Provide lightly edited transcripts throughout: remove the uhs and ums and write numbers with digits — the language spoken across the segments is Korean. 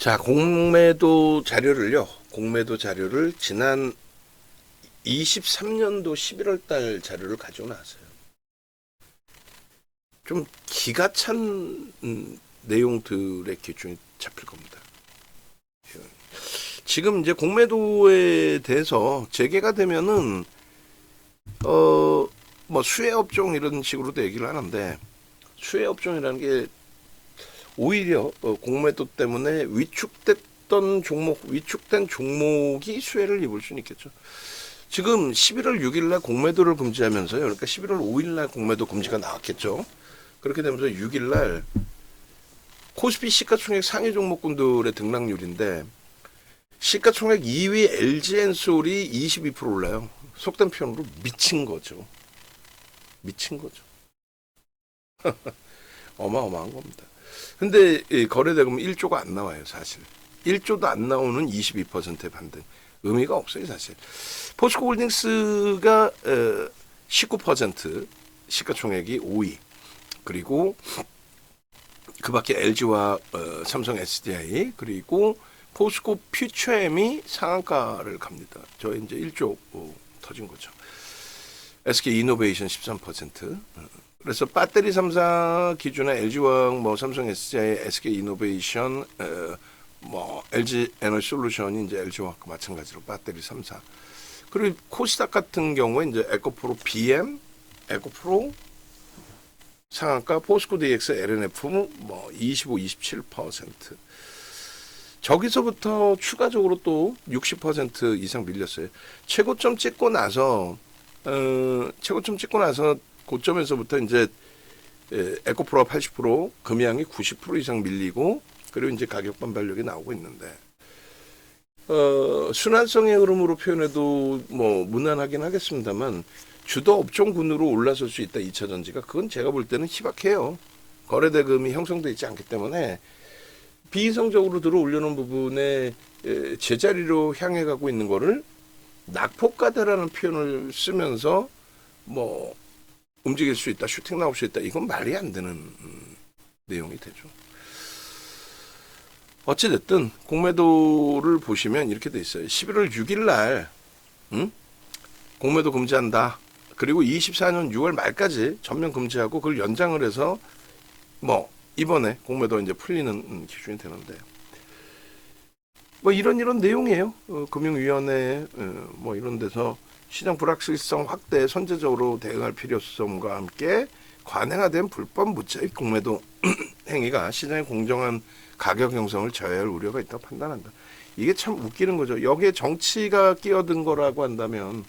자, 공매도 자료를 지난 23년도 11월 달 자료를 가지고 나왔어요. 좀 기가 찬 내용들의 기준이 잡힐 겁니다. 지금 이제 공매도에 대해서 재개가 되면은 뭐 수혜업종 이런 식으로도 얘기를 하는데, 수혜업종이라는 게 오히려 공매도 때문에 위축된 종목이 수혜를 입을 수는 있겠죠. 지금 11월 6일 날 공매도를 금지하면서요. 그러니까 11월 5일 날 공매도 금지가 나왔겠죠. 그렇게 되면서 6일 날 코스피 시가총액 상위 종목군들의 등락률인데, 시가총액 2위 LG엔솔이 22% 올라요. 속된 표현으로 미친 거죠. 미친 거죠. 어마어마한 겁니다. 근데 거래대금 1조가 안 나와요, 사실. 1조도 안 나오는 22%의 반등. 의미가 없어요, 사실. 포스코홀딩스가 19%, 시가총액이 5위. 그리고 그 밖에 LG와 삼성 SDI, 그리고 포스코 퓨처엠이 상한가를 갑니다. 저 이제 1조 터진 거죠. SK 이노베이션 13%. 그래서 배터리 3사 기준에 LG와 뭐 삼성 SDI, SK 이노베이션, 뭐 LG 에너지 솔루션이 이제 LG와 마찬가지로 배터리 3사. 그리고 코스닥 같은 경우에 이제 에코프로 BM, 에코프로 상한가, 포스코 DX, LNF 뭐 25, 27%. 저기서부터 추가적으로 또 60% 이상 밀렸어요. 최고점 찍고 나서 고점에서부터 이제 에코프로가 80%, 금양이 90% 이상 밀리고, 그리고 이제 가격 반발력이 나오고 있는데, 순환성의 흐름으로 표현해도 뭐 무난하긴 하겠습니다만, 주도 업종군으로 올라설 수 있다 2차 전지가, 그건 제가 볼 때는 희박해요. 거래대금이 형성되어 있지 않기 때문에 비이성적으로 들어 올려놓은 부분에 제자리로 향해 가고 있는 거를 낙폭과다라는 표현을 쓰면서 뭐 움직일 수 있다, 슈팅 나올 수 있다, 이건 말이 안 되는 내용이 되죠. 어찌됐든 공매도를 보시면 이렇게 돼 있어요. 11월 6일 날 공매도 금지한다. 그리고 24년 6월 말까지 전면 금지하고 그걸 연장을 해서 뭐 이번에 공매도 이제 풀리는 기준이 되는데, 뭐 이런 내용이에요. 금융위원회 뭐 이런 데서 시장 불확실성 확대에 선제적으로 대응할 필요성과 함께 관행화된 불법 무차익 공매도 행위가 시장의 공정한 가격 형성을 저해할 우려가 있다고 판단한다. 이게 참 웃기는 거죠. 여기에 정치가 끼어든 거라고 한다면,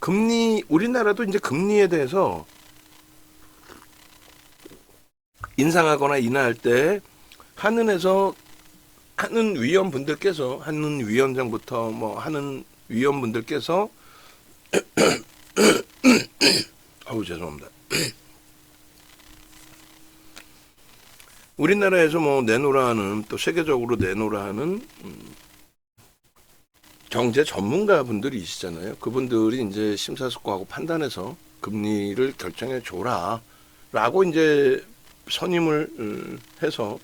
금리, 우리나라도 이제 금리에 대해서 인상하거나 인하할 때 한은에서 하는 위원분들께서, 하는 위원장부터 뭐 하는 위원분들께서 아우 죄송합니다. 우리나라에서 뭐 내놓으라 하는, 또 세계적으로 내놓으라 하는 경제 전문가 분들이시잖아요. 그분들이 이제 심사숙고하고 판단해서 금리를 결정해 줘라라고 이제 선임을 해서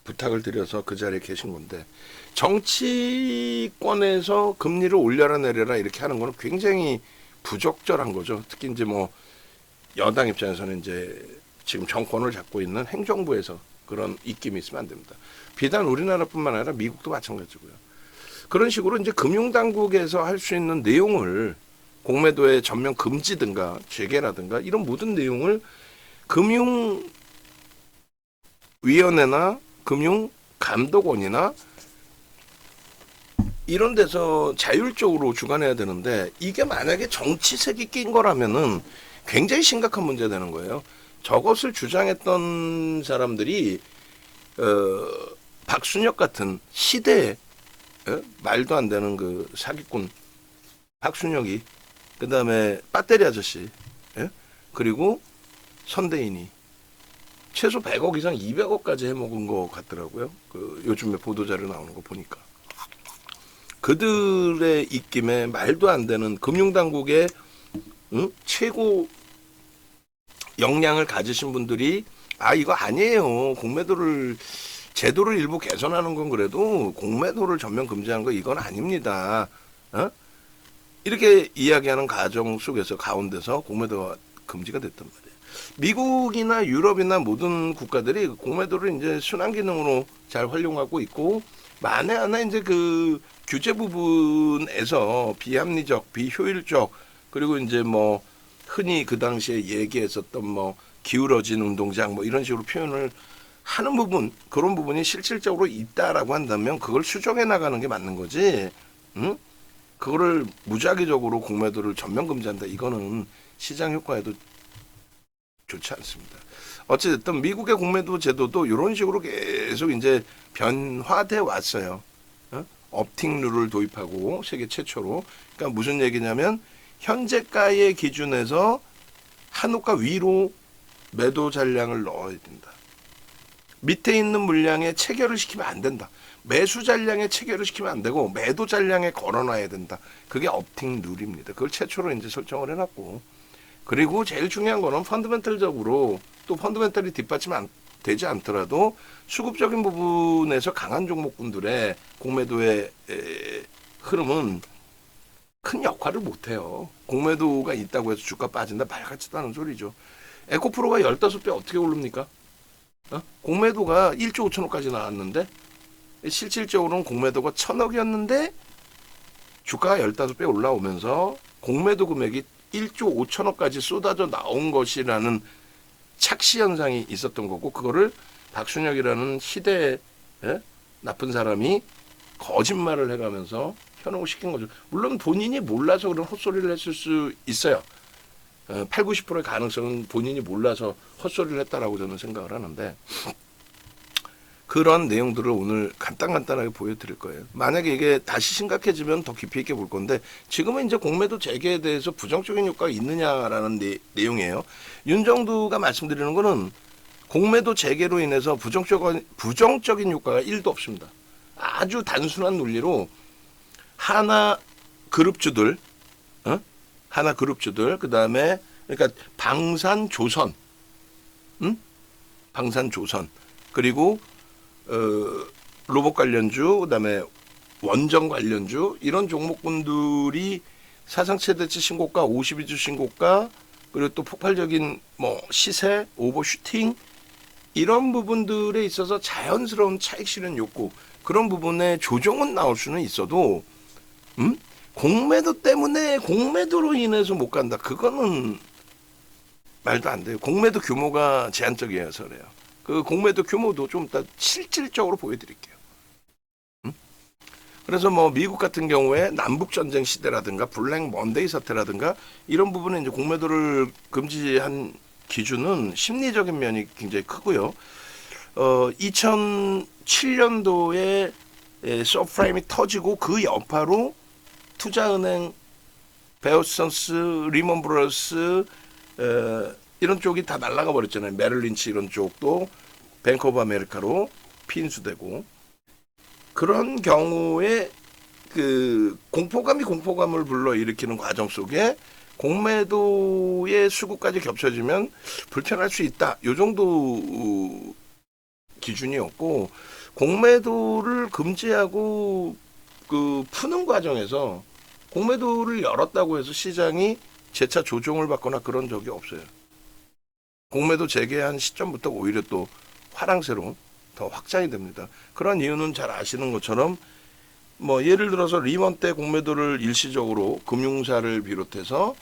부탁을 드려서 그 자리에 계신 건데, 정치권에서 금리를 올려라 내려라 이렇게 하는 거는 굉장히 부적절한 거죠. 특히 이제 뭐 여당 입장에서는 이제 지금 정권을 잡고 있는 행정부에서 그런 입김이 있으면 안 됩니다. 비단 우리나라뿐만 아니라 미국도 마찬가지고요. 그런 식으로 이제 금융당국에서 할 수 있는 내용을, 공매도의 전면 금지든가 재개라든가 이런 모든 내용을 금융위원회나 금융감독원이나 이런 데서 자율적으로 주관해야 되는데, 이게 만약에 정치색이 낀 거라면은 굉장히 심각한 문제가 되는 거예요. 저것을 주장했던 사람들이 박순혁 같은 시대에 말도 안 되는 그 사기꾼 박순혁이, 그 다음에 배터리 아저씨, 그리고 선대인이 최소 100억 이상 200억까지 해먹은 것 같더라고요. 그 요즘에 보도자료 나오는 거 보니까. 그들의 입김에 말도 안 되는 금융당국의 최고 역량을 가지신 분들이 이거 아니에요. 공매도를 제도를 일부 개선하는 건 그래도 공매도를 전면 금지하는 거 이건 아닙니다. 이렇게 이야기하는 가정 속에서 가운데서 공매도가 금지가 됐단 말이에요. 미국이나 유럽이나 모든 국가들이 공매도를 이제 순환 기능으로 잘 활용하고 있고, 만에 하나 이제 그 규제 부분에서 비합리적, 비효율적, 그리고 이제 뭐 흔히 그 당시에 얘기했었던 뭐 기울어진 운동장 뭐 이런 식으로 표현을 하는 부분, 그런 부분이 실질적으로 있다라고 한다면 그걸 수정해 나가는 게 맞는 거지. 응? 그거를 무작위적으로 공매도를 전면 금지한다. 이거는 시장 효과에도 좋지 않습니다. 어찌됐든 미국의 공매도 제도도 이런 식으로 계속 이제 변화돼 왔어요. 업팅 룰을 도입하고 세계 최초로. 그러니까 무슨 얘기냐면 현재가의 기준에서 한우가 위로 매도 잔량을 넣어야 된다. 밑에 있는 물량에 체결을 시키면 안 된다. 매수 잔량에 체결을 시키면 안 되고 매도 잔량에 걸어놔야 된다. 그게 업팅 룰입니다. 그걸 최초로 이제 설정을 해놨고, 그리고 제일 중요한 거는 펀더멘털적으로 또 펀더멘털이 뒷받침 되지 않더라도 수급적인 부분에서 강한 종목군들의 공매도의 흐름은 큰 역할을 못해요. 공매도가 있다고 해서 주가 빠진다 말 같지도 않은 소리죠. 에코프로가 15배 어떻게 오릅니까? 공매도가 1조 5천억까지 나왔는데 실질적으로는 공매도가 1,000억이었는데 주가가 15배 올라오면서 공매도 금액이 1조 5천억까지 쏟아져 나온 것이라는 착시 현상이 있었던 거고, 그거를 박순혁이라는 시대의 나쁜 사람이 거짓말을 해가면서 현혹시킨 거죠. 물론 본인이 몰라서 그런 헛소리를 했을 수 있어요. 8, 90%의 가능성은 본인이 몰라서 헛소리를 했다라고 저는 생각을 하는데, 그런 내용들을 오늘 간단하게 보여드릴 거예요. 만약에 이게 다시 심각해지면 더 깊이 있게 볼 건데, 지금은 이제 공매도 재개에 대해서 부정적인 효과가 있느냐라는 내용이에요. 윤정두가 말씀드리는 거는 공매도 재개로 인해서 부정적인 효과가 1도 없습니다. 아주 단순한 논리로 하나 그룹주들, 그 다음에 그러니까 방산조선, 방산조선, 그리고 로봇 관련주, 그다음에 원전 관련주, 이런 종목군들이 사상 최대치 신고가, 52주 신고가, 그리고 또 폭발적인 뭐 시세, 오버슈팅, 이런 부분들에 있어서 자연스러운 차익 실현 욕구, 그런 부분에 조정은 나올 수는 있어도 공매도 때문에 공매도로 인해서 못 간다. 그거는 말도 안 돼요. 공매도 규모가 제한적이어서 그래요. 그 공매도 규모도 좀 이따 실질적으로 보여드릴게요. 그래서 뭐 미국 같은 경우에 남북 전쟁 시대라든가 블랙 먼데이 사태라든가 이런 부분에 이제 공매도를 금지한 기준은 심리적인 면이 굉장히 크고요. 2007년도에 서프라임이 터지고 그 여파로 투자은행, 베어선스, 리먼 브러스 이런 쪽이 다 날아가 버렸잖아요. 메릴린치 이런 쪽도 뱅크 오브 아메리카로 핀수되고, 그런 경우에 그 공포감을 불러일으키는 과정 속에 공매도의 수급까지 겹쳐지면 불편할 수 있다. 요 정도 기준이었고, 공매도를 금지하고 그 푸는 과정에서 공매도를 열었다고 해서 시장이 재차 조정을 받거나 그런 적이 없어요. 공매도 재개한 시점부터 오히려 또 화랑새로 더 확장이 됩니다. 그런 이유는 잘 아시는 것처럼 뭐 예를 들어서 리먼 때 공매도를 일시적으로 금융사를 비롯해서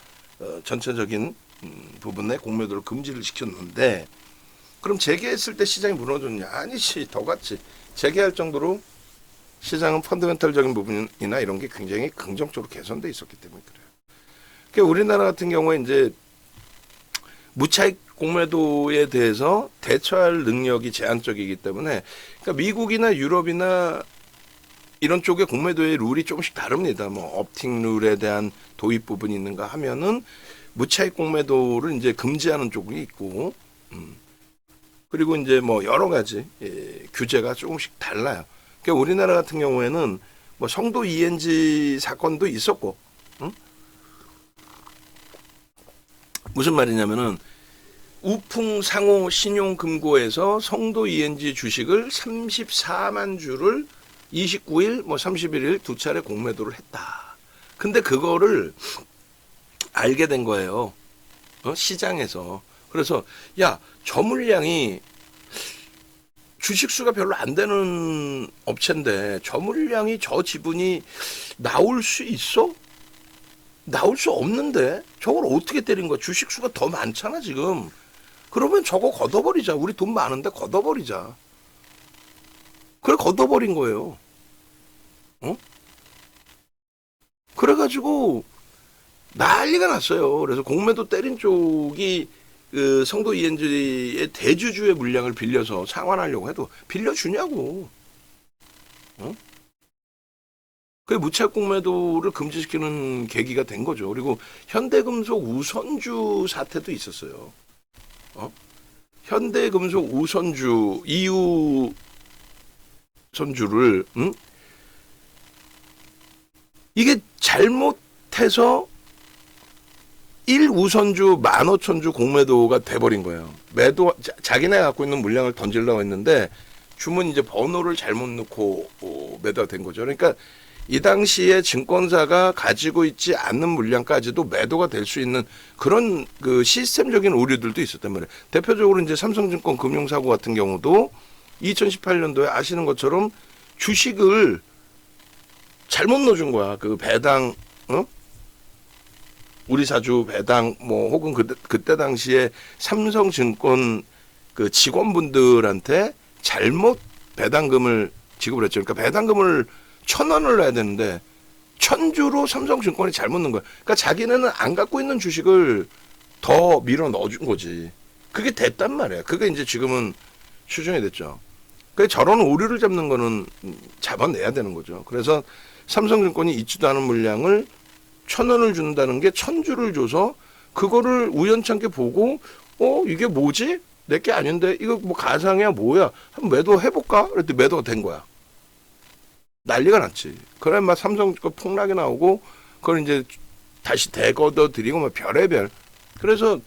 전체적인 부분에 공매도를 금지를 시켰는데, 그럼 재개했을 때 시장이 무너졌냐? 아니지, 더 같이 재개할 정도로 시장은 펀더멘털적인 부분이나 이런 게 굉장히 긍정적으로 개선돼 있었기 때문에 그래요. 그러니까 우리나라 같은 경우에 이제 무차익 공매도에 대해서 대처할 능력이 제한적이기 때문에, 그러니까 미국이나 유럽이나 이런 쪽의 공매도의 룰이 조금씩 다릅니다. 뭐 업팅 룰에 대한 도입 부분이 있는가 하면은 무차익 공매도를 이제 금지하는 쪽이 있고, 그리고 이제 뭐 여러 가지 규제가 조금씩 달라요. 그러니까 우리나라 같은 경우에는 뭐 성도 ENG 사건도 있었고, 무슨 말이냐면은 우풍상호 신용금고에서 성도 ENG 주식을 34만 주를 29일, 31일 두 차례 공매도를 했다. 근데 그거를 알게 된 거예요. 시장에서. 그래서 야, 저 물량이 주식수가 별로 안 되는 업체인데 저 물량이 저 지분이 나올 수 있어? 나올 수 없는데 저걸 어떻게 때린 거야? 주식수가 더 많잖아 지금. 그러면 저거 걷어버리자. 우리 돈 많은데 걷어버리자. 그래 걷어버린 거예요. 그래가지고 난리가 났어요. 그래서 공매도 때린 쪽이 그 성도 ENG의 대주주의 물량을 빌려서 상환하려고 해도 빌려주냐고. 그게 무차익 공매도를 금지시키는 계기가 된 거죠. 그리고 현대금속 우선주 사태도 있었어요. 현대금속 우선주 EU 선주를 이게 잘못해서 1우선주 15,000주 공매도가 돼버린 거예요. 매도 자기네 갖고 있는 물량을 던지려고 했는데 주문 이제 번호를 잘못 넣고 매도가 된 거죠. 그러니까 이 당시에 증권사가 가지고 있지 않는 물량까지도 매도가 될 수 있는 그런 그 시스템적인 오류들도 있었단 말이에요. 대표적으로 이제 삼성증권 금융사고 같은 경우도 2018년도에 아시는 것처럼 주식을 잘못 넣어준 거야. 그 배당, 우리 사주 배당, 혹은 그때 당시에 삼성증권 그 직원분들한테 잘못 배당금을 지급을 했죠. 그러니까 배당금을 1,000원을 내야 되는데 1,000주로 삼성증권이 잘못 넣은 거야. 그러니까 자기네는 안 갖고 있는 주식을 더 밀어 넣어준 거지. 그게 됐단 말이야. 그게 이제 지금은 추정이 됐죠. 그 저런 오류를 잡는 거는 잡아내야 되는 거죠. 그래서 삼성증권이 있지도 않은 물량을 1,000원을 준다는 게 1,000주를 줘서 그거를 우연찮게 보고 이게 뭐지? 내게 아닌데 이거 뭐 가상이야 뭐야? 한번 매도해볼까? 그랬더니 매도가 된 거야. 난리가 났지. 그래 막 삼성증권 폭락이 나오고 그걸 이제 다시 대거둬 드리고 막 별의별. 그래서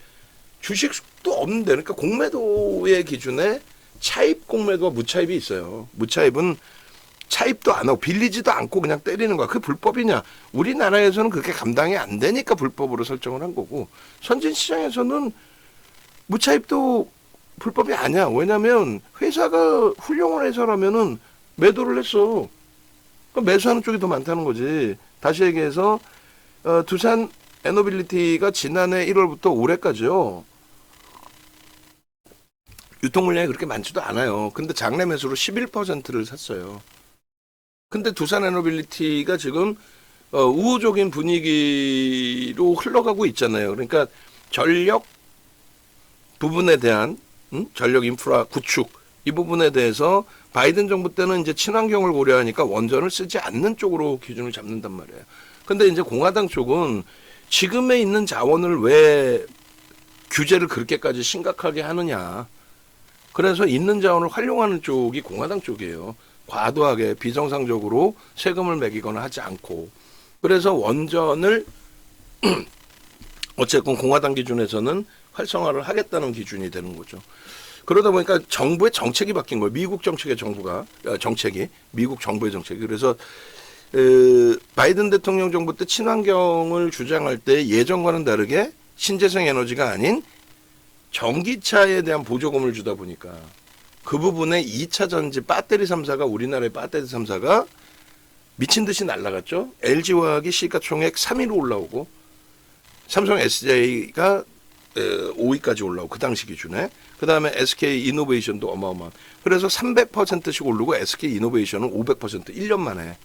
주식도 없는데 그러니까 공매도의 기준에 차입 공매도와 무차입이 있어요. 무차입은 차입도 안 하고 빌리지도 않고 그냥 때리는 거야. 그게 불법이냐? 우리나라에서는 그렇게 감당이 안 되니까 불법으로 설정을 한 거고 선진 시장에서는 무차입도 불법이 아니야. 왜냐하면 회사가 훌륭한 회사라면은 매도를 했어. 매수하는 쪽이 더 많다는 거지. 다시 얘기해서 두산 에너빌리티가 지난해 1월부터 올해까지요. 유통 물량이 그렇게 많지도 않아요. 근데 장내 매수로 11%를 샀어요. 근데 두산 에너빌리티가 지금 우호적인 분위기로 흘러가고 있잖아요. 그러니까 전력 부분에 대한 전력 인프라 구축 이 부분에 대해서 바이든 정부 때는 이제 친환경을 고려하니까 원전을 쓰지 않는 쪽으로 기준을 잡는단 말이에요. 근데 이제 공화당 쪽은 지금에 있는 자원을 왜 규제를 그렇게까지 심각하게 하느냐. 그래서 있는 자원을 활용하는 쪽이 공화당 쪽이에요. 과도하게 비정상적으로 세금을 매기거나 하지 않고. 그래서 원전을 어쨌든 공화당 기준에서는 활성화를 하겠다는 기준이 되는 거죠. 그러다 보니까 정부의 정책이 바뀐 거예요. 미국 정책의 정책이 미국 정부의 정책이. 그래서 바이든 대통령 정부 때 친환경을 주장할 때 예전과는 다르게 신재생 에너지가 아닌 전기차에 대한 보조금을 주다 보니까 그 부분에 2차 전지 배터리 3사가 우리나라의 배터리 3사가 미친 듯이 날아갔죠. LG화학이 시가총액 3위로 올라오고 삼성 SDI가 5위까지 올라오고 그 당시 기준에 그 다음에 SK 이노베이션도 어마어마한. 그래서 300%씩 오르고 SK 이노베이션은 500% 1년 만에.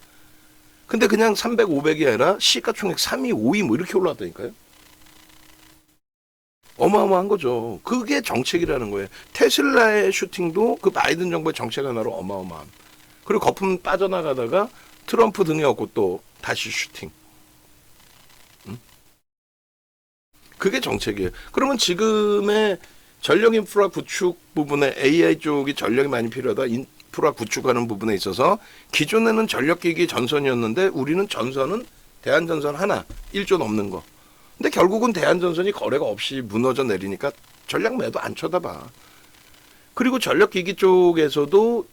근데 그냥 300, 500이 아니라 시가총액 3위, 5위 뭐 이렇게 올라왔다니까요. 어마어마한 거죠. 그게 정책이라는 거예요. 테슬라의 슈팅도 그 바이든 정부의 정책 하나로 어마어마한. 그리고 거품 빠져나가다가 트럼프 등에 업고 또 다시 슈팅. 그게 정책이에요. 그러면 지금의 전력 인프라 구축 부분에 AI 쪽이 전력이 많이 필요하다. 인프라 구축하는 부분에 있어서 기존에는 전력기기 전선이었는데 우리는 전선은 대한전선 하나 1조 넘는 거. 근데 결국은 대한전선이 거래가 없이 무너져 내리니까 전략 매도 안 쳐다봐. 그리고 전력기기 쪽에서도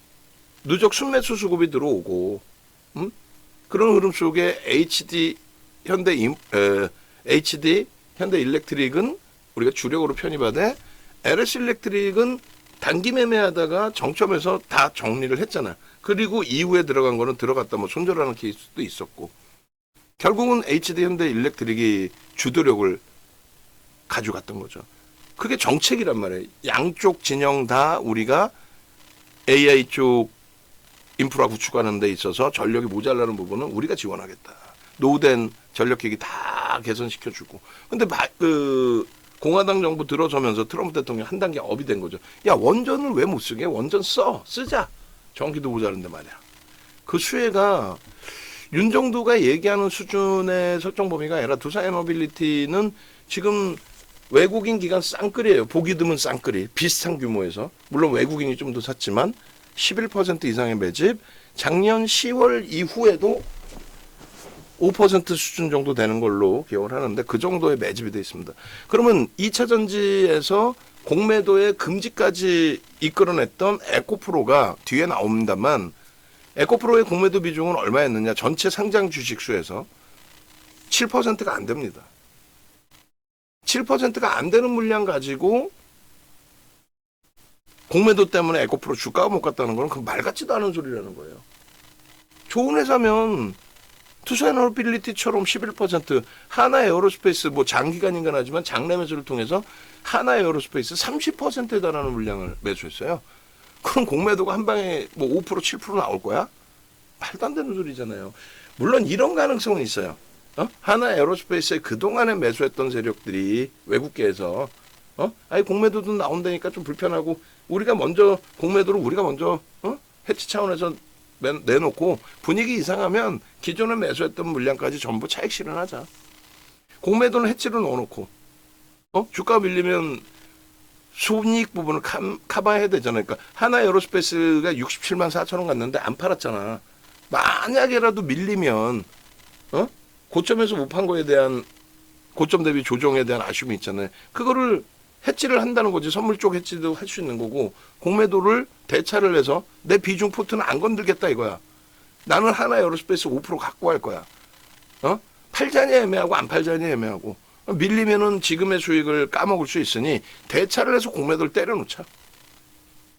누적 순매수 수급이 들어오고, 그런 흐름 속에 HD 현대 일렉트릭은 우리가 주력으로 편입하되 LS 일렉트릭은 단기 매매하다가 정점에서 다 정리를 했잖아. 그리고 이후에 들어간 거는 들어갔다 뭐 손절하는 케이스도 있었고, 결국은 HD 현대 일렉트릭이 주도력을 가져갔던 거죠. 그게 정책이란 말이에요. 양쪽 진영 다 우리가 AI 쪽 인프라 구축하는 데 있어서 전력이 모자라는 부분은 우리가 지원하겠다. 노후된 전력기기 다 개선시켜주고. 근데 공화당 정부 들어서면서 트럼프 대통령 한 단계 업이 된 거죠. 야, 원전을 왜 못 쓰게? 원전 쓰자. 전기도 모자른데 말이야. 그 수혜가 윤정도가 얘기하는 수준의 설정 범위가 아니라 두산에너빌리티는 지금 외국인 기관 쌍끌이에요. 보기 드문 쌍끌이. 비슷한 규모에서. 물론 외국인이 좀 더 샀지만 11% 이상의 매집. 작년 10월 이후에도 5% 수준 정도 되는 걸로 기억을 하는데 그 정도의 매집이 되어 있습니다. 그러면 2차 전지에서 공매도의 금지까지 이끌어냈던 에코프로가 뒤에 나옵니다만 에코프로의 공매도 비중은 얼마였느냐. 전체 상장 주식수에서 7%가 안 됩니다. 7%가 안 되는 물량 가지고 공매도 때문에 에코프로 주가가 못 갔다는 건 그 말 같지도 않은 소리라는 거예요. 좋은 회사면 투자에너빌리티처럼 11%, 하나에어로스페이스 뭐 장기간인가 하지만 장내 매수를 통해서 하나에어로스페이스 30%에 달하는 물량을 매수했어요. 그럼 공매도가 한 방에 뭐 5%, 7% 나올 거야? 말도 안 되는 소리잖아요. 물론 이런 가능성은 있어요. 하나에어로스페이스에 그동안에 매수했던 세력들이 외국계에서 아니 공매도도 나온다니까 좀 불편하고 우리가 먼저 공매도를 우리가 먼저 해치 차원에서 내놓고 분위기 이상하면 기존에 매수했던 물량까지 전부 차익 실현하자. 공매도는 해치로 넣어놓고 주가 밀리면 순이익 부분을 커버해야 되잖아요. 그러니까 하나 에어로스페이스가 67만 4천 원 갔는데 안 팔았잖아. 만약에라도 밀리면 고점에서 못 판 거에 대한 고점 대비 조정에 대한 아쉬움이 있잖아요. 그거를 해지를 한다는 거지. 선물 쪽 해지도 할 수 있는 거고 공매도를 대차를 해서 내 비중 포트는 안 건들겠다 이거야. 나는 하나 에어로스페이스 5% 갖고 갈 거야. 팔자니 애매하고 안 팔자니 애매하고 밀리면은 지금의 수익을 까먹을 수 있으니 대차를 해서 공매도를 때려놓자.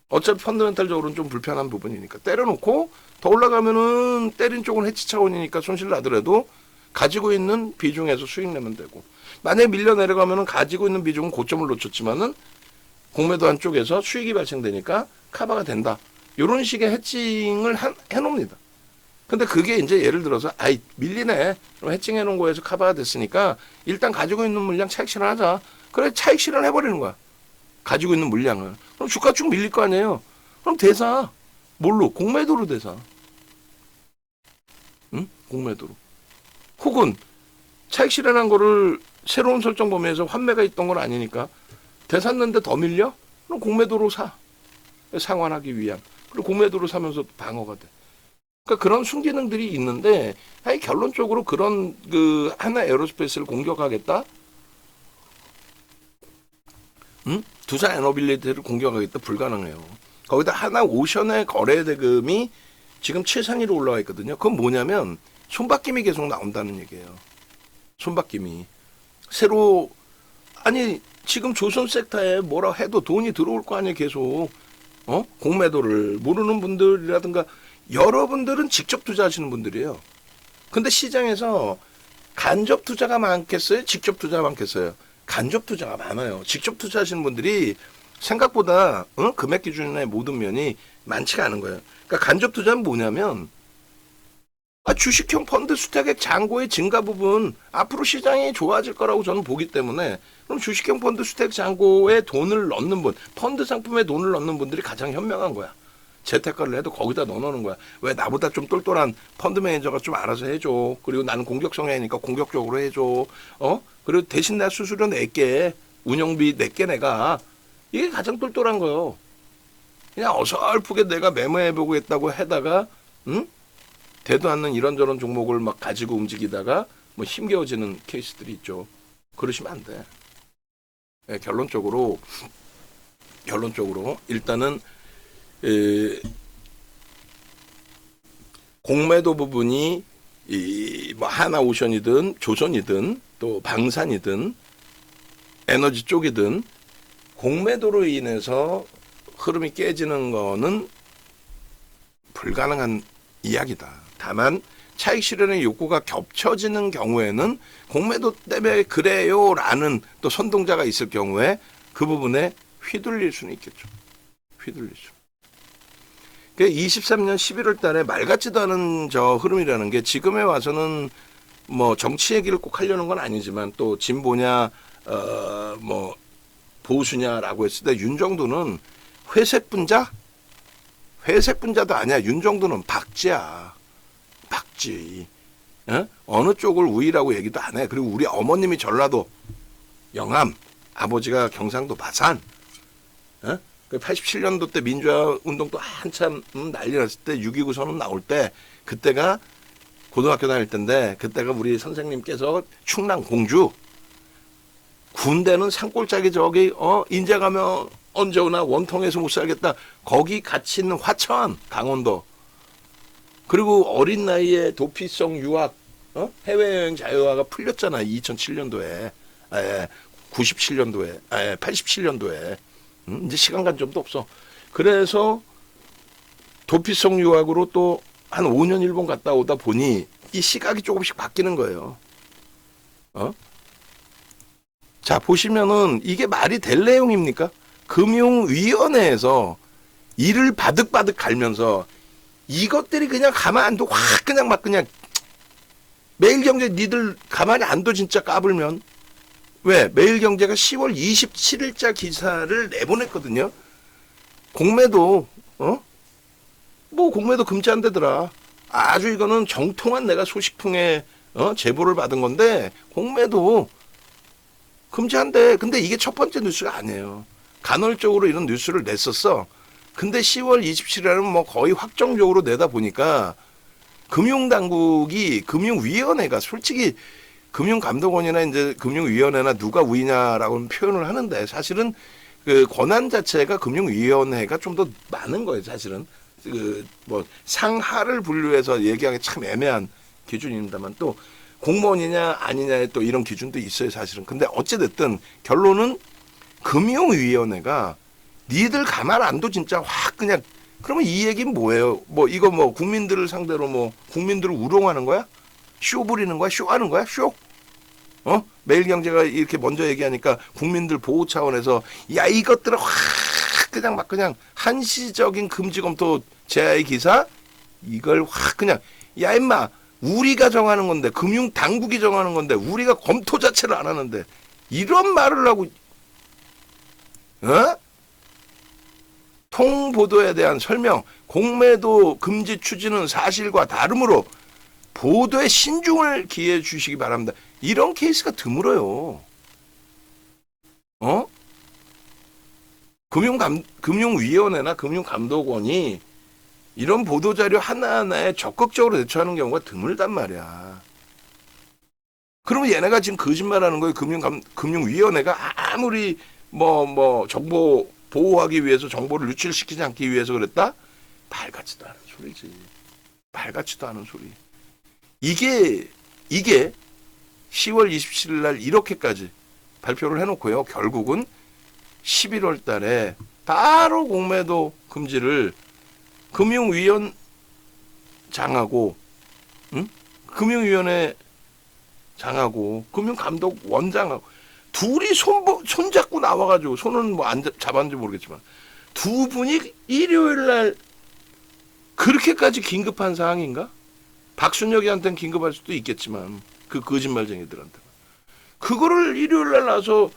어차피 펀더멘탈적으로는 좀 불편한 부분이니까 때려놓고 더 올라가면은 때린 쪽은 해치 차원이니까 손실 나더라도 가지고 있는 비중에서 수익 내면 되고 만약에 밀려 내려가면은 가지고 있는 비중은 고점을 놓쳤지만은 공매도 한쪽에서 수익이 발생되니까 커버가 된다. 이런 식의 해칭을 해놓습니다. 근데 그게 이제 예를 들어서 아이 밀리네. 그럼 해칭해 놓은 거에서 커버가 됐으니까 일단 가지고 있는 물량 차익 실현하자. 그래 차익 실현해버리는 거야. 가지고 있는 물량을. 그럼 주가 쭉 밀릴 거 아니에요. 그럼 대사. 뭘로? 공매도로 대사. 응? 공매도로. 혹은 차익 실현한 거를 새로운 설정 범위에서 환매가 있던 건 아니니까 대샀는데 더 밀려? 그럼 공매도로 사. 상환하기 위한. 그리고 공매도로 사면서 방어가 돼. 그러니까 그런 순기능들이 있는데 아니 결론적으로 그런 그 하나 에어로스페이스를 공격하겠다. 두산 에너빌리티를 공격하겠다 불가능해요. 거기다 하나 오션의 거래 대금이 지금 최상위로 올라와 있거든요. 그건 뭐냐면 손바뀜이 계속 나온다는 얘기예요. 손바뀜이 새로 아니 지금 조선 섹터에 뭐라 해도 돈이 들어올 거 아니에요. 계속 공매도를 모르는 분들이라든가 여러분들은 직접 투자하시는 분들이에요. 근데 시장에서 간접 투자가 많겠어요? 직접 투자가 많겠어요? 간접 투자가 많아요. 직접 투자하시는 분들이 생각보다 금액 기준의 모든 면이 많지가 않은 거예요. 그러니까 간접 투자는 뭐냐면 주식형 펀드 수탁액 잔고의 증가 부분 앞으로 시장이 좋아질 거라고 저는 보기 때문에 그럼 주식형 펀드 수탁액 잔고에 돈을 넣는 분, 펀드 상품에 돈을 넣는 분들이 가장 현명한 거야. 재테크를 해도 거기다 넣어놓는 거야. 왜 나보다 좀 똘똘한 펀드 매니저가 좀 알아서 해줘. 그리고 나는 공격 성향이니까 공격적으로 해줘. 그리고 대신 내 수수료 낼게. 운영비 낼게 내가. 이게 가장 똘똘한 거요. 그냥 어설프게 내가 매매해보겠다고 해다가 되도 않는 이런저런 종목을 막 가지고 움직이다가 뭐 힘겨워지는 케이스들이 있죠. 그러시면 안 돼. 예, 결론적으로 일단은 에, 공매도 부분이 뭐 하나오션이든 조선이든 또 방산이든 에너지 쪽이든 공매도로 인해서 흐름이 깨지는 거는 불가능한 이야기다. 다만 차익 실현의 욕구가 겹쳐지는 경우에는 공매도 때문에 그래요라는 또 선동자가 있을 경우에 그 부분에 휘둘릴 수는 있겠죠. 휘둘릴 수. 23년 11월 달에 말 같지도 않은 저 흐름이라는 게 지금에 와서는 뭐 정치 얘기를 꼭 하려는 건 아니지만 또 진보냐 뭐 보수냐라고 했을 때 윤정도는 회색 분자도 아니야. 윤정도는 박쥐야. 박쥐. 어느 쪽을 우위라고 얘기도 안 해. 그리고 우리 어머님이 전라도 영암, 아버지가 경상도 마산. 87년도 때 민주화 운동도 한참 난리 났을 때 6.29 선언 나올 때 그때가 고등학교 다닐 때인데 그때가 우리 선생님께서 충남 공주 군대는 산골짜기 저기 인제 가면 언제 오나 원통에서 못 살겠다. 거기 같이 있는 화천 강원도. 그리고 어린 나이에 도피성 유학 해외여행 자유화가 풀렸잖아. 2007년도에 97년도에 87년도에 이제 시간 관점도 없어. 그래서 도피성 유학으로 또 한 5년 일본 갔다 오다 보니 이 시각이 조금씩 바뀌는 거예요. 자, 보시면은 이게 말이 될 내용입니까? 금융위원회에서 이를 바득바득 갈면서 이것들이 그냥 가만 안 둬. 확 그냥 막 그냥 매일경제 니들 가만히 안 둬 진짜 까불면. 왜? 매일경제가 10월 27일자 기사를 내보냈거든요. 공매도 뭐 공매도 금지한다더라. 아주 이거는 정통한 내가 소식통에 제보를 받은 건데 공매도 금지한대. 근데 이게 첫 번째 뉴스가 아니에요. 간헐적으로 이런 뉴스를 냈었어. 근데 10월 27일에는 뭐 거의 확정적으로 내다 보니까 금융당국이 금융위원회가 솔직히 금융감독원이나 이제 금융위원회나 누가 우위냐라고 표현을 하는데 사실은 그 권한 자체가 금융위원회가 좀 더 많은 거예요. 사실은 그 뭐 상하를 분류해서 얘기하기 참 애매한 기준입니다만 또 공무원이냐 아니냐에 또 이런 기준도 있어요. 사실은. 근데 어찌됐든 결론은 금융위원회가 니들 가만 안 둬 진짜 확 그냥 그러면 이 얘기는 뭐예요? 뭐 이거 뭐 국민들을 상대로 뭐 국민들을 우롱하는 거야? 쇼 부리는 거야? 쇼하는 거야? 쇼? 매일경제가 이렇게 먼저 얘기하니까 국민들 보호 차원에서 야 이것들을 확 그냥 막 그냥 한시적인 금지 검토 제하의 기사 이걸 확 그냥 야 임마 우리가 정하는 건데 금융 당국이 정하는 건데 우리가 검토 자체를 안 하는데 이런 말을 하고 통보도에 대한 설명 공매도 금지 추진은 사실과 다르므로 보도에 신중을 기해 주시기 바랍니다. 이런 케이스가 드물어요. 금융위원회나 금융감독원이 이런 보도자료 하나하나에 적극적으로 대처하는 경우가 드물단 말이야. 그러면 얘네가 지금 거짓말하는 거예요. 금융위원회가 아무리 뭐 정보 보호하기 위해서 정보를 유출시키지 않기 위해서 그랬다? 말 같지도 않은 소리지. 말 같지도 않은 소리. 이게 10월 27일 날 이렇게까지 발표를 해놓고요. 결국은 11월 달에 바로 공매도 금지를 금융위원장하고 금융위원회 장하고 금융감독원장하고 둘이 손잡고 나와가지고 손은 뭐 안 잡았는지 모르겠지만 두 분이 일요일 날 그렇게까지 긴급한 상황인가? 박순혁이한테는 긴급할 수도 있겠지만 그 거짓말쟁이들한테 그거를 일요일 날 나서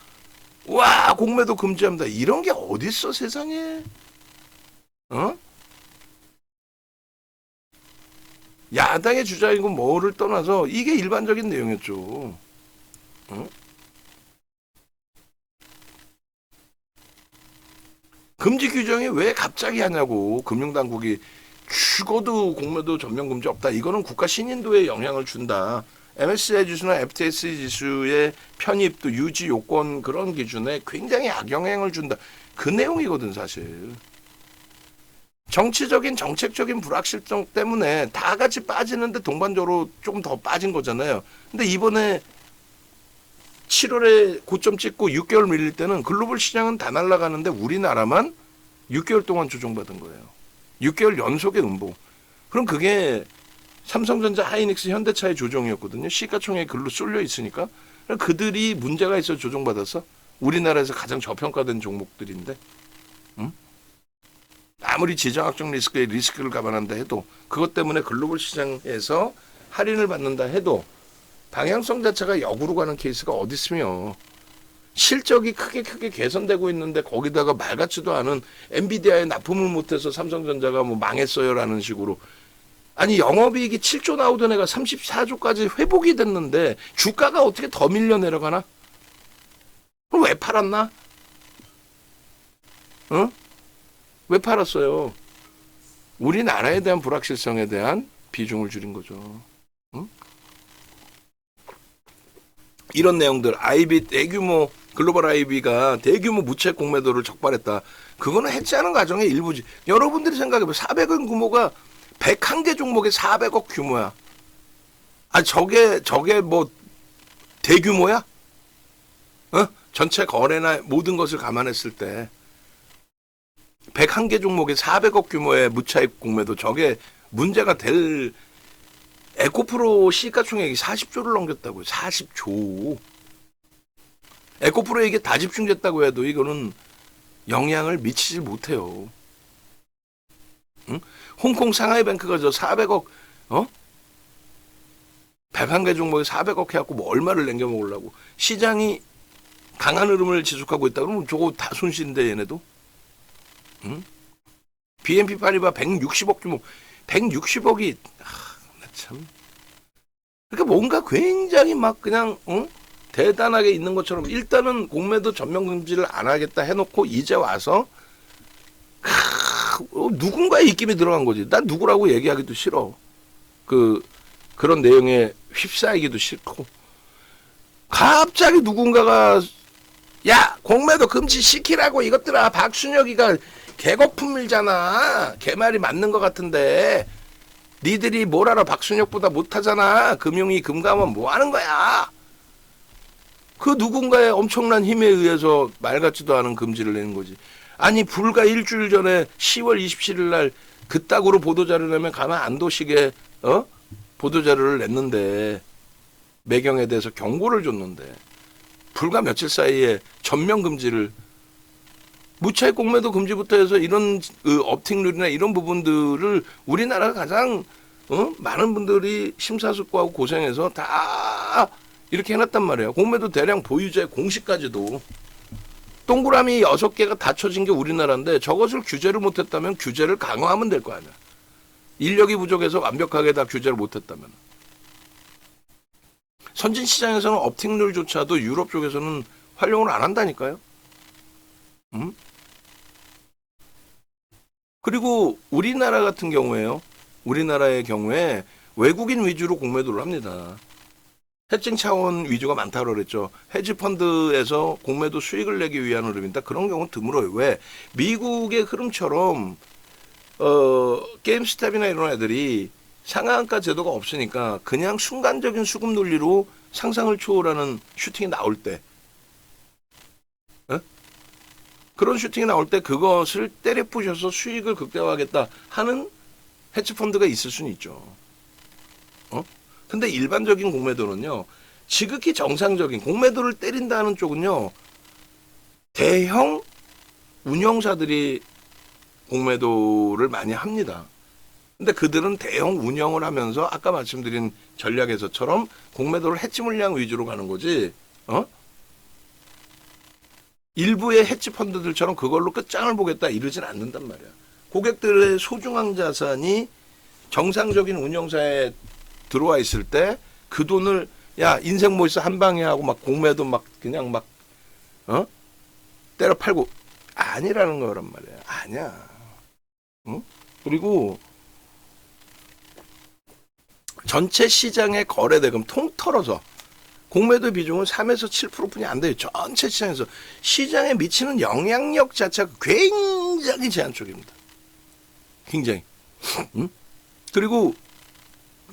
와 공매도 금지합니다. 이런 게 어딨어 세상에? 야당의 주장이고 뭐를 떠나서 이게 일반적인 내용이었죠. 금지 규정이 왜 갑자기 하냐고. 금융당국이 죽어도 공매도 전면 금지 없다. 이거는 국가 신인도에 영향을 준다. MSCI 지수나 FTSE 지수의 편입 또 유지 요건 그런 기준에 굉장히 악영향을 준다. 그 내용이거든 사실. 정치적인 정책적인 불확실성 때문에 다 같이 빠지는데 동반적으로 조금 더 빠진 거잖아요. 근데 이번에 7월에 고점 찍고 6개월 밀릴 때는 글로벌 시장은 다 날아가는데 우리나라만 6개월 동안 조정받은 거예요. 6개월 연속의 음봉. 그럼 그게 삼성전자, 하이닉스, 현대차의 조정이었거든요. 시가총액이 글로 쏠려 있으니까. 그들이 문제가 있어 조정받아서 우리나라에서 가장 저평가된 종목들인데 아무리 지정학적 리스크를 감안한다 해도 그것 때문에 글로벌 시장에서 할인을 받는다 해도 방향성 자체가 역으로 가는 케이스가 어디 있으며 실적이 크게 개선되고 있는데 거기다가 말 같지도 않은 엔비디아에 납품을 못해서 삼성전자가 뭐 망했어요라는 식으로 아니 영업이익이 7조 나오던 애가 34조까지 회복이 됐는데 주가가 어떻게 더 밀려 내려가나? 그럼 왜 팔았나? 어? 왜 팔았어요? 우리나라에 대한 불확실성에 대한 비중을 줄인 거죠. 응? 이런 내용들 IB 대규모 글로벌 IB가 대규모 무채 공매도를 적발했다. 그거는 해지하는 과정의 일부지. 여러분들이 생각해보면 400억 규모가 101개 종목에 400억 규모야. 아 저게 뭐 대규모야? 어? 전체 거래나 모든 것을 감안했을 때 101개 종목에 400억 규모의 무차입 공매도 저게 문제가 될 에코프로 시가총액이 40조를 넘겼다고요. 40조. 에코프로에 이게 다 집중됐다고 해도 이거는 영향을 미치지 못해요. 응? 홍콩 상하이뱅크가 저 400억 101개 종목에 400억 해갖고 뭐 얼마를 남겨먹으려고 시장이 강한 흐름을 지속하고 있다 그러면 저거 다 손실인데 얘네도 응? BNP 파리바 160억 규모 160억이 참 그러니까 뭔가 굉장히 막 그냥 대단하게 있는 것처럼 일단은 공매도 전면 금지를 안 하겠다 해놓고 이제 와서 누군가의 입김이 들어간 거지. 난 누구라고 얘기하기도 싫어. 그런 내용에 휩싸이기도 싫고 갑자기 누군가가 야 공매도 금지 시키라고 이것들아 박순혁이가 개거품 밀잖아. 걔 말이 맞는 것 같은데 니들이 뭘 알아 박순혁보다 못하잖아. 금융위 금감원 뭐 하는 거야. 그 누군가의 엄청난 힘에 의해서 말 같지도 않은 금지를 내는 거지. 아니 불과 일주일 전에 10월 27일 날 그따구로 보도자료 내면 가만 안 두시게 보도자료를 냈는데 매경에 대해서 경고를 줬는데 불과 며칠 사이에 전면 금지를 무차익 공매도 금지부터 해서 이런 업팅률이나 이런 부분들을 우리나라가 가장 많은 분들이 심사숙고하고 고생해서 다 이렇게 해놨단 말이에요. 공매도 대량 보유자의 공시까지도 동그라미 6개가 다 쳐진 게 우리나라인데 저것을 규제를 못했다면 규제를 강화하면 될 거 아니야. 인력이 부족해서 완벽하게 다 규제를 못했다면. 선진 시장에서는 업팅률조차도 유럽 쪽에서는 활용을 안 한다니까요. 그리고 우리나라 같은 경우에요. 우리나라의 경우에 외국인 위주로 공매도를 합니다. 해칭 차원 위주가 많다고 그랬죠. 헤지펀드에서 공매도 수익을 내기 위한 흐름이다. 그런 경우는 드물어요. 왜? 미국의 흐름처럼 게임스탑이나 이런 애들이 상한가 제도가 없으니까 그냥 순간적인 수급 논리로 상상을 초월하는 슈팅이 나올 때 그런 슈팅이 나올 때 그것을 때려 부셔서 수익을 극대화하겠다 하는 헤지펀드가 있을 수는 있죠. 근데 일반적인 공매도는요. 지극히 정상적인 공매도를 때린다는 쪽은요. 대형 운영사들이 공매도를 많이 합니다. 근데 그들은 대형 운영을 하면서 아까 말씀드린 전략에서처럼 공매도를 해치 물량 위주로 가는 거지. 일부의 해치 펀드들처럼 그걸로 끝장을 보겠다 이러진 않는단 말이야. 고객들의 소중한 자산이 정상적인 운영사에 들어와 있을 때 그 돈을 야 인생 뭐 있어 한 방에 하고 막 공매도 막 그냥 막 때려 팔고 아니라는 거란 말이야. 아니야. 그리고 전체 시장의 거래대금 통틀어서 공매도 비중은 3에서 7%뿐이 안 돼요. 전체 시장에서. 시장에 미치는 영향력 자체가 굉장히 제한적입니다. 굉장히. 그리고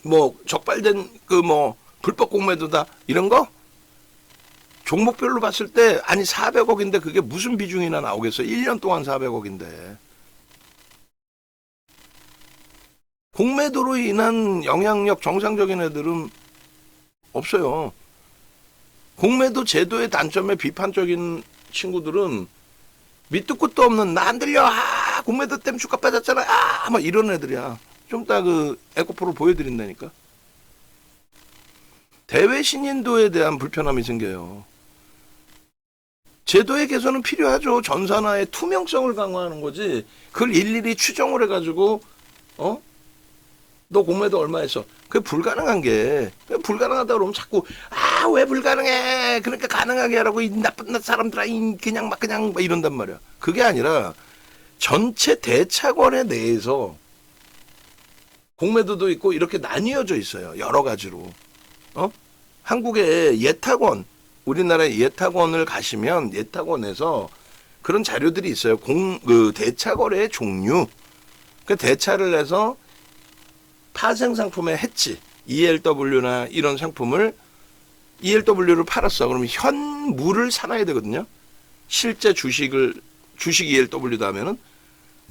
뭐 적발된 그 뭐 불법 공매도다 이런 거 종목별로 봤을 때 아니 400억인데 그게 무슨 비중이나 나오겠어요. 1년 동안 400억인데. 공매도로 인한 영향력 정상적인 애들은 없어요. 공매도 제도의 단점에 비판적인 친구들은 밑도 끝도 없는 나 안 들려 공매도 때문에 주가 빠졌잖아 막 이런 애들이야. 좀 이따 그 에코프로 보여드린다니까. 대외 신인도에 대한 불편함이 생겨요. 제도의 개선은 필요하죠. 전산화의 투명성을 강화하는 거지. 그걸 일일이 추정을 해가지고 너 공매도 얼마 했어? 그게 불가능한 게 불가능하다 그러면 자꾸 왜 불가능해? 그러니까 가능하게 하라고 이 나쁜 사람들아 그냥 막 이런단 말이야. 그게 아니라 전체 대차권에 대해서 공매도도 있고 이렇게 나뉘어져 있어요. 여러 가지로. 한국의 예탁원, 우리나라의 예탁원을 가시면 예탁원에서 그런 자료들이 있어요. 그 대차 거래의 종류. 그 대차를 해서 파생 상품의 해치, ELW나 이런 상품을 ELW를 팔았어. 그러면 현물을 사놔야 되거든요. 실제 주식 ELW도 하면은.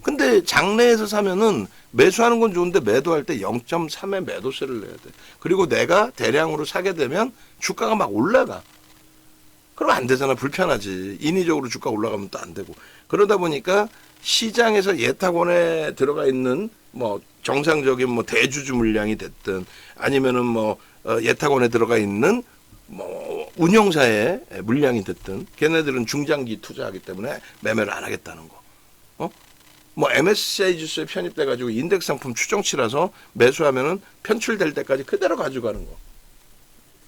근데 장내에서 사면은 매수하는 건 좋은데 매도할 때 0.3의 매도세를 내야 돼. 그리고 내가 대량으로 사게 되면 주가가 막 올라가. 그럼 안 되잖아. 불편하지. 인위적으로 주가 올라가면 또 안 되고. 그러다 보니까 시장에서 예탁원에 들어가 있는 뭐 정상적인 뭐 대주주 물량이 됐든 아니면은 뭐 예탁원에 들어가 있는 뭐 운용사의 물량이 됐든 걔네들은 중장기 투자하기 때문에 매매를 안 하겠다는 거. 뭐 MSCI 지수에 편입돼 가지고 인덱스 상품 추정치라서 매수하면은 편출될 때까지 그대로 가져가는 거.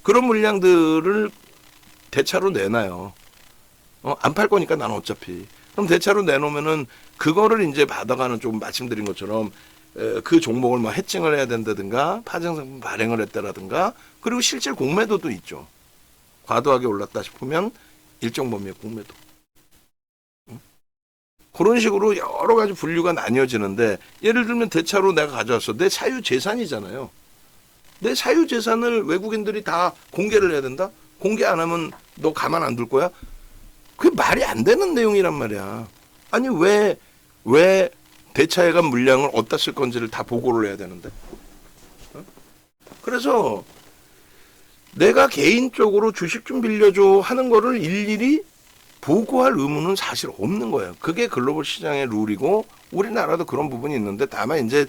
그런 물량들을 대차로 내놔요. 안 팔 거니까 나는 어차피. 그럼 대차로 내놓으면은 그거를 이제 받아가는 좀 말씀드린 것처럼 그 종목을 뭐 해칭을 해야 된다든가 파생상품 발행을 했다라든가 그리고 실제 공매도도 있죠. 과도하게 올랐다 싶으면 일정 범위의 공매도. 그런 식으로 여러 가지 분류가 나뉘어지는데 예를 들면 대차로 내가 가져왔어. 내 사유재산이잖아요. 내 사유재산을 외국인들이 다 공개를 해야 된다? 공개 안 하면 너 가만 안 둘 거야? 그게 말이 안 되는 내용이란 말이야. 아니 왜 대차에 간 물량을 어디다 쓸 건지를 다 보고를 해야 되는데. 그래서 내가 개인적으로 주식 좀 빌려줘 하는 거를 일일이 보고할 의무는 사실 없는 거예요. 그게 글로벌 시장의 룰이고 우리나라도 그런 부분이 있는데 다만 이제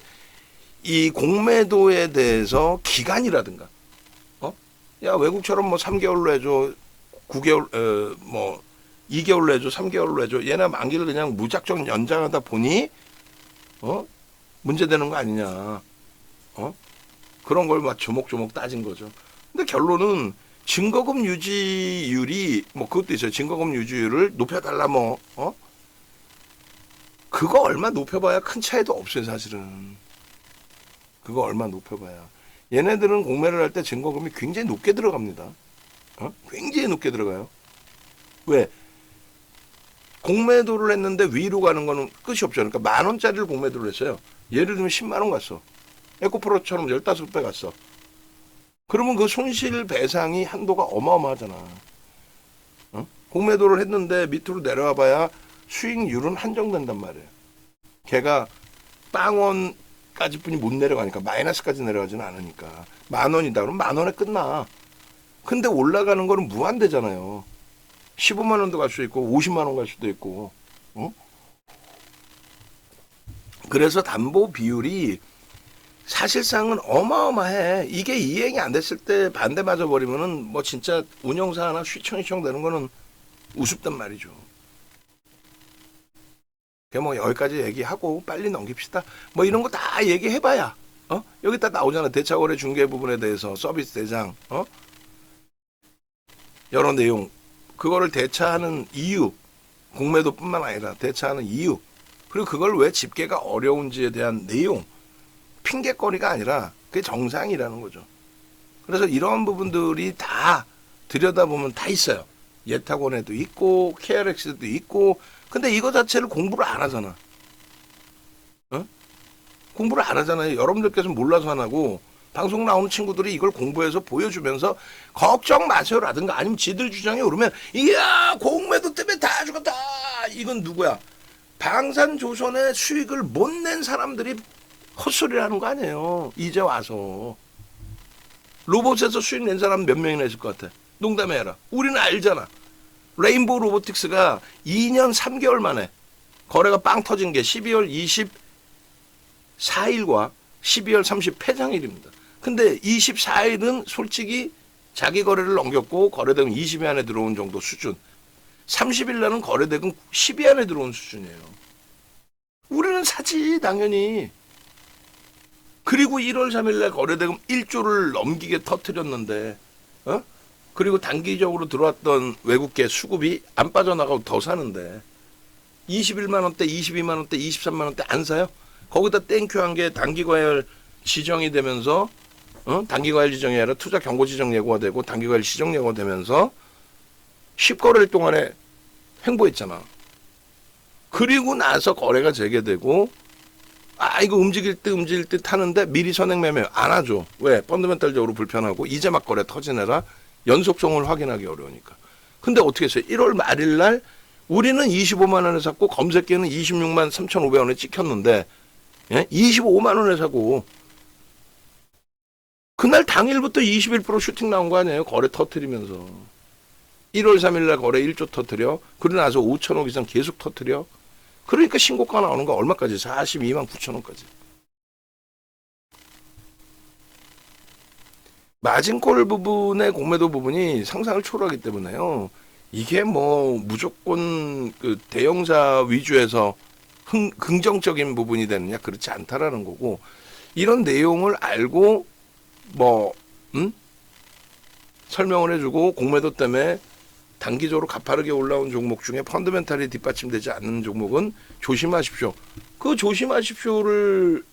이 공매도에 대해서 기간이라든가 야 외국처럼 뭐 3개월로 해줘 9개월 뭐 2개월로 해줘 3개월로 해줘 얘네 만기를 그냥 무작정 연장하다 보니 문제되는 거 아니냐 그런 걸 막 조목조목 따진 거죠. 근데 결론은 증거금 유지율이 뭐 그것도 있어요. 증거금 유지율을 높여달라 그거 얼마 높여봐야 큰 차이도 없어요. 사실은 그거 얼마 높여봐야 얘네들은 공매를 할 때 증거금이 굉장히 높게 들어갑니다. 굉장히 높게 들어가요. 왜? 공매도를 했는데 위로 가는 거는 끝이 없죠. 그러니까 10,000원짜리를 공매도를 했어요. 예를 들면 10만 원 갔어. 에코프로처럼 15배 갔어. 그러면 그 손실 배상이 한도가 어마어마하잖아. 공매도를 했는데 밑으로 내려와 봐야 수익률은 한정된단 말이에요. 걔가 빵원까지 뿐이 못 내려가니까 마이너스까지 내려가지는 않으니까 10,000원이다 그러면 10,000원에 끝나. 근데 올라가는 거는 무한대잖아요. 15만 원도 갈 수 있고 50만 원 갈 수도 있고. 그래서 담보 비율이 사실상은 어마어마해. 이게 이행이 안 됐을 때 반대 맞아 버리면은 뭐 진짜 운영사 하나 휘청휘청 되는 거는 우습단 말이죠. 뭐 여기까지 얘기하고 빨리 넘깁시다. 뭐 이런 거 다 얘기해봐야 여기 다 나오잖아. 대차거래 중개 부분에 대해서 서비스 대상 여러 내용 그거를 대차하는 이유 공매도뿐만 아니라 대차하는 이유 그리고 그걸 왜 집계가 어려운지에 대한 내용 핑계거리가 아니라 그게 정상이라는 거죠. 그래서 이런 부분들이 다 들여다보면 다 있어요. 예탁원에도 있고 KRX에도 있고. 근데 이거 자체를 공부를 안 하잖아. 어? 공부를 안 하잖아요. 여러분들께서 몰라서 안 하고 방송 나오는 친구들이 이걸 공부해서 보여주면서 걱정 마세요라든가 아니면 지들 주장이 오르면 이야 공매도 때문에 다 죽었다. 이건 누구야? 방산조선의 수익을 못 낸 사람들이 헛소리를 하는 거 아니에요. 이제 와서. 로봇에서 수익 낸 사람 몇 명이나 있을 것 같아. 농담해라. 우리는 알잖아. 레인보우 로보틱스가 2년 3개월 만에 거래가 빵 터진 게 12월 24일과 12월 30 폐장일입니다. 근데 24일은 솔직히 자기 거래를 넘겼고 거래대금 20위 안에 들어온 정도 수준. 30일 날은 거래대금 10위 안에 들어온 수준이에요. 우리는 사지 당연히. 그리고 1월 3일 날 거래대금 1조를 넘기게 터뜨렸는데 그리고 단기적으로 들어왔던 외국계 수급이 안 빠져나가고 더 사는데 21만 원대, 22만 원대, 23만 원대 안 사요? 거기다 땡큐한 게 단기과열 지정이 되면서 단기과열 지정이 아니라 투자 경고 지정 예고가 되고 단기과열 지정 예고가 되면서 10거래일 동안에 횡보했잖아. 그리고 나서 거래가 재개되고 이거 움직일 듯 하는데 미리 선행 매매 안 하죠. 왜? 펀더멘탈적으로 불편하고 이제 막 거래 터지느라 연속성을 확인하기 어려우니까. 근데 어떻게 했어요? 1월 말일 날 우리는 25만 원에 샀고 검색계는 26만 3,500원에 찍혔는데 25만 원에 사고 그날 당일부터 21% 슈팅 나온 거 아니에요? 거래 터트리면서. 1월 3일 날 거래 1조 터트려. 그러고 나서 5천억 이상 계속 터트려. 그러니까 신고가 나오는 거 얼마까지? 42만 9천 원까지. 마진콜 부분의 공매도 부분이 상상을 초월하기 때문에요. 이게 뭐 무조건 그 대형사 위주에서 긍정적인 부분이 되느냐 그렇지 않다라는 거고 이런 내용을 알고 설명을 해주고 공매도 때문에 단기적으로 가파르게 올라온 종목 중에 펀더멘탈이 뒷받침되지 않는 종목은 조심하십시오. 그 조심하십시오를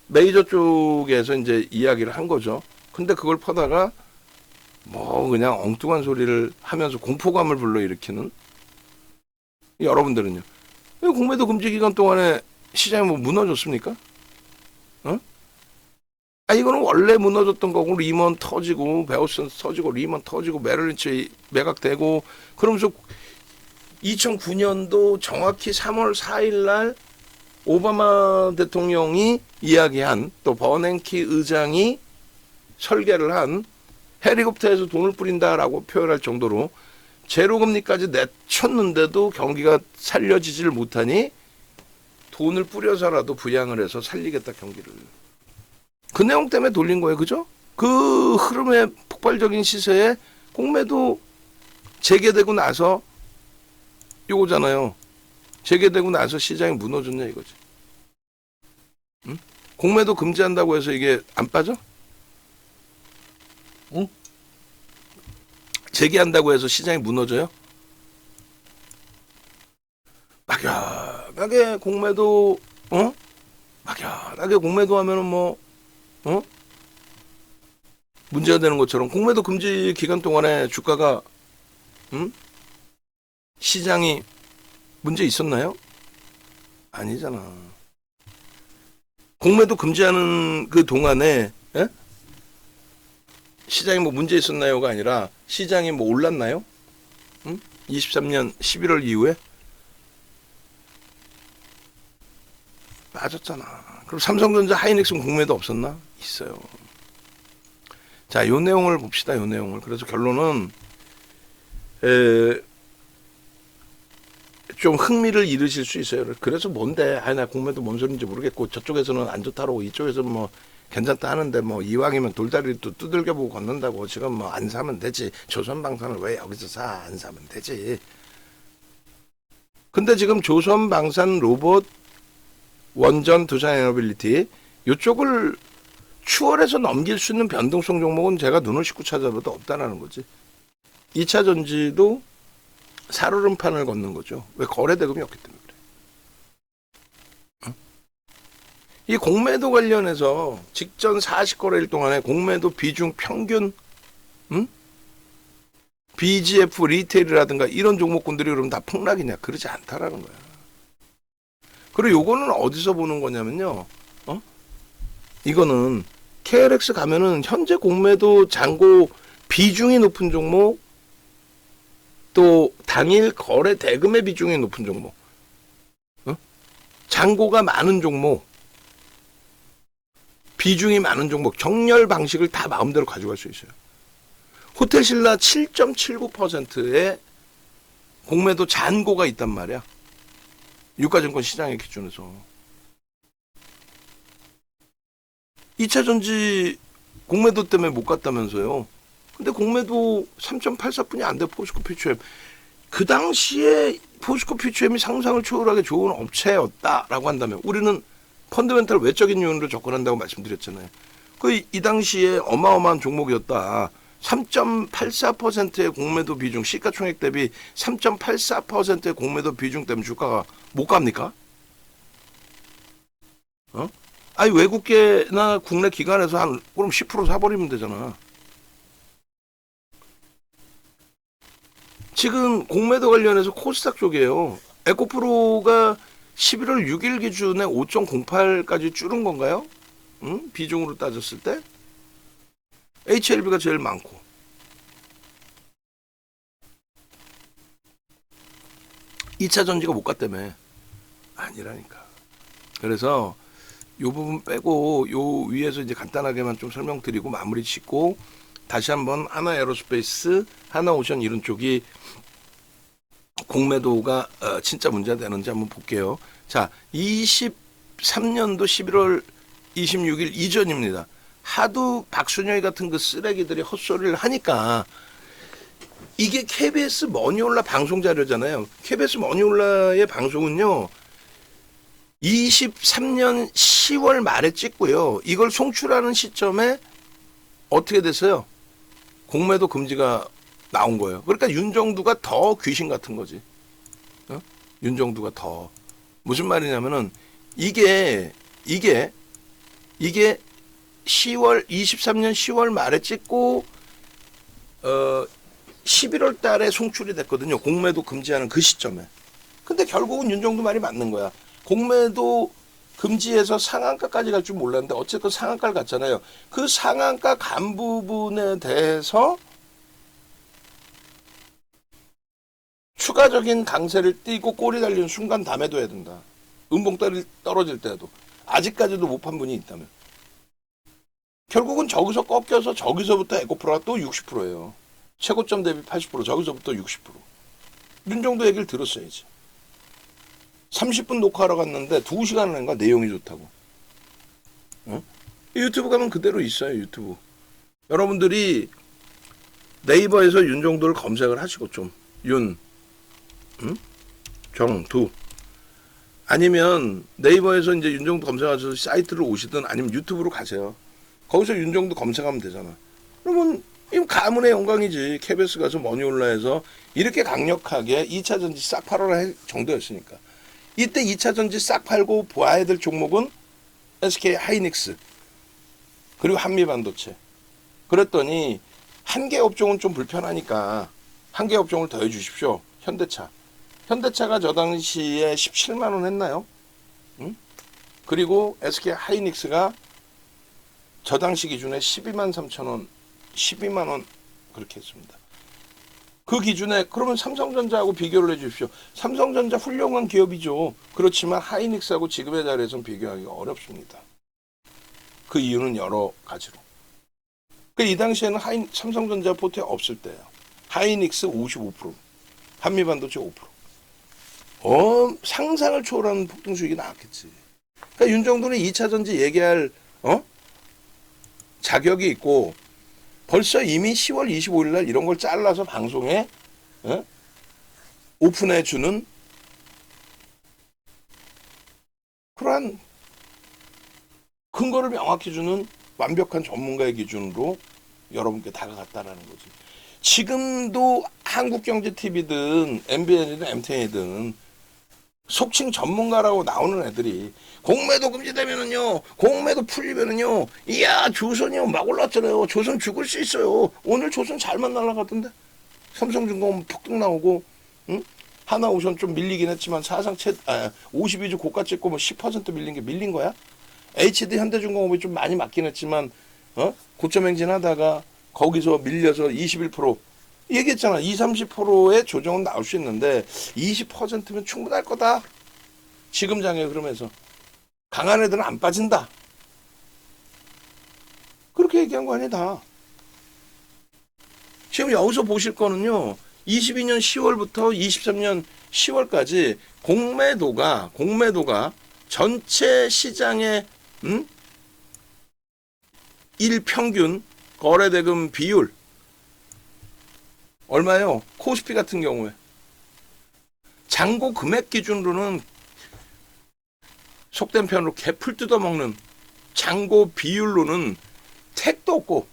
메이저 쪽에서 이제 이야기를 한 거죠. 근데 그걸 퍼다가 그냥 엉뚱한 소리를 하면서 공포감을 불러일으키는 여러분들은요. 공매도 금지 기간 동안에 시장이 무너졌습니까? 이거는 원래 무너졌던 거고 리먼 터지고 베어슨스 터지고 리먼 터지고 메릴린치 매각되고 그러면서 2009년도 정확히 3월 4일 날 오바마 대통령이 이야기한 또 버냉키 의장이 설계를 한 헬리콥터에서 돈을 뿌린다라고 표현할 정도로 제로금리까지 내쳤는데도 경기가 살려지질 못하니 돈을 뿌려서라도 부양을 해서 살리겠다 경기를. 그 내용 때문에 돌린 거예요. 그죠? 그 흐름의 폭발적인 시세에 공매도 재개되고 나서 요거잖아요. 재개되고 나서 시장이 무너졌냐 이거지. 응? 공매도 금지한다고 해서 이게 안 빠져? 응? 재개한다고 해서 시장이 무너져요? 막연하게 공매도 막연하게 공매도 하면은 문제가 되는 것처럼 공매도 금지 기간 동안에 주가가 시장이 문제 있었나요? 아니잖아. 공매도 금지하는 그 동안에 시장이 문제 있었나요가 아니라 시장이 올랐나요? 23년 11월 이후에 빠졌잖아. 그럼 삼성전자 하이닉스 공매도 없었나? 있어요. 자, 요 내용을 봅시다. 요 내용을. 그래서 결론은 좀 흥미를 잃으실 수 있어요. 그래서 뭔데? 나 공매도 뭔 소리인지 모르겠고 저쪽에서는 안 좋다고 이쪽에서는 괜찮다 하는데 이왕이면 돌다리를 또 두들겨 보고 걷는다고 지금 안 사면 되지. 조선방산을 왜 여기서 사? 안 사면 되지. 근데 지금 조선방산 로봇 원전 두산 에너빌리티 이쪽을 추월해서 넘길 수 있는 변동성 종목은 제가 눈을 씻고 찾아봐도 없다라는 거지. 2차 전지도 살얼음판을 걷는 거죠. 왜? 거래 대금이 없기 때문에 그래. 이 공매도 관련해서 직전 40거래일 동안에 공매도 비중 평균, BGF 리테일이라든가 이런 종목군들이 그러면 다 폭락이냐? 그러지 않다라는 거야. 그리고 요거는 어디서 보는 거냐면요. 이거는 KLX 가면은 현재 공매도 잔고 비중이 높은 종목, 또 당일 거래 대금의 비중이 높은 종목, 잔고가 많은 종목, 비중이 많은 종목, 정렬 방식을 다 마음대로 가져갈 수 있어요. 호텔신라 7.79%의 공매도 잔고가 있단 말이야. 유가증권 시장의 기준에서. 2차전지 공매도 때문에 못 갔다면서요. 근데 공매도 3.84뿐이 안 돼, 포스코 퓨처엠. 그 당시에 포스코 퓨처엠이 상상을 초월하게 좋은 업체였다라고 한다면 우리는 펀더멘탈 외적인 요인으로 접근한다고 말씀드렸잖아요. 이 당시에 어마어마한 종목이었다. 3.84%의 공매도 비중, 시가총액 대비 3.84%의 공매도 비중 때문에 주가가 못 갑니까? 아니 외국계나 국내 기관에서 그럼 10% 사버리면 되잖아. 지금 공매도 관련해서 코스닥 쪽이에요. 에코프로가 11월 6일 기준에 5.08까지 줄은 건가요? 비중으로 따졌을 때 HLB가 제일 많고, 이 차 전지가 못 갔다며. 아니라니까. 그래서 요 부분 빼고 요 위에서 이제 간단하게만 좀 설명드리고 마무리 짓고 다시 한번 하나에어로스페이스, 하나오션 이런 쪽이 공매도가 진짜 문제가 되는지 한번 볼게요. 자, 23년도 11월 26일 이전입니다. 하도 박순영이 같은 그 쓰레기들이 헛소리를 하니까 이게 KBS 머니올라 방송 자료잖아요. KBS 머니올라의 방송은요. 23년 10월 말에 찍고요. 이걸 송출하는 시점에 어떻게 됐어요? 공매도 금지가 나온 거예요. 그러니까 윤정두가 더 귀신 같은 거지. 윤정두가 더. 무슨 말이냐면은 이게 23년 10월 말에 찍고 11월 달에 송출이 됐거든요. 공매도 금지하는 그 시점에. 근데 결국은 윤정두 말이 맞는 거야. 공매도 금지해서 상한가까지 갈 줄 몰랐는데 어쨌든 상한가를 갔잖아요. 그 상한가 간 부분에 대해서 추가적인 강세를 띄고 꼬리 달리는 순간 다 매도해야 된다. 음봉다리 떨어질 때도. 아직까지도 못 판 분이 있다면. 결국은 저기서 꺾여서 저기서부터 에코프로가 또 60%예요. 최고점 대비 80%, 저기서부터 60%. 윤정도 얘기를 들었어야지. 30분 녹화하러 갔는데 2시간을 한가 내용이 좋다고. 유튜브 가면 그대로 있어요. 유튜브. 여러분들이 네이버에서 윤정도를 검색을 하시고 좀 정두 아니면 네이버에서 이제 윤정도 검색하셔서 사이트를 오시든 아니면 유튜브로 가세요. 거기서 윤정도 검색하면 되잖아. 그러면 이건 가문의 영광이지. KBS 가서 머니올라에서 이렇게 강력하게 2차 전지 싹 팔아라 할 정도였으니까. 이때 2차 전지 싹 팔고 봐야 될 종목은 SK 하이닉스 그리고 한미반도체. 그랬더니 한 개 업종은 좀 불편하니까 한 개 업종을 더해 주십시오. 현대차. 현대차가 저 당시에 17만 원 했나요? 그리고 SK 하이닉스가 저 당시 기준에 12만 3천 원, 12만 원 그렇게 했습니다. 그 기준에 그러면 삼성전자하고 비교를 해 주십시오. 삼성전자 훌륭한 기업이죠. 그렇지만 하이닉스하고 지금의 자리에서는 비교하기가 어렵습니다. 그 이유는 여러 가지로. 이 당시에는 삼성전자 포트에 없을 때예요. 하이닉스 55%, 한미반도체 5%. 상상을 초월하는 폭등 수익이 나왔겠지. 그러니까 윤정도는 2차 전지 얘기할 자격이 있고 벌써 이미 10월 25일 날 이런 걸 잘라서 방송에 오픈해 주는 그러한 근거를 명확히 주는 완벽한 전문가의 기준으로 여러분께 다가갔다라는 거지. 지금도 한국경제TV든 MBN이든 MTN이든 속칭 전문가라고 나오는 애들이 공매도 금지되면은요, 공매도 풀리면은요, 이야 조선이요 막 올랐잖아요. 조선 죽을 수 있어요. 오늘 조선 잘만 날아가던데. 삼성중공업 폭등 나오고, 응? 하나오션 좀 밀리긴 했지만 사상 52주 고가 찍고 뭐 10% 밀린 게 밀린 거야? HD 현대중공업이 좀 많이 맞긴 했지만 고점 행진하다가 거기서 밀려서 21% 얘기했잖아. 20, 30%의 조정은 나올 수 있는데 20%면 충분할 거다. 지금 장에 그러면서 강한 애들은 안 빠진다. 그렇게 얘기한 거 아니야 다. 지금 여기서 보실 거는요. 22년 10월부터 23년 10월까지 공매도가 전체 시장의 일평균 거래대금 비율 얼마요? 코스피 같은 경우에 잔고 금액 기준으로는 속된 편으로 개풀 뜯어먹는 잔고 비율로는 택도 없고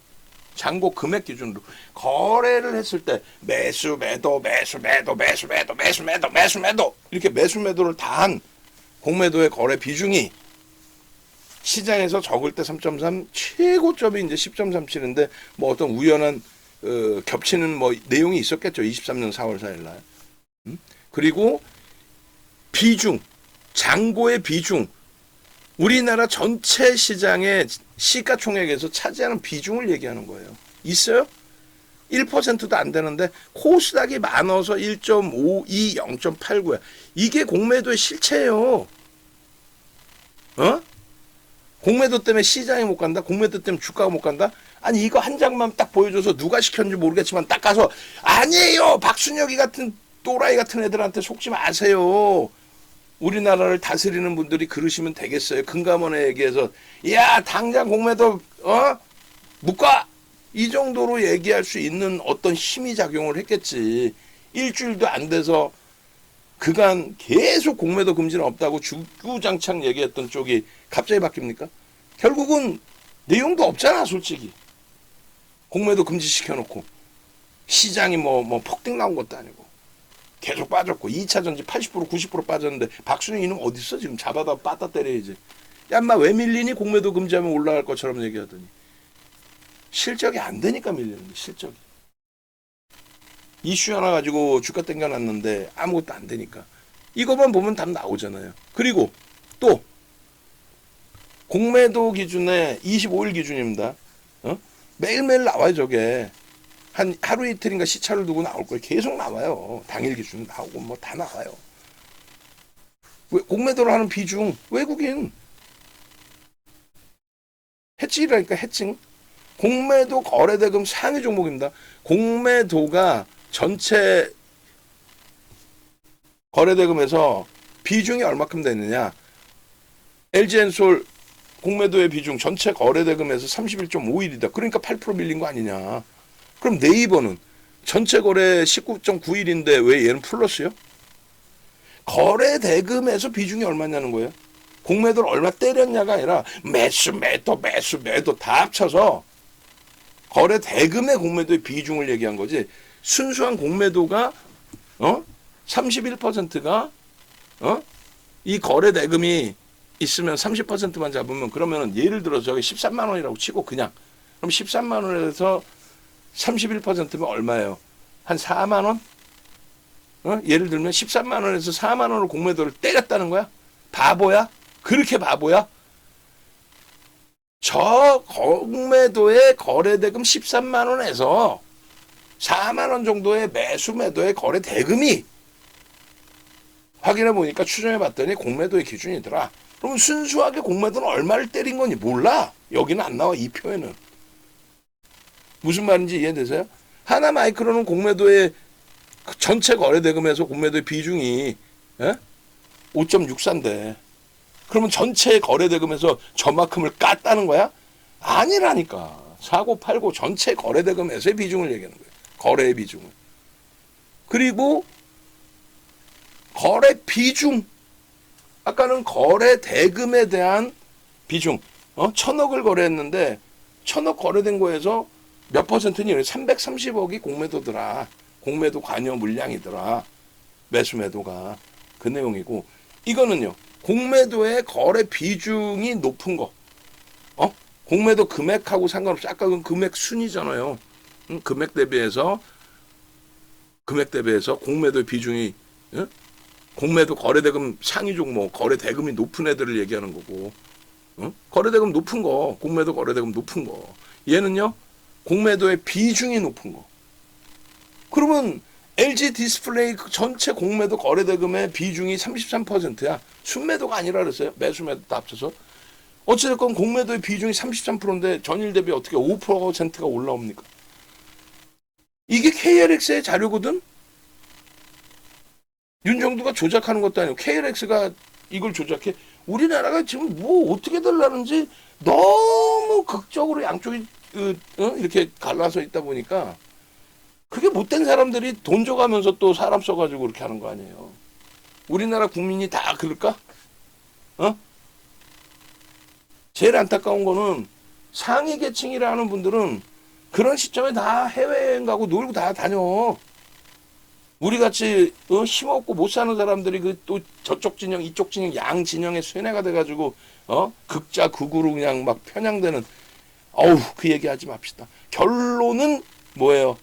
잔고 금액 기준으로 거래를 했을 때 매수 매도 이렇게 매수 매도를 다 한 공매도의 거래 비중이 시장에서 적을 때 3.3 최고점이 이제 10.37인데 뭐 어떤 우연한 겹치는 뭐 내용이 있었겠죠. 23년 4월 4일 날. 그리고 비중 잔고의 비중 우리나라 전체 시장의 시가총액에서 차지하는 비중을 얘기하는 거예요. 있어요? 1%도 안 되는데 코스닥이 많아서 1.52, 0.89야. 이게 공매도의 실체예요. 공매도 때문에 시장이 못 간다? 공매도 때문에 주가가 못 간다? 아니 이거 한 장만 딱 보여줘서 누가 시켰는지 모르겠지만 딱 가서 아니에요! 박순혁이 같은 또라이 같은 애들한테 속지 마세요. 우리나라를 다스리는 분들이 그러시면 되겠어요. 금감원에 얘기해서 야 당장 공매도 묶어! 이 정도로 얘기할 수 있는 어떤 힘이 작용을 했겠지. 일주일도 안 돼서 그간 계속 공매도 금지는 없다고 주구장창 얘기했던 쪽이 갑자기 바뀝니까? 결국은 내용도 없잖아 솔직히. 공매도 금지시켜놓고 시장이 뭐 폭등 나온 것도 아니고 계속 빠졌고 2차 전지 80% 90% 빠졌는데 박순영 이놈 어딨어 지금 잡아다 빠따 때려야지. 야 인마 왜 밀리니? 공매도 금지하면 올라갈 것처럼 얘기하더니 실적이 안 되니까 밀리는데 실적이. 이슈 하나 가지고 주가 땡겨놨는데 아무것도 안 되니까. 이것만 보면 답 나오잖아요. 그리고 또 공매도 기준에 25일 기준입니다. 매일매일 나와요 저게. 한 하루 이틀인가 시차를 두고 나올 거예요. 계속 나와요. 당일 기준 나오고 뭐 다 나와요. 왜 공매도를 하는 비중 외국인 해칭이라니까 해칭. 공매도 거래대금 상위 종목입니다. 공매도가 전체 거래대금에서 비중이 얼마큼 되느냐. LG엔솔 공매도의 비중 전체 거래대금에서 31.51이다. 그러니까 8% 밀린 거 아니냐. 그럼 네이버는 전체 거래 19.91인데 왜 얘는 플러스요? 거래대금에서 비중이 얼마냐는 거예요. 공매도를 얼마 때렸냐가 아니라 매수 매도 다 합쳐서 거래대금의 공매도의 비중을 얘기한 거지. 순수한 공매도가 31%가 이 거래대금이 있으면 30%만 잡으면 그러면은 예를 들어 저기 13만 원이라고 치고 그냥 그럼 13만 원에서 31%면 얼마예요? 한 4만 원? 예를 들면 13만 원에서 4만 원을 공매도를 때렸다는 거야? 바보야? 그렇게 바보야? 저 공매도의 거래대금 13만 원에서 4만 원 정도의 매수 매도의 거래대금이 확인해 보니까 추정해 봤더니 공매도의 기준이더라. 그럼 순수하게 공매도는 얼마를 때린 거니 몰라. 여기는 안 나와 이 표에는. 무슨 말인지 이해되세요? 하나마이크로는 공매도의 전체 거래대금에서 공매도의 비중이 5.64인데 그러면 전체 거래대금에서 저만큼을 깠다는 거야? 아니라니까. 사고 팔고 전체 거래대금에서의 비중을 얘기하는 거예요. 거래의 비중을. 그리고 거래 비중. 아까는 거래 대금에 대한 비중. 1,000억을 거래했는데 1,000억 거래된 거에서 몇 퍼센트니? 330억이 공매도더라. 공매도 관여 물량이더라. 매수 매도가. 그 내용이고 이거는요. 공매도의 거래 비중이 높은 거. 공매도 금액하고 상관없이 아까 그 금액 순이잖아요. 금액 대비해서 공매도의 비중이 공매도 거래대금 상위 종목 거래대금이 높은 애들을 얘기하는 거고 거래대금 높은 거 공매도 거래대금 높은 거 얘는요 공매도의 비중이 높은 거. 그러면 LG 디스플레이 전체 공매도 거래대금의 비중이 33%야. 순매도가 아니라 그랬어요. 매수매도 다 합쳐서. 어찌됐건 공매도의 비중이 33%인데 전일 대비 어떻게 5%가 올라옵니까? 이게 KLX의 자료거든? 윤정두가 조작하는 것도 아니고 KLX가 이걸 조작해. 우리나라가 지금 뭐 어떻게 되려는지 너무 극적으로 양쪽이 이렇게 갈라서 있다 보니까 그게 못된 사람들이 돈 줘가면서 또 사람 써가지고 그렇게 하는 거 아니에요. 우리나라 국민이 다 그럴까? 제일 안타까운 거는 상위 계층이라 하는 분들은 그런 시점에 다 해외여행 가고 놀고 다 다녀. 우리같이 힘없고 못 사는 사람들이 그 또 저쪽 진영 이쪽 진영 양 진영에 쇠뇌가 돼가지고 극자 극우로 그냥 막 편향되는 그 얘기하지 맙시다. 결론은 뭐예요?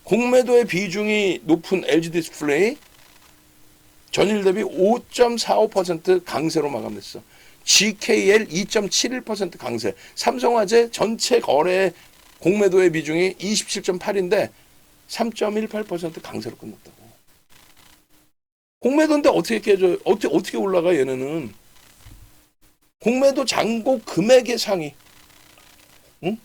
공매도의 비중이 높은 LG 디스플레이 전일 대비 5.45% 강세로 마감됐어. GKL 2.71% 강세. 삼성화재 전체 거래 공매도의 비중이 27.8인데 3.18% 강세로 끝났다고. 공매도인데 어떻게 깨져요? 어떻게 올라가 얘네는. 공매도 잔고 금액의 상위. 응?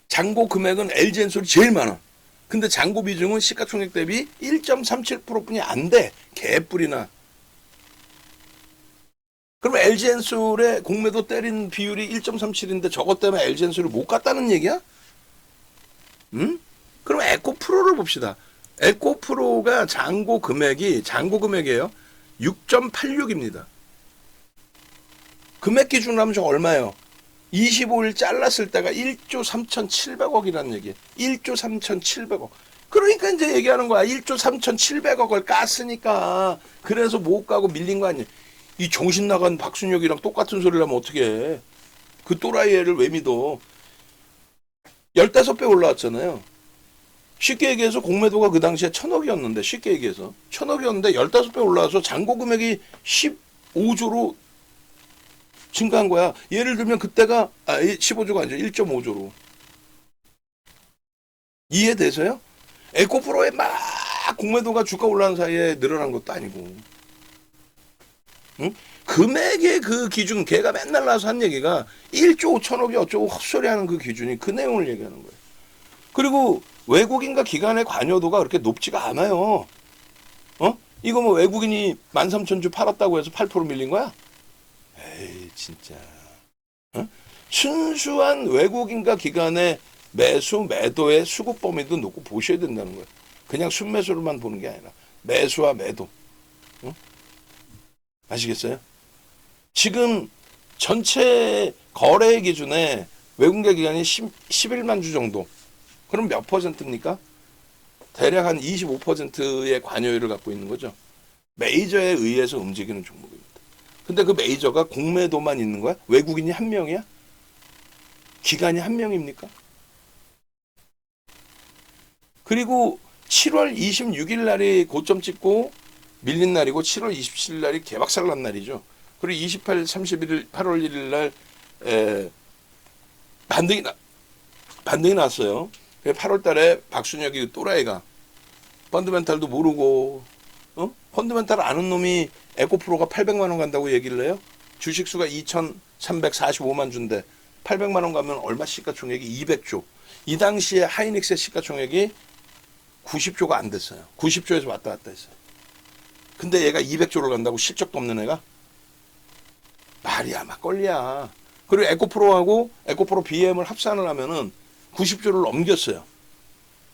잔고 금액은 LG엔솔이 제일 많아. 근데 잔고 비중은 시가총액 대비 1.37%뿐이 안 돼. 개뿔이나. 그럼 LG엔솔의 공매도 때린 비율이 1.37인데 저것 때문에 LG엔솔을 못 갔다는 얘기야? 응? 그럼 에코프로를 봅시다. 에코프로가 잔고 금액이에요. 6.86입니다. 금액 기준으로 하면 저 얼마예요? 25일 잘랐을 때가 1조 3,700억이라는 얘기예요. 1조 3,700억. 그러니까 이제 얘기하는 거야. 1조 3,700억을 깠으니까 그래서 못 가고 밀린 거 아니에요. 이 정신 나간 박순혁이랑 똑같은 소리를 하면 어떻게 해. 그 또라이 애를 왜 믿어. 15배 올라왔잖아요. 쉽게 얘기해서 공매도가 그 당시에 1,000억이었는데 쉽게 얘기해서 1,000억이었는데 15배 올라와서 잔고 금액이 15조로 증가한 거야. 예를 들면 그때가 15조가 아니죠. 1.5조로. 이해되세요? 에코프로에 막 공매도가 주가 올라간 사이에 늘어난 것도 아니고. 응? 금액의 그 기준, 걔가 맨날 나와서 한 얘기가 1조 5천억이 어쩌고 헛소리하는 그 기준이 그 내용을 얘기하는 거예요. 그리고 외국인과 기관의 관여도가 그렇게 높지가 않아요. 이거 뭐 외국인이 13,000주 팔았다고 해서 8% 밀린 거야? 에이 진짜. 순수한 외국인과 기관의 매수 매도의 수급 범위도 놓고 보셔야 된다는 거예요. 그냥 순매수로만 보는 게 아니라 매수와 매도. 아시겠어요? 지금 전체 거래 기준에 외국계 기관이 11만 주 정도. 그럼 몇 퍼센트입니까? 대략 한 25%의 관여율을 갖고 있는 거죠. 메이저에 의해서 움직이는 종목입니다. 근데 그 메이저가 공매도만 있는 거야? 외국인이 한 명이야? 기관이 한 명입니까? 그리고 7월 26일 날이 고점 찍고 밀린 날이고 7월 27일 날이 개박살 난 날이죠. 그리고 28일, 31일, 8월 1일 날 반등이 났어요. 8월 달에 박순혁이 또라이가 펀드멘탈도 모르고 펀드멘탈 아는 놈이 에코프로가 800만 원 간다고 얘기를 해요. 주식수가 2,345만 주인데 800만 원 가면 얼마 시가총액이 200조. 이 당시에 하이닉스의 시가총액이 90조가 안 됐어요. 90조에서 왔다 갔다 했어요. 근데 얘가 200조를 간다고 실적도 없는 애가? 말이야 막걸리야. 그리고 에코프로하고 에코프로 BM을 합산을 하면은 90조를 넘겼어요.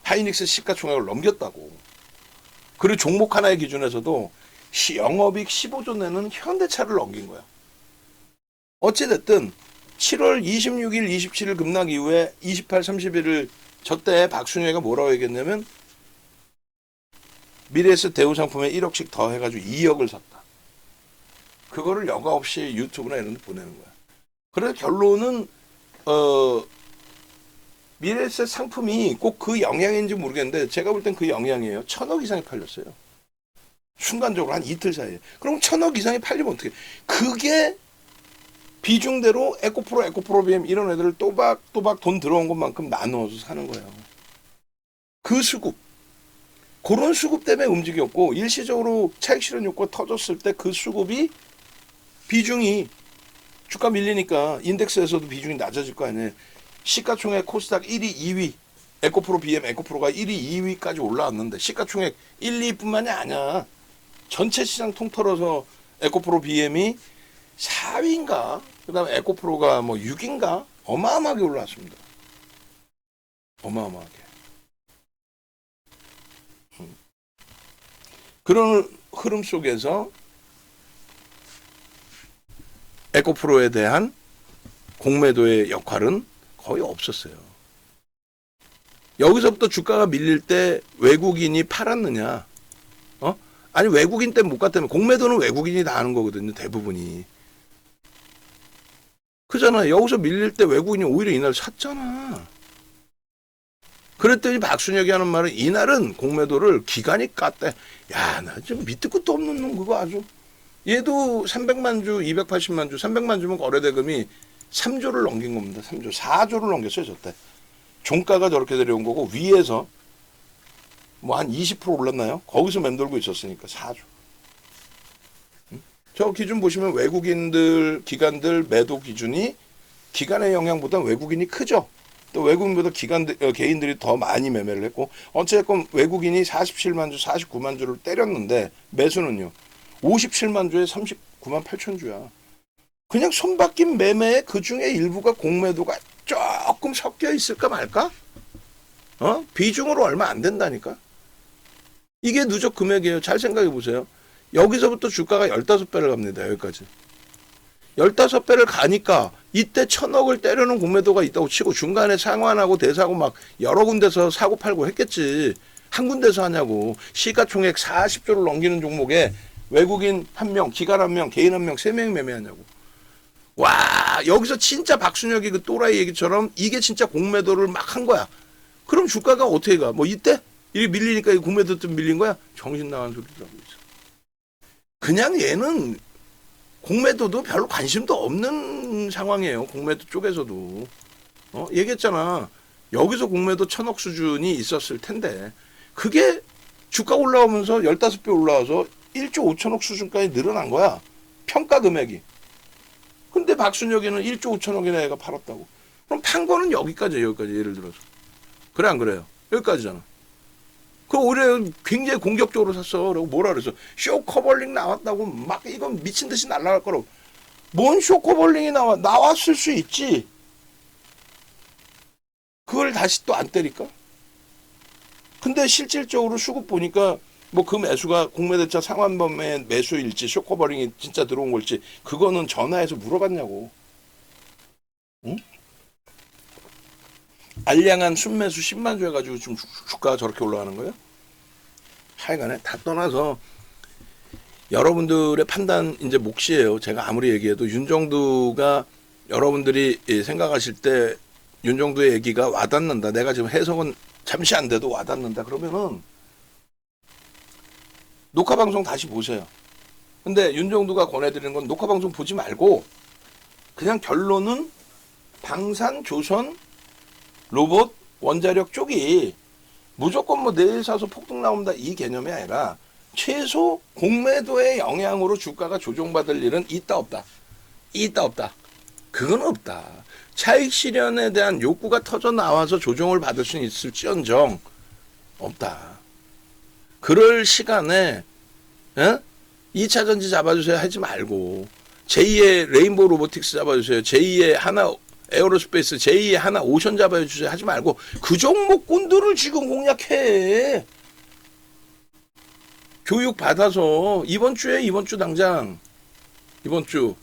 하이닉스 시가총액을 넘겼다고. 그리고 종목 하나의 기준에서도 영업이익 15조 내는 현대차를 넘긴 거야. 어찌됐든 7월 26일, 27일 급락 이후에 28, 31일 저때 박순혁이가 뭐라고 얘기했냐면 미래에셋 대우 상품에 1억씩 더 해가지고 2억을 샀다. 그거를 여과 없이 유튜브나 이런 데 보내는 거야. 그래서 결론은 미래에셋 상품이 꼭 그 영향인지 모르겠는데 제가 볼 땐 그 영향이에요. 1,000억 이상이 팔렸어요. 순간적으로 한 이틀 사이에. 그럼 1,000억 이상이 팔리면 어떻게? 그게 비중대로 에코프로 BM 이런 애들을 또박또박 돈 들어온 것만큼 나누어서 사는 거예요. 그 수급. 그런 수급 때문에 움직였고 일시적으로 차익 실현 효과 터졌을 때 그 수급이 비중이 주가 밀리니까 인덱스에서도 비중이 낮아질 거 아니에요. 시가총액 코스닥 1위, 2위, 에코프로 BM, 에코프로가 1위, 2위까지 올라왔는데 시가총액 1, 2위뿐만이 아니야. 전체 시장 통틀어서 에코프로 BM이 4위인가? 그 다음에 에코프로가 뭐 6인가? 어마어마하게 올라왔습니다. 어마어마하게. 그런 흐름 속에서 에코프로에 대한 공매도의 역할은 거의 없었어요. 여기서부터 주가가 밀릴 때 외국인이 팔았느냐? 아니 외국인 때문에 못 갔다면 공매도는 외국인이 다 하는 거거든요. 대부분이. 그잖아. 여기서 밀릴 때 외국인이 오히려 이날 샀잖아. 그랬더니 박순혁이 하는 말은 이날은 공매도를 기관이 깠대. 야, 나 지금 밑도 끝도 없는 놈 그거 아주. 얘도 300만 주, 280만 주, 300만 주면 거래대금이 3조를 넘긴 겁니다. 3조. 4조를 넘겼어요, 저때. 종가가 저렇게 내려온 거고 위에서 뭐 한 20% 올랐나요? 거기서 맴돌고 있었으니까 4조. 저 기준 보시면 외국인들, 기관들 매도 기준이 기관의 영향보다 외국인이 크죠. 또 외국인보다 개인들이 더 많이 매매를 했고 어쨌건 외국인이 47만 주, 49만 주를 때렸는데 매수는요. 57만 주에 39만 8천 주야. 그냥 손바뀐 매매에 그중에 일부가 공매도가 조금 섞여 있을까 말까? 비중으로 얼마 안 된다니까? 이게 누적 금액이에요. 잘 생각해 보세요. 여기서부터 주가가 15배를 갑니다. 여기까지. 15배를 가니까 이때 1,000억을 때려놓은 공매도가 있다고 치고 중간에 상환하고 대사고 막 여러 군데서 사고 팔고 했겠지. 한 군데서 하냐고. 시가총액 40조를 넘기는 종목에 외국인 1명, 기관 1명, 개인 1명, 3명이 매매하냐고. 와, 여기서 진짜 박순혁이 그 또라이 얘기처럼 이게 진짜 공매도를 막 한 거야. 그럼 주가가 어떻게 가? 뭐 이때? 이게 밀리니까 이 공매도 때 밀린 거야? 정신 나간 소리라고 있어. 그냥 얘는 공매도도 별로 관심도 없는 상황이에요. 공매도 쪽에서도. 얘기했잖아. 여기서 공매도 1,000억 수준이 있었을 텐데 그게 주가 올라오면서 15배 올라와서 1조 5천억 수준까지 늘어난 거야. 평가 금액이. 근데 박순혁이는 1조 5천억이나 애가 팔았다고. 그럼 판 거는 여기까지예요. 여기까지 예를 들어서. 그래 안 그래요? 여기까지잖아. 그 올해 굉장히 공격적으로 샀어. 그리고 뭐라 그랬어? 쇼커벌링 나왔다고 막 이건 미친 듯이 날아갈 거라고. 뭔 쇼커벌링이 나왔을 수 있지. 그걸 다시 또 안 때릴까? 근데 실질적으로 수급 보니까 뭐 그 매수가 공매대차 상환범의 매수일지 쇼커버링이 진짜 들어온 걸지 그거는 전화해서 물어봤냐고. 응? 알량한 순매수 10만 주 해가지고 지금 주가가 저렇게 올라가는 거예요? 하여간에 다 떠나서 여러분들의 판단 이제 몫이에요. 제가 아무리 얘기해도 윤정두가 여러분들이 생각하실 때 윤정두의 얘기가 와닿는다. 내가 지금 해석은 잠시 안 돼도 와닿는다. 그러면은 녹화방송 다시 보세요. 근데 윤정두가 권해드리는 건 녹화방송 보지 말고 그냥 결론은 방산, 조선, 로봇, 원자력 쪽이 무조건 뭐 내일 사서 폭등 나온다 이 개념이 아니라 최소 공매도의 영향으로 주가가 조정받을 일은 있다 없다. 있다 없다. 그건 없다. 차익 실현에 대한 욕구가 터져 나와서 조정을 받을 수는 있을지언정 없다. 그럴 시간에 2차 전지 잡아주세요 하지 말고 제2의 레인보우 로보틱스 잡아주세요. 제2의 하나 에어로스페이스, 제2의 하나 오션 잡아주세요 하지 말고 그 종목군들을 지금 공략해. 교육 받아서 이번 주 당장 이번 주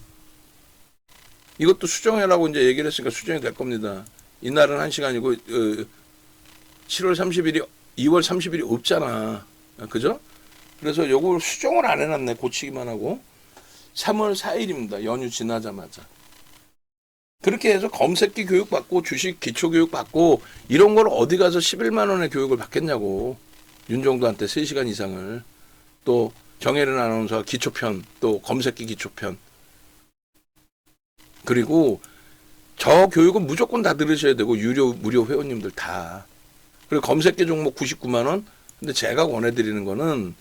이것도 수정해라고 이제 얘기를 했으니까 수정이 될 겁니다. 이날은 1시간이고 7월 30일이 2월 30일이 없잖아. 그죠? 그래서 요걸 수정을 안 해놨네. 고치기만 하고. 3월 4일입니다. 연휴 지나자마자. 그렇게 해서 검색기 교육 받고 주식 기초 교육 받고 이런 걸 어디 가서 11만 원의 교육을 받겠냐고. 윤정도한테 3시간 이상을. 또 정혜린 아나운서가 기초편, 또 검색기 기초편. 그리고 저 교육은 무조건 다 들으셔야 되고 무료 회원님들 다. 그리고 검색기 종목 99만 원. 근데 제가 권해드리는 거는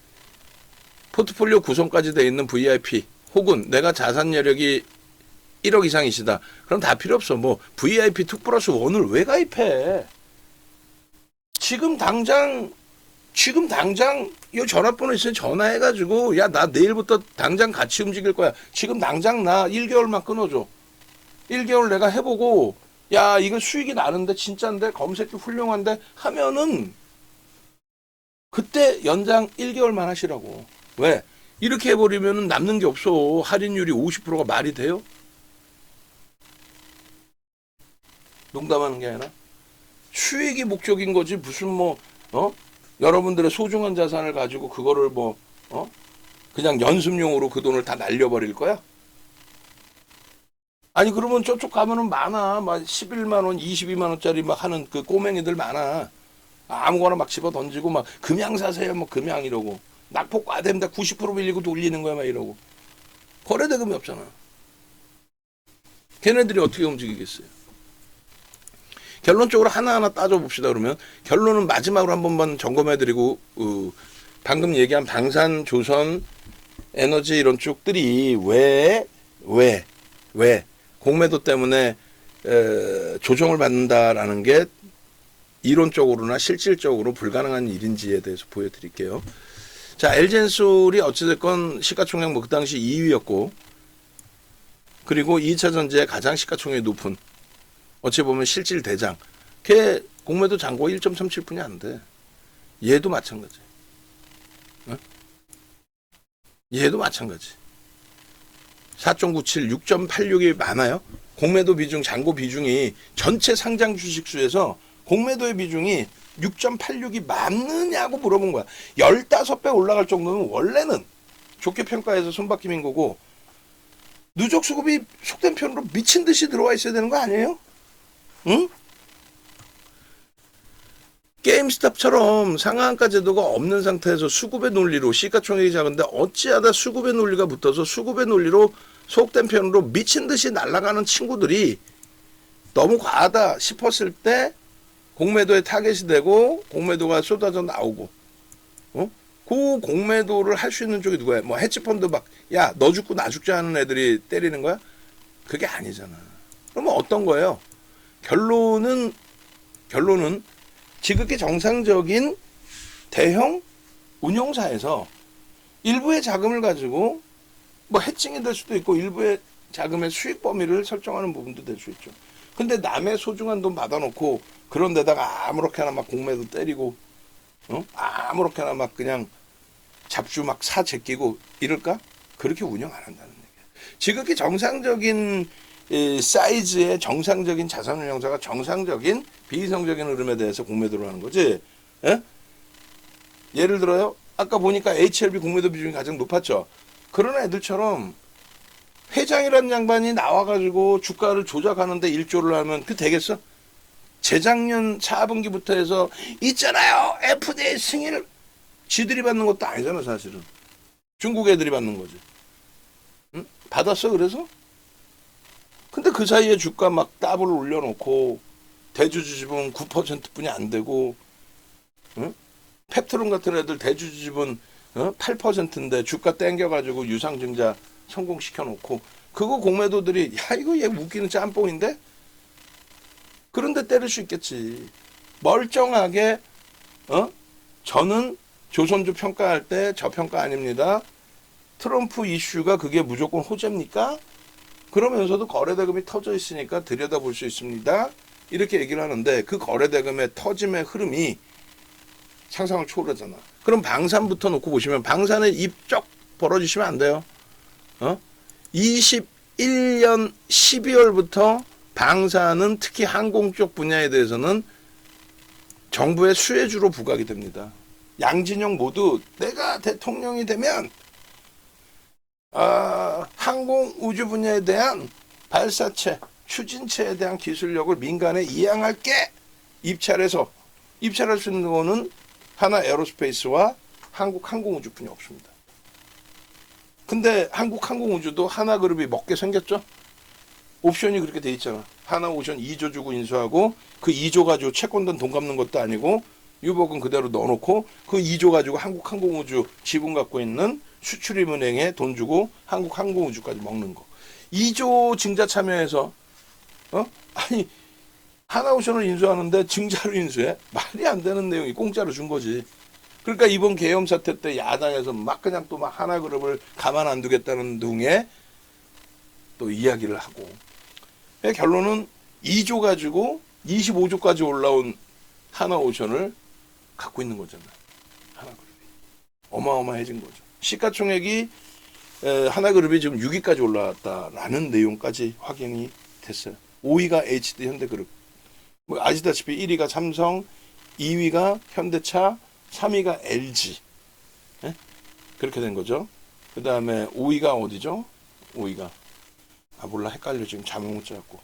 포트폴리오 구성까지 돼 있는 VIP 혹은 내가 자산 여력이 1억 이상이시다. 그럼 다 필요 없어. 뭐 VIP 2 플러스 1을 왜 가입해? 지금 당장 이 전화번호 있으면 전화해가지고 야 나 내일부터 당장 같이 움직일 거야. 지금 당장 나 1개월만 끊어줘. 1개월 내가 해보고 야 이거 수익이 나는데 진짜인데 검색이 훌륭한데 하면은 그때 연장 1개월만 하시라고. 왜? 이렇게 해버리면 남는 게 없어. 할인율이 50%가 말이 돼요? 농담하는 게 아니라 수익이 목적인 거지. 무슨 여러분들의 소중한 자산을 가지고 그거를 그냥 연습용으로 그 돈을 다 날려버릴 거야? 아니 그러면 저쪽 가면은 많아. 막 11만 원, 22만 원짜리 막 하는 그 꼬맹이들 많아. 아무거나 막 집어 던지고 막 금양 사세요. 뭐 금양 이러고. 낙폭 과대입니다. 90% 빌리고 돌리는 거야 막 이러고. 거래대금이 없잖아. 걔네들이 어떻게 움직이겠어요? 결론적으로 하나하나 따져봅시다. 그러면 결론은 마지막으로 한 번만 점검해드리고 방금 얘기한 방산, 조선, 에너지 이런 쪽들이 왜 공매도 때문에 조정을 받는다라는 게 이론적으로나 실질적으로 불가능한 일인지에 대해서 보여드릴게요. 자, LG엔솔이 어찌됐건 시가총액 그 당시 2위였고 그리고 2차 전지의 가장 시가총액이 높은 어찌 보면 실질 대장. 걔 공매도 잔고 1.37분이 안 돼. 얘도 마찬가지. 어? 얘도 마찬가지. 4.97, 6.86이 많아요. 공매도 비중, 잔고 비중이 전체 상장 주식수에서 공매도의 비중이 6.86이 맞느냐고 물어본 거야. 15배 올라갈 정도면 원래는 좋게 평가해서 손바뀜인 거고 누적 수급이 속된 편으로 미친 듯이 들어와 있어야 되는 거 아니에요? 응? 게임스탑처럼 상한가 제도가 없는 상태에서 수급의 논리로 시가총액이 작은데 어찌하다 수급의 논리가 붙어서 수급의 논리로 속된 편으로 미친 듯이 날아가는 친구들이 너무 과하다 싶었을 때 공매도에 타겟이 되고 공매도가 쏟아져 나오고 그 공매도를 할 수 있는 쪽이 누구야? 뭐 헤지펀드 막 야 너 죽고 나 죽자 하는 애들이 때리는 거야? 그게 아니잖아. 그러면 어떤 거예요? 결론은 지극히 정상적인 대형 운용사에서 일부의 자금을 가지고 뭐 해칭이 될 수도 있고 일부의 자금의 수익 범위를 설정하는 부분도 될 수 있죠. 근데 남의 소중한 돈 받아놓고 그런 데다가 아무렇게나 막 공매도 때리고 아무렇게나 막 그냥 잡주 막 사 제끼고 이럴까? 그렇게 운영 안 한다는 얘기예요. 지극히 정상적인 사이즈의 정상적인 자산운용사가 정상적인 비이성적인 흐름에 대해서 공매도를 하는 거지. 예? 예를 들어요. 아까 보니까 HLB 공매도 비중이 가장 높았죠. 그런 애들처럼 회장이라는 양반이 나와가지고 주가를 조작하는데 1조를 하면 그 되겠어? 재작년 4분기부터 해서 있잖아요. FDA 승인을 지들이 받는 것도 아니잖아 사실은. 중국 애들이 받는 거지. 응? 받았어 그래서? 근데 그 사이에 주가 막 더블 올려놓고 대주주집은 9%뿐이 안 되고 펩트론 같은 애들 대주주집은 8%인데 주가 땡겨가지고 유상증자 성공시켜놓고 그거 공매도들이 야 이거 얘 웃기는 짬뽕인데? 그런데 때릴 수 있겠지. 멀쩡하게 저는 조선주 평가할 때 저평가 아닙니다. 트럼프 이슈가 그게 무조건 호재입니까? 그러면서도 거래대금이 터져 있으니까 들여다볼 수 있습니다. 이렇게 얘기를 하는데 그 거래대금의 터짐의 흐름이 상상을 초월하잖아. 그럼 방산부터 놓고 보시면 방산의 입적 벌어지시면 안 돼요. 21년 12월부터 방산은 특히 항공 쪽 분야에 대해서는 정부의 수혜주로 부각이 됩니다. 양진영 모두 내가 대통령이 되면 항공 우주 분야에 대한 발사체, 추진체에 대한 기술력을 민간에 이양할게. 입찰할 수 있는 거는 하나 에어로스페이스와 한국 항공우주뿐이 없습니다. 근데 한국 항공우주도 하나그룹이 먹게 생겼죠. 옵션이 그렇게 돼 있잖아. 하나오션 2조 주고 인수하고 그 2조 가지고 채권단 돈 갚는 것도 아니고 유보금 그대로 넣어놓고 그 2조 가지고 한국 항공우주 지분 갖고 있는 수출입은행에 돈 주고 한국 항공우주까지 먹는 거. 2조 증자 참여해서 아니 하나오션을 인수하는데 증자로 인수해? 말이 안 되는 내용이 공짜로 준 거지. 그러니까 이번 계엄 사태 때 야당에서 막 그냥 또 막 하나그룹을 가만 안 두겠다는 둥에 또 이야기를 하고. 결론은 2조 가지고 25조까지 올라온 하나오션을 갖고 있는 거잖아요. 하나그룹이. 어마어마해진 거죠. 시가총액이 하나그룹이 지금 6위까지 올라왔다라는 내용까지 확인이 됐어요. 5위가 HD 현대그룹. 뭐 아시다시피 1위가 삼성, 2위가 현대차, 3위가 LG. 네? 그렇게 된 거죠. 그 다음에 5위가 어디죠? 5위가 몰라 헷갈려 지금 자막 못 잡고.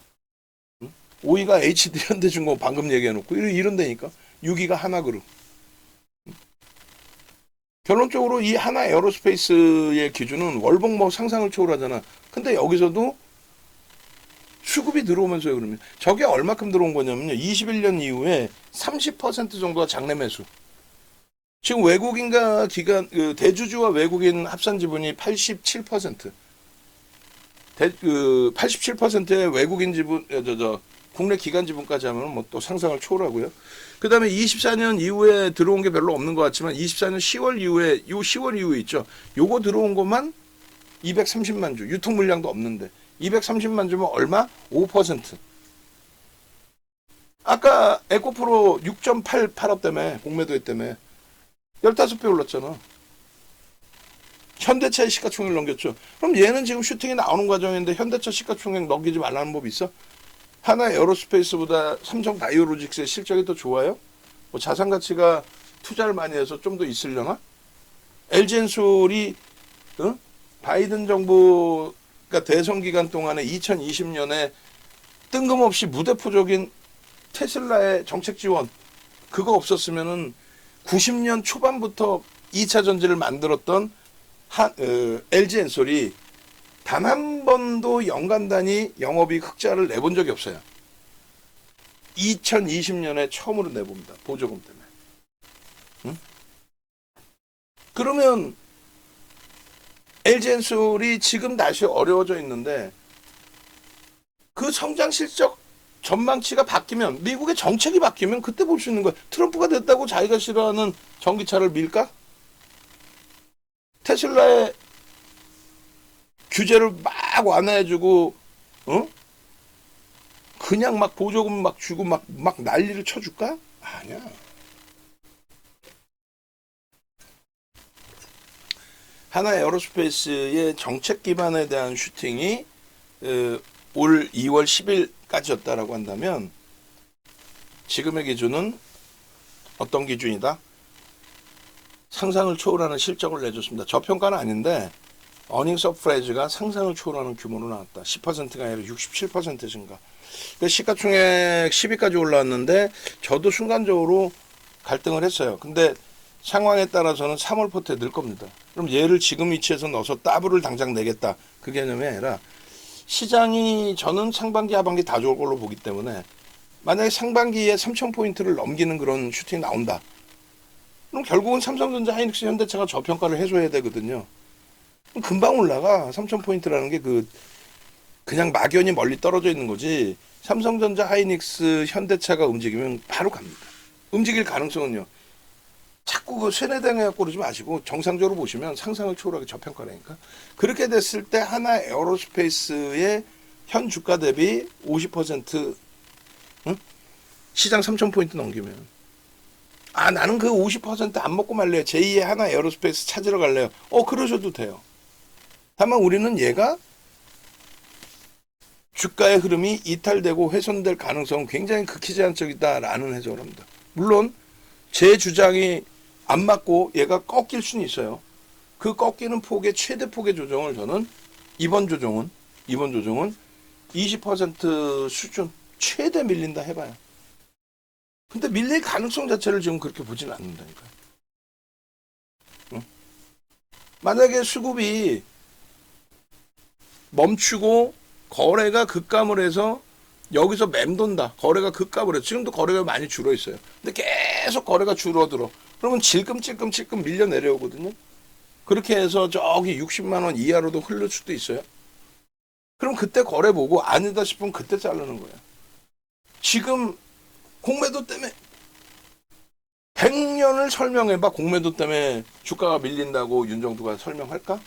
5위가 HD 현대중공업 방금 얘기해놓고 이런다니까. 6위가 하나그룹. 결론적으로 이 하나 에어로스페이스의 기준은 월봉 뭐 상상을 초월하잖아. 근데 여기서도 수급이 들어오면서요. 그러면 저게 얼마큼 들어온 거냐면요. 21년 이후에 30% 정도가 장내 매수. 지금 외국인과 기관 대주주와 외국인 합산 지분이 87%. 87%의 외국인 지분, 국내 기관 지분까지 하면 뭐 또 상상을 초월하고요. 그 다음에 24년 이후에 들어온 게 별로 없는 것 같지만 24년 10월 이후에, 10월 이후에 있죠. 요거 들어온 것만 230만 주, 유통 물량도 없는데 230만 주면 얼마? 5%. 아까 에코프로 6.8 팔았다며, 공매도 했다며. 15배 올랐잖아. 현대차의 시가총액 넘겼죠. 그럼 얘는 지금 슈팅이 나오는 과정인데 현대차 시가총액 넘기지 말라는 법이 있어? 하나 에어로스페이스보다 삼성 바이오로직스의 실적이 더 좋아요? 뭐 자산 가치가 투자를 많이 해서 좀 더 있으려나? LG엔솔이 바이든 정부가 대선 기간 동안에 2020년에 뜬금없이 무대포적인 테슬라의 정책 지원 그거 없었으면은 90년 초반부터 2차 전지를 만들었던 LG엔솔이 단 한 번도 연간 단위 영업이익 흑자를 내본 적이 없어요. 2020년에 처음으로 내봅니다. 보조금 때문에. 응? 그러면 LG엔솔이 지금 다시 어려워져 있는데 그 성장 실적 전망치가 바뀌면 미국의 정책이 바뀌면 그때 볼 수 있는 거야. 트럼프가 됐다고 자기가 싫어하는 전기차를 밀까? 테슬라의 규제를 막 완화해주고, 그냥 막 보조금 막 주고 막 난리를 쳐줄까? 아니야. 하나 에어로스페이스의 정책 기반에 대한 슈팅이 올 2월 10일까지였다라고 한다면 지금의 기준은 어떤 기준이다? 상상을 초월하는 실적을 내줬습니다. 저평가는 아닌데 어닝 서프라이즈가 상상을 초월하는 규모로 나왔다. 10%가 아니라 67% 증가. 시가총액 10위까지 올라왔는데 저도 순간적으로 갈등을 했어요. 근데 상황에 따라서는 3월 포트에 넣을 겁니다. 그럼 얘를 지금 위치에서 넣어서 더블을 당장 내겠다. 그 개념이 아니라 시장이 저는 상반기 하반기 다 좋을 걸로 보기 때문에 만약에 상반기에 3,000포인트를 넘기는 그런 슈팅이 나온다. 그럼 결국은 삼성전자, 하이닉스, 현대차가 저평가를 해소해야 되거든요. 금방 올라가. 3,000포인트라는 게 그냥 막연히 멀리 떨어져 있는 거지. 삼성전자, 하이닉스, 현대차가 움직이면 바로 갑니다. 움직일 가능성은요. 자꾸 그 세뇌당해갖고 그러지 마시고 정상적으로 보시면 상상을 초월하게 저평가라니까. 그렇게 됐을 때 하나 에어로스페이스의 현 주가 대비 50% 시장 3,000포인트 넘기면 나는 그 50% 안 먹고 말래요. 제2의 하나 에어로스페이스 찾으러 갈래요. 그러셔도 돼요. 다만 우리는 얘가 주가의 흐름이 이탈되고 훼손될 가능성은 굉장히 극히 제한적이다라는 해석을 합니다. 물론 제 주장이 안 맞고 얘가 꺾일 수는 있어요. 그 꺾이는 폭의 최대 폭의 조정을 저는 이번 조정은 20% 수준 최대 밀린다 해봐요. 근데 밀릴 가능성 자체를 지금 그렇게 보지는 않는다니까요. 응? 만약에 수급이 멈추고 거래가 급감을 해서 여기서 맴돈다. 거래가 급감을 해서 지금도 거래가 많이 줄어 있어요. 근데 계속 거래가 줄어들어. 그러면 질끔질끔 밀려 내려오거든요. 그렇게 해서 저기 60만 원 이하로도 흐를 수도 있어요. 그럼 그때 거래 보고 아니다 싶으면 그때 자르는 거야. 지금 공매도 때문에 100년을 설명해봐. 공매도 때문에 주가가 밀린다고 윤정두가 설명할까?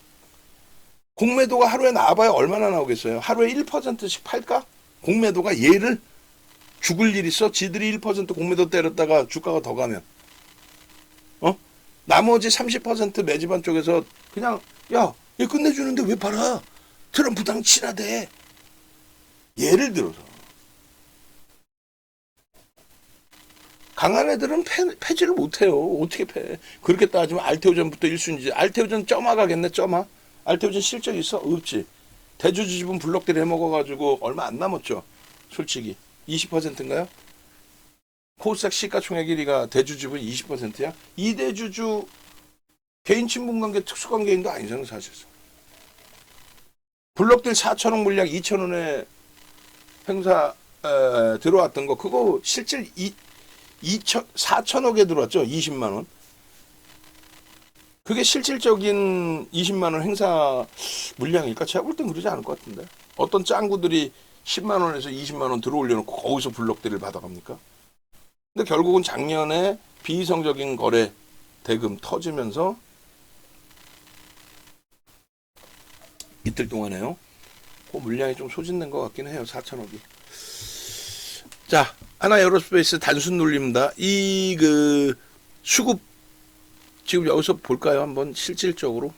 공매도가 하루에 나와봐야 얼마나 나오겠어요? 하루에 1%씩 팔까? 공매도가 얘를 죽을 일 있어? 지들이 1% 공매도 때렸다가 주가가 더 가면 나머지 30% 매집한 쪽에서 그냥 야, 얘 끝내주는데 왜 팔아? 트럼프당 친하대. 예를 들어서 강한 애들은 패지를 못해요. 어떻게 패? 그렇게 따지면 알테오전부터 1순위지. 알테오전 점화 가겠네, 점화. 알테오전 실적 있어? 없지. 대주주집은 블록들이 해먹어가지고 얼마 안 남았죠. 솔직히 20%인가요? 코스닥 시가총액 1위가 대주주집은 20%야? 이대주주 개인 친분관계 특수관계인도 아니잖아 사실상. 블록들 4천억 물량 2천원에 행사 들어왔던 거 그거 실질 4천억에 들어왔죠. 20만원. 그게 실질적인 20만원 행사 물량일까? 제가 볼 땐 그러지 않을 것 같은데. 어떤 짱구들이 10만원에서 20만원 들어올려놓고 거기서 블록들을 받아갑니까? 근데 결국은 작년에 비이성적인 거래 대금 터지면서 이틀 동안에요. 그 물량이 좀 소진된 것 같긴 해요. 4천억이. 자, 하나 에어로스페이스 단순 눌립니다. 이 수급 지금 여기서 볼까요? 한번 실질적으로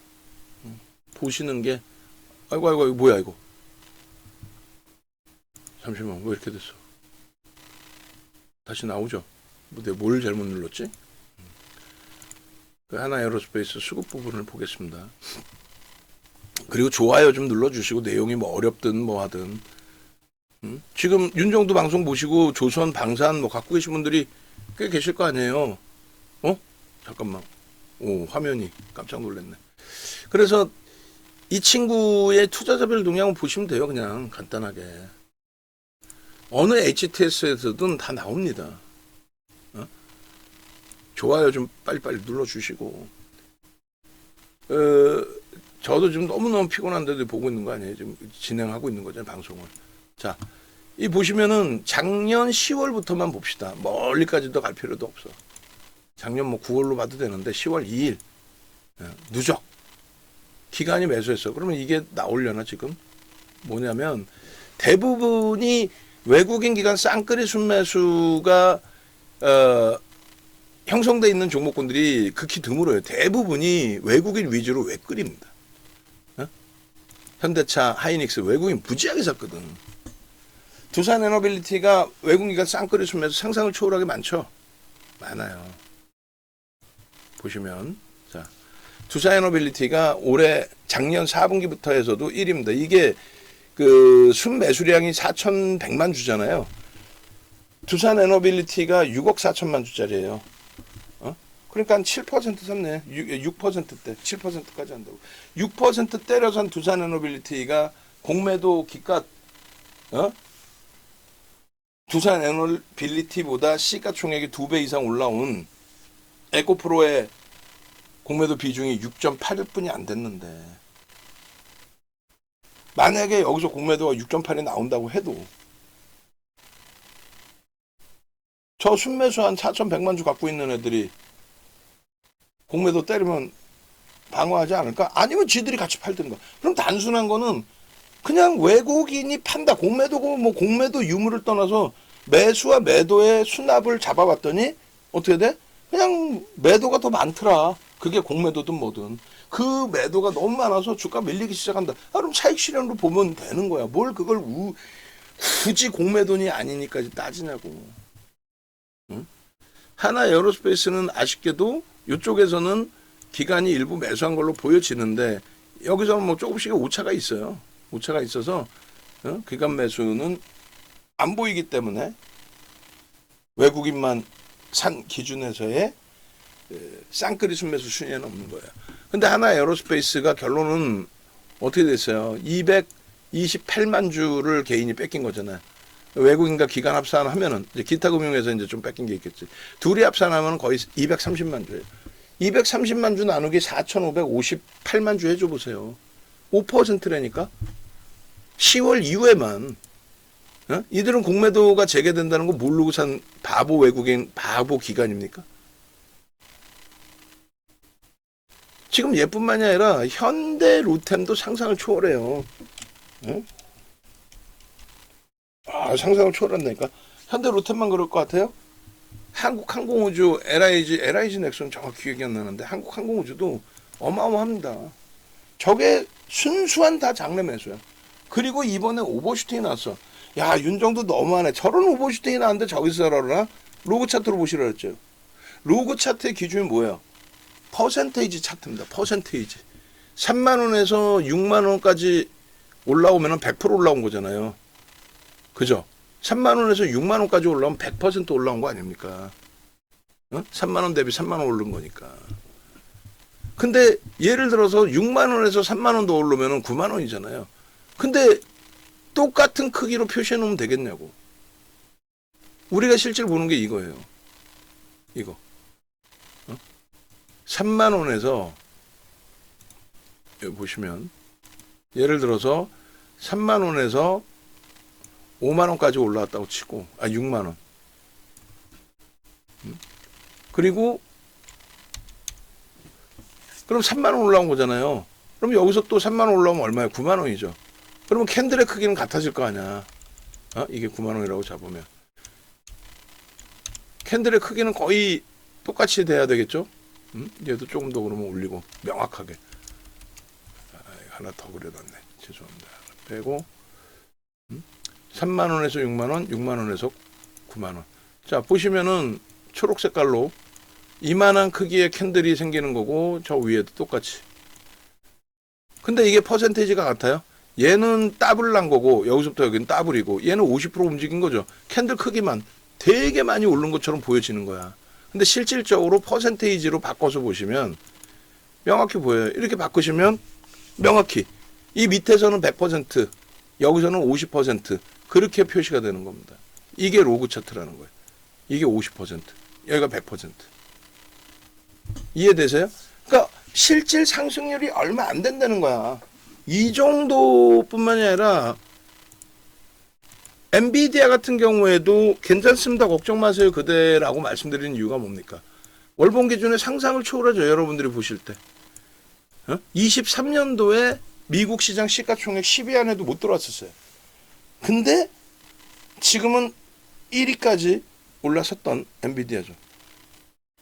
보시는 게 아이고 이거 뭐야 이거? 잠시만 왜 이렇게 됐어? 다시 나오죠? 내가 뭘 잘못 눌렀지? 그 하나 에어로스페이스 수급 부분을 보겠습니다. 그리고 좋아요 좀 눌러주시고 내용이 뭐 어렵든 뭐 하든 지금 윤정두 방송 보시고 조선 방산 뭐 갖고 계신 분들이 꽤 계실 거 아니에요. 잠깐만. 오, 화면이 깜짝 놀랐네. 그래서 이 친구의 투자자별 동향을 보시면 돼요. 그냥 간단하게. 어느 HTS에서든 다 나옵니다. 좋아요 좀 빨리빨리 눌러주시고. 저도 지금 너무너무 피곤한데도 보고 있는 거 아니에요? 지금 진행하고 있는 거잖아요, 방송을. 자, 이 보시면은 작년 10월부터만 봅시다. 멀리까지도 갈 필요도 없어. 작년 뭐 9월로 봐도 되는데 10월 2일 누적 기간이 매수했어. 그러면 이게 나오려나 지금? 뭐냐면 대부분이 외국인 기관 쌍끌이 순매수가 형성돼 있는 종목군들이 극히 드물어요. 대부분이 외국인 위주로 외끌입니다. 현대차, 하이닉스 외국인 무지하게 샀거든. 두산 에너빌리티가 외국인 기관 쌍끌이 순매수 상상을 초월하게 많죠. 많아요. 보시면 자 두산에너빌리티가 올해 작년 4분기부터 해서도 1위입니다. 이게 그 순매수량이 4,100만 주잖아요. 두산에너빌리티가 6억 4천만 주짜리예요. 그러니까 한 7% 샀네. 6%대 7%까지 한다고. 6% 때려 산 두산에너빌리티가 공매도 기가 두산에너빌리티보다 시가총액이 2배 이상 올라온 에코프로의 공매도 비중이 6.8일 안 됐는데 만약에 여기서 공매도가 6.8이 나온다고 해도 저 순매수 한 4,100만 주 갖고 있는 애들이 공매도 때리면 방어하지 않을까? 아니면 지들이 같이 팔든가. 그럼 단순한 거는 그냥 외국인이 판다. 공매도고 뭐 공매도 유무를 떠나서 매수와 매도의 수납을 잡아봤더니 어떻게 돼? 그냥 매도가 더 많더라. 그게 공매도든 뭐든. 그 매도가 너무 많아서 주가 밀리기 시작한다. 그럼 차익 실현으로 보면 되는 거야. 뭘 그걸 굳이 공매도니 아니니까지 따지냐고. 응? 하나 에어로스페이스는 아쉽게도 이쪽에서는 기관이 일부 매수한 걸로 보여지는데 여기서는 뭐 조금씩 오차가 있어요. 오차가 있어서 기관 매수는 안 보이기 때문에 외국인만 산 기준에서의 쌍끌이 순매수 순위에는 없는 거예요. 근데 하나 에어로스페이스가 결론은 어떻게 됐어요? 228만 주를 개인이 뺏긴 거잖아요. 외국인과 기관 합산하면은 이제 기타 금융에서 이제 좀 뺏긴 게 있겠지. 둘이 합산하면 거의 230만 주예요. 230만 주 나누기 4,558만 주 해줘 보세요. 5%라니까. 10월 이후에만 이들은 공매도가 재개된다는 거 모르고 산 바보 외국인, 바보 기관입니까? 지금 얘뿐만이 아니라 현대 로템도 상상을 초월해요. 응? 상상을 초월한다니까. 현대 로템만 그럴 것 같아요? 한국항공우주, LIG 넥슨 정확히 기억이 안 나는데 한국항공우주도 어마어마합니다. 저게 순수한 다 장래 매수야. 그리고 이번에 오버슈팅이 났어. 야, 윤정도 너무하네. 저런 오버슈팅이 나왔는데 저기서 살아라. 로그 차트로 보시라 했죠. 로그 차트의 기준이 뭐예요? 퍼센테이지 차트입니다. 퍼센테이지. 3만 원에서 6만 원까지 올라오면 100% 올라온 거잖아요. 그죠? 3만 원에서 6만 원까지 올라오면 100% 올라온 거 아닙니까? 3만 원 대비 3만 원 오른 거니까. 근데 예를 들어서 6만 원에서 3만 원 더 오르면 9만 원이잖아요. 근데 똑같은 크기로 표시해 놓으면 되겠냐고. 우리가 실제로 보는 게 이거예요. 이거. 3만 원에서 여기 보시면 예를 들어서 3만 원에서 5만 원까지 올라왔다고 치고 6만 원. 그리고 그럼 3만 원 올라온 거잖아요. 그럼 여기서 또 3만 원 올라오면 얼마예요? 9만 원이죠. 그러면 캔들의 크기는 같아질 거 아니야. 이게 9만 원이라고 잡으면 캔들의 크기는 거의 똑같이 돼야 되겠죠. 얘도 조금 더 그러면 올리고 명확하게 하나 더 그려놨네. 죄송합니다. 빼고 3만 원에서 6만 원, 6만 원에서 9만 원. 자, 보시면은 초록 색깔로 이만한 크기의 캔들이 생기는 거고 저 위에도 똑같이. 근데 이게 퍼센테이지가 같아요. 얘는 더블 난 거고 여기서부터 여기는 더블이고 얘는 50% 움직인 거죠. 캔들 크기만 되게 많이 오른 것처럼 보여지는 거야. 근데 실질적으로 퍼센테이지로 바꿔서 보시면 명확히 보여요. 이렇게 바꾸시면 명확히 이 밑에서는 100%, 여기서는 50% 그렇게 표시가 되는 겁니다. 이게 로그 차트라는 거예요. 이게 50%, 여기가 100%. 이해되세요? 그러니까 실질 상승률이 얼마 안 된다는 거야. 이 정도뿐만이 아니라 엔비디아 같은 경우에도 괜찮습니다. 걱정 마세요. 그대라고 말씀드리는 이유가 뭡니까? 월봉 기준의 상상을 초월하죠. 여러분들이 보실 때. 23년도에 미국 시장 시가총액 10위 안에도 못 들어왔었어요. 근데 지금은 1위까지 올라섰던 엔비디아죠.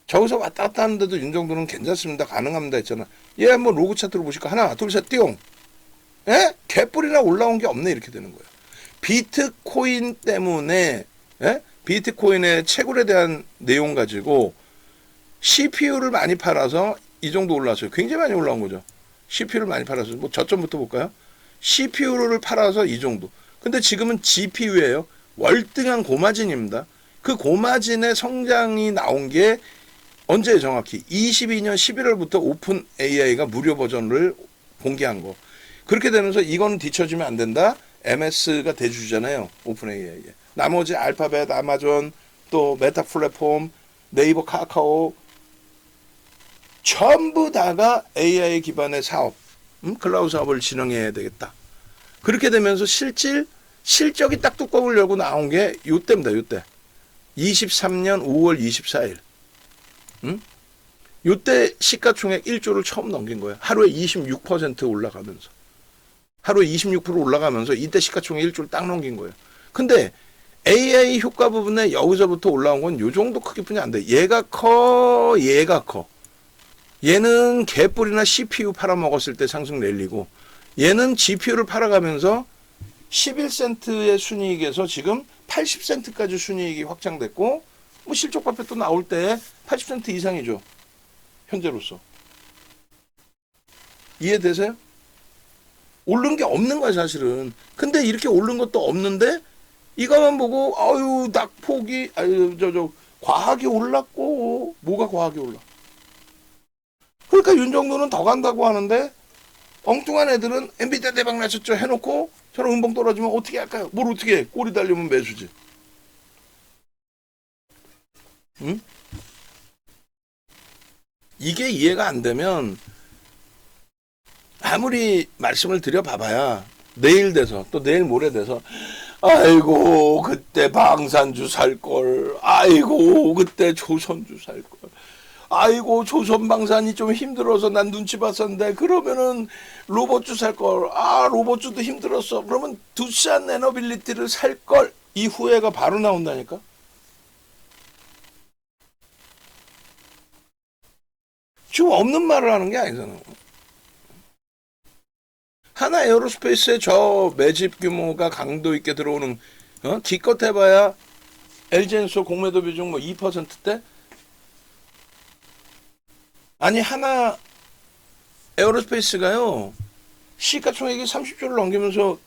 저기서 왔다 갔다 하는데도 이 정도는 괜찮습니다. 가능합니다 했잖아. 얘 한번 로그 차트로 보실까? 하나, 둘, 셋, 띠용. 예? 개뿔이나 올라온 게 없네. 이렇게 되는 거예요. 비트코인 때문에 비트코인의 채굴에 대한 내용 가지고 CPU를 많이 팔아서 이 정도 올라왔어요. 굉장히 많이 올라온 거죠. CPU를 많이 팔아서 뭐 저점부터 볼까요? CPU를 팔아서 이 정도. 근데 지금은 GPU예요. 월등한 고마진입니다. 그 고마진의 성장이 나온 게 언제 정확히 22년 11월부터 오픈 AI가 무료 버전을 공개한 거. 그렇게 되면서 이거는 뒤처지면 안 된다. MS가 대주주잖아요. 오픈 AI에. 나머지 알파벳, 아마존, 또 메타 플랫폼, 네이버, 카카오 전부 다가 AI 기반의 사업, 클라우드 사업을 진행해야 되겠다. 그렇게 되면서 실적이 딱 뚜껑을 열고 나온 게 요때입니다. 요때. 23년 5월 24일. 요때 시가총액 1조를 처음 넘긴 거예요. 하루에 26% 올라가면서. 하루에 26% 올라가면서 이때 시가총액 1조를 딱 넘긴 거예요. 근데 AI 효과 부분에 여기서부터 올라온 건 요 정도 크기뿐이 안 돼. 얘가 커, 얘가 커. 얘는 개뿔이나 CPU 팔아먹었을 때 상승 랠리고 얘는 GPU를 팔아가면서 11센트의 순이익에서 지금 80센트까지 순이익이 확장됐고 뭐 실적 발표 또 나올 때 80센트 이상이죠. 현재로서. 이해되세요? 오른 게 없는 거야 사실은. 근데 이렇게 오른 것도 없는데 이거만 보고 아유 낙폭이 아유 과하게 올랐고. 뭐가 과하게 올라? 그러니까 윤 정도는 더 간다고 하는데 엉뚱한 애들은 엔비디아 대박 나셨죠 해놓고 저런 음봉 떨어지면 어떻게 할까요? 뭘 어떻게 해? 꼬리 달리면 매수지. 응? 이게 이해가 안 되면 아무리 말씀을 드려봐봐야 내일 돼서 또 내일 모레 돼서 아이고 그때 방산주 살걸, 아이고 그때 조선주 살걸, 아이고 조선방산이 좀 힘들어서 난 눈치 봤었는데 그러면은 로봇주 살걸, 아 로봇주도 힘들었어 그러면 두산 에너빌리티를 살걸, 이 후회가 바로 나온다니까. 지금 없는 말을 하는 게 아니잖아. 하나 에어로스페이스의 저 매집 규모가 강도 있게 들어오는, 기껏 해봐야 LG엔소 공매도 비중 뭐 2%대? 아니 하나 에어로스페이스가요 시가총액이 30조를 넘기면서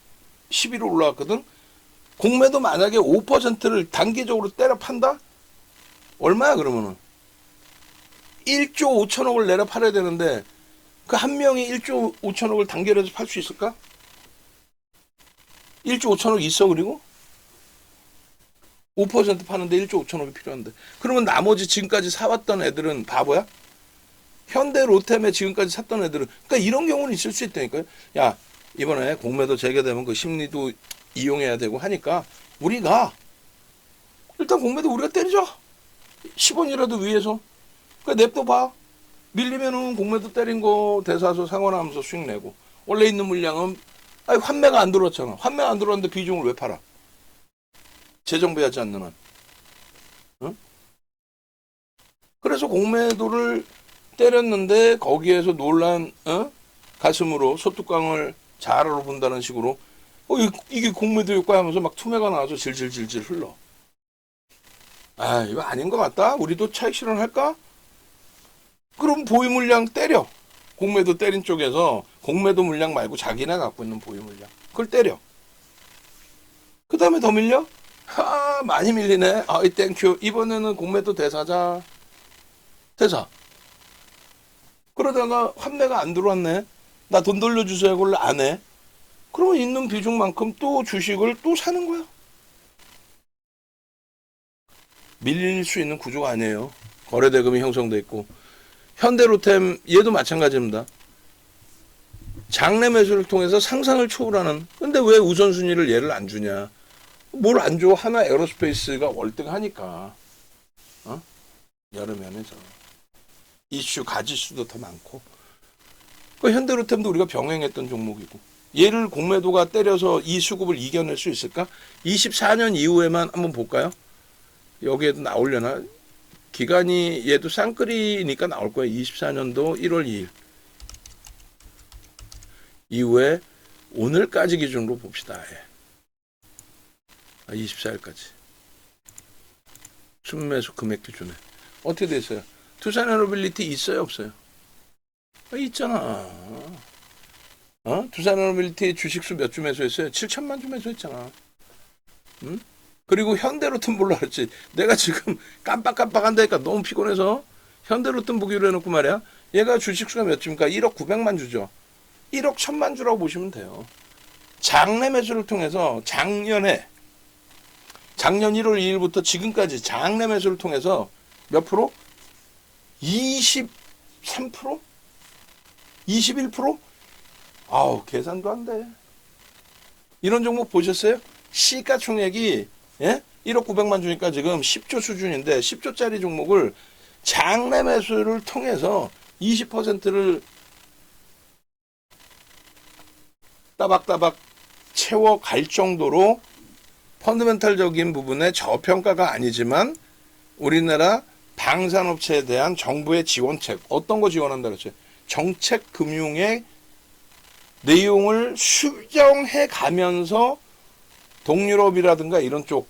10위로 올라왔거든. 공매도 만약에 5%를 단기적으로 때려 판다? 얼마야 그러면은 1조 5천억을 내려 팔아야 되는데 그 한 명이 1조 5천억을 단결해서 팔 수 있을까? 1조 5천억 있어. 그리고 5% 파는데 1조 5천억이 필요한데 그러면 나머지 지금까지 사왔던 애들은 바보야? 현대 로템에 지금까지 샀던 애들은, 그러니까 이런 경우는 있을 수 있다니까요. 야 이번에 공매도 재개되면 그 심리도 이용해야 되고 하니까 우리가 일단 공매도 우리가 때리자. 10원이라도 위에서. 그러니까 냅둬봐. 밀리면은 공매도 때린 거 대사서 상환하면서 수익 내고, 원래 있는 물량은 아니 환매가 안 들어왔잖아. 환매가 안 들어왔는데 비중을 왜 팔아? 재정비하지 않는 한. 응? 그래서 공매도를 때렸는데 거기에서 놀란 가슴으로 소뚜껑을 자아로 본다는 식으로 이게 공매도 효과 하면서 막 투매가 나와서 질질질질 흘러. 아 이거 아닌 것 같다. 우리도 차익 실현할까? 그럼 보유 물량 때려. 공매도 때린 쪽에서 공매도 물량 말고 자기네 갖고 있는 보유 물량 그걸 때려. 그 다음에 더 밀려? 아 많이 밀리네. 아이 땡큐. 이번에는 공매도 대사자. 대사. 그러다가 환매가 안 들어왔네. 나 돈 돌려주세요. 그걸 안 해. 그러면 있는 비중만큼 또 주식을 또 사는 거야. 밀릴 수 있는 구조가 아니에요. 거래대금이 형성돼 있고. 현대로템 얘도 마찬가지입니다. 장내 매수를 통해서 상상을 초월하는. 근데 왜 우선순위를 얘를 안 주냐? 뭘 안 줘? 하나 에어로스페이스가 월등하니까. 여러 면에서 이슈 가지수도 더 많고. 그 현대로템도 우리가 병행했던 종목이고. 얘를 공매도가 때려서 이 수급을 이겨낼 수 있을까? 24년 이후에만 한번 볼까요? 여기에도 나오려나? 기간이 얘도 쌍끌이니까 나올 거예요. 24년도 1월 2일 이후에 오늘까지 기준으로 봅시다. 24일까지 순매수 금액 기준에 어떻게 됐어요? 두산에너빌리티 있어요 없어요? 있잖아. 두산에너빌리티 주식수 몇 주 매수했어요? 7천만 주 매수했잖아. 응? 그리고 현대로템 볼라 그랬지. 내가 지금 깜빡깜빡한다니까 너무 피곤해서 현대로템 보기로 해놓고 말이야. 얘가 주식수가 몇 주입니까? 1억 900만 주죠. 1억 1000만 주라고 보시면 돼요. 장내 매수를 통해서 작년 1월 2일부터 지금까지 장내 매수를 통해서 몇 프로? 23%? 21%? 아우 계산도 안 돼. 이런 종목 보셨어요? 시가총액이 1억 900만 주니까 지금 10조 수준인데 10조짜리 종목을 장내 매수를 통해서 20%를 따박따박 채워갈 정도로 펀더멘탈적인 부분에 저평가가 아니지만 우리나라 방산업체에 대한 정부의 지원책, 어떤 거 지원한다 그랬죠? 정책 금융의 내용을 수정해 가면서 동유럽이라든가 이런 쪽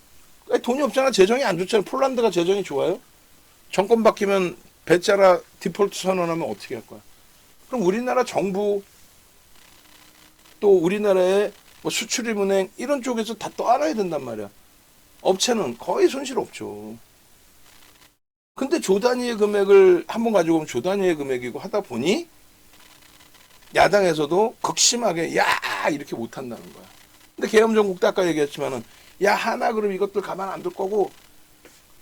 돈이 없잖아. 재정이 안 좋잖아. 폴란드가 재정이 좋아요. 정권 바뀌면 배짜라 디폴트 선언하면 어떻게 할 거야? 그럼 우리나라 정부 또 우리나라의 뭐 수출입은행 이런 쪽에서 다 떠안아야 된단 말이야. 업체는 거의 손실 없죠. 근데 조 단위의 금액을 한 번 가지고 오면 조 단위의 금액이고 하다 보니 야당에서도 극심하게 야 이렇게 못한다는 거야. 근데 계엄정국 아까 얘기했지만은 야 하나 그럼 이것들 가만 안 둘 거고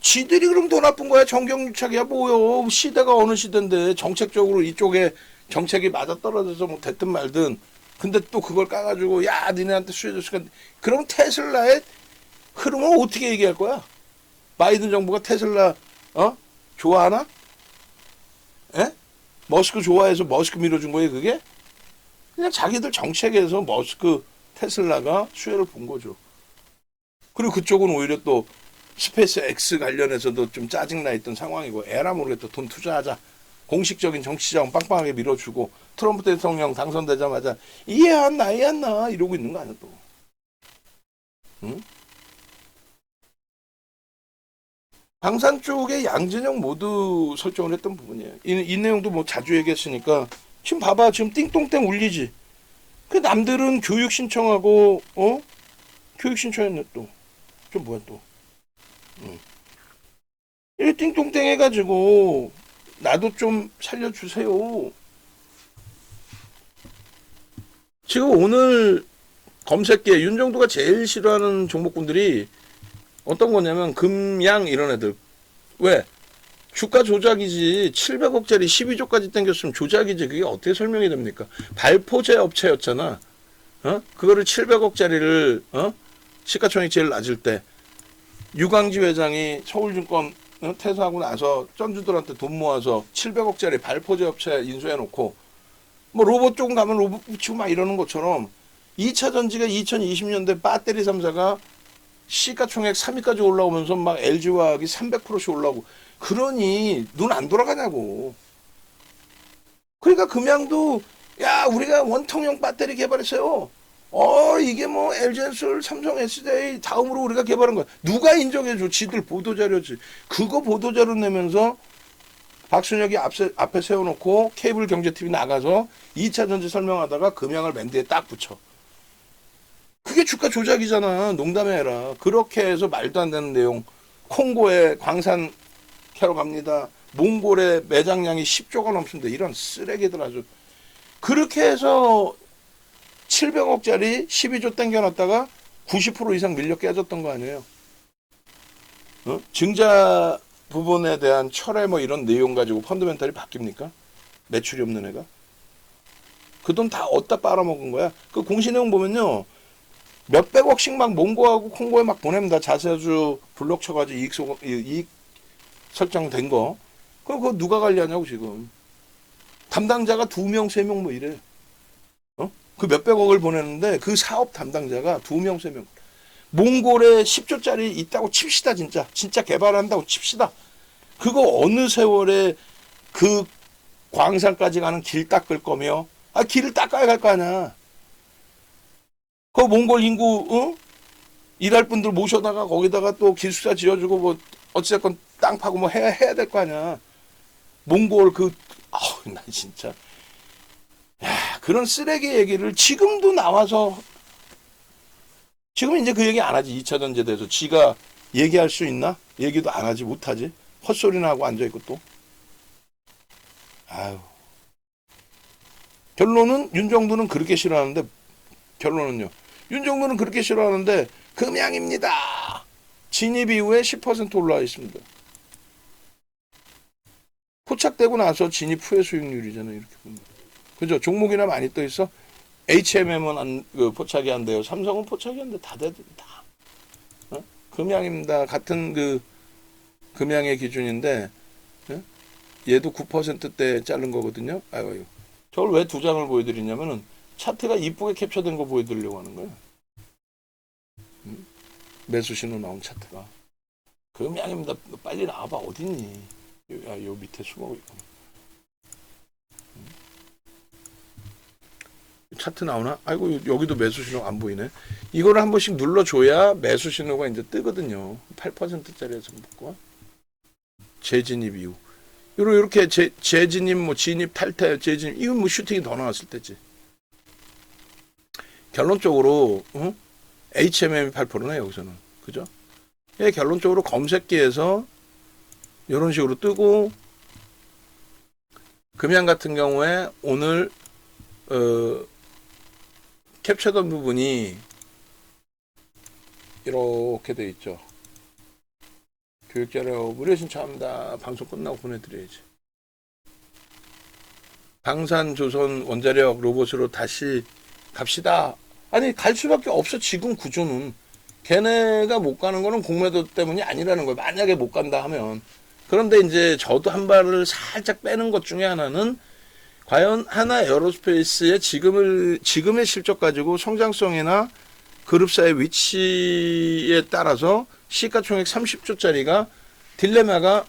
지들이 그럼 더 나쁜 거야. 정경유착이야 뭐요. 시대가 어느 시대인데 정책적으로 이쪽에 정책이 맞아떨어져서 뭐 됐든 말든 근데 또 그걸 까가지고 야 니네한테 수혜줬으니까 그럼 테슬라의 흐름을 어떻게 얘기할 거야? 바이든 정부가 테슬라 좋아하나? 에? 머스크 좋아해서 머스크 밀어준 거예요 그게? 그냥 자기들 정책에서 머스크 테슬라가 수혜를 본 거죠. 그리고 그쪽은 오히려 또 스페이스 X 관련해서도 좀 짜증나 있던 상황이고 에라 모르겠다 돈 투자하자. 공식적인 정치자원 빵빵하게 밀어주고 트럼프 대통령 당선되자마자 이해한나 이해한나 이러고 있는 거 아니야 또. 응? 방산 쪽에 양진영 모두 설정을 했던 부분이에요. 이 내용도 뭐 자주 얘기했으니까 지금 봐봐 지금 띵똥땡 울리지. 그 남들은 교육 신청하고 교육 신청했네 또. 좀 뭐야 또. 이렇게 띵똥땡 해가지고 나도 좀 살려주세요. 지금 오늘 검색기에 윤정도가 제일 싫어하는 종목군들이 어떤 거냐면 금양 이런 애들. 왜? 주가 조작이지. 700억짜리 12조까지 땡겼으면 조작이지. 그게 어떻게 설명이 됩니까? 발포제 업체였잖아. 그거를 700억짜리를 시가총액 제일 낮을 때 유광지 회장이 서울증권 퇴사하고 나서 쩐주들한테 돈 모아서 700억짜리 발포제 업체 인수해놓고 뭐 로봇 쪽 가면 로봇 붙이고 막 이러는 것처럼 2차 전지가 2020년대 배터리 3사가 시가총액 3위까지 올라오면서 막 LG화학이 300%씩 올라오고 그러니 눈 안 돌아가냐고. 그러니까 금양도 야 우리가 원통형 배터리 개발했어요. 이게 뭐 LG엔솔, 삼성, SDI 다음으로 우리가 개발한 거야. 누가 인정해줘? 지들 보도자료지. 그거 보도자료 내면서 박순혁이 앞에 세워놓고 케이블 경제TV 나가서 2차 전지 설명하다가 금양을 맨 뒤에 딱 붙여. 그게 주가 조작이잖아. 농담해 해라. 그렇게 해서 말도 안 되는 내용. 콩고에 광산 캐러 갑니다. 몽골에 매장량이 10조가 넘습니다. 이런 쓰레기들 아주. 그렇게 해서 700억짜리 12조 땡겨놨다가 90% 이상 밀려 깨졌던 거 아니에요. 증자 부분에 대한 철회 뭐 이런 내용 가지고 펀더멘탈이 바뀝니까? 매출이 없는 애가. 그 돈 다 어디다 빨아먹은 거야. 그 공시 내용 보면요. 몇백억씩 막 몽고하고 콩고에 막 보냅니다. 자사주 블록 쳐가지고 이익 설정된 거. 그거 누가 관리하냐고 지금. 담당자가 2명, 3명 뭐 이래. 그 몇백억을 보내는데 그 사업 담당자가 2명, 3명. 몽골에 10조짜리 있다고 칩시다 진짜. 진짜 개발한다고 칩시다. 그거 어느 세월에 그 광산까지 가는 길 닦을 거며 길을 닦아야 갈 거 아니야. 그 몽골 인구 일할 분들 모셔다가 거기다가 또 기숙사 지어주고 뭐 어찌됐건 땅 파고 뭐 해야 될 거 아니야. 몽골 나 진짜 그런 쓰레기 얘기를 지금도 나와서 지금 이제 그 얘기 안 하지. 2차 전지에 대해서 지가 얘기할 수 있나? 얘기도 안 하지. 못하지. 헛소리나 하고 앉아있고 또. 아유. 결론은 윤정도는 그렇게 싫어하는데 결론은요. 윤정도는 그렇게 싫어하는데 금양입니다. 진입 이후에 10% 올라와 있습니다. 포착되고 나서 진입 후의 수익률이잖아요. 이렇게 보면. 그죠? 종목이나 많이 떠 있어. HMM은 포착이 안 돼요. 삼성은 포착이 안 돼. 다 다. 금양입니다. 같은 금양의 기준인데 얘도 9%대 자른 거거든요. 아유. 저걸 왜 2장을 보여드리냐면은 차트가 이쁘게 캡처된 거 보여드리려고 하는 거예요. 매수 신호 나온 차트가. 금양입니다. 빨리 나와봐. 어딨니? 요 밑에 숨어 있고. 차트 나오나? 아이고 여기도 매수 신호 안 보이네. 이거를 한 번씩 눌러줘야 매수 신호가 이제 뜨거든요. 8%짜리에서 묶고 재진입 이후. 이렇게 재진입, 뭐 진입, 탈퇴, 재진입, 이건 뭐 슈팅이 더 나왔을 때지. 결론적으로 HMM이 8%네 여기서는. 그죠? 예, 결론적으로 검색기에서 이런 식으로 뜨고, 금양 같은 경우에 오늘 캡처된 부분이 이렇게 돼 있죠. 교육자료 무료 신청합니다. 방송 끝나고 보내드려야지. 방산조선 원자력 로봇으로 다시 갑시다. 아니 갈 수밖에 없어. 지금 구조는 걔네가 못 가는 거는 공매도 때문이 아니라는 거예요. 만약에 못 간다 하면. 그런데 이제 저도 한 발을 살짝 빼는 것 중에 하나는 과연 하나 에어로스페이스의 지금의 실적 가지고 성장성이나 그룹사의 위치에 따라서 시가총액 30조짜리가 딜레마가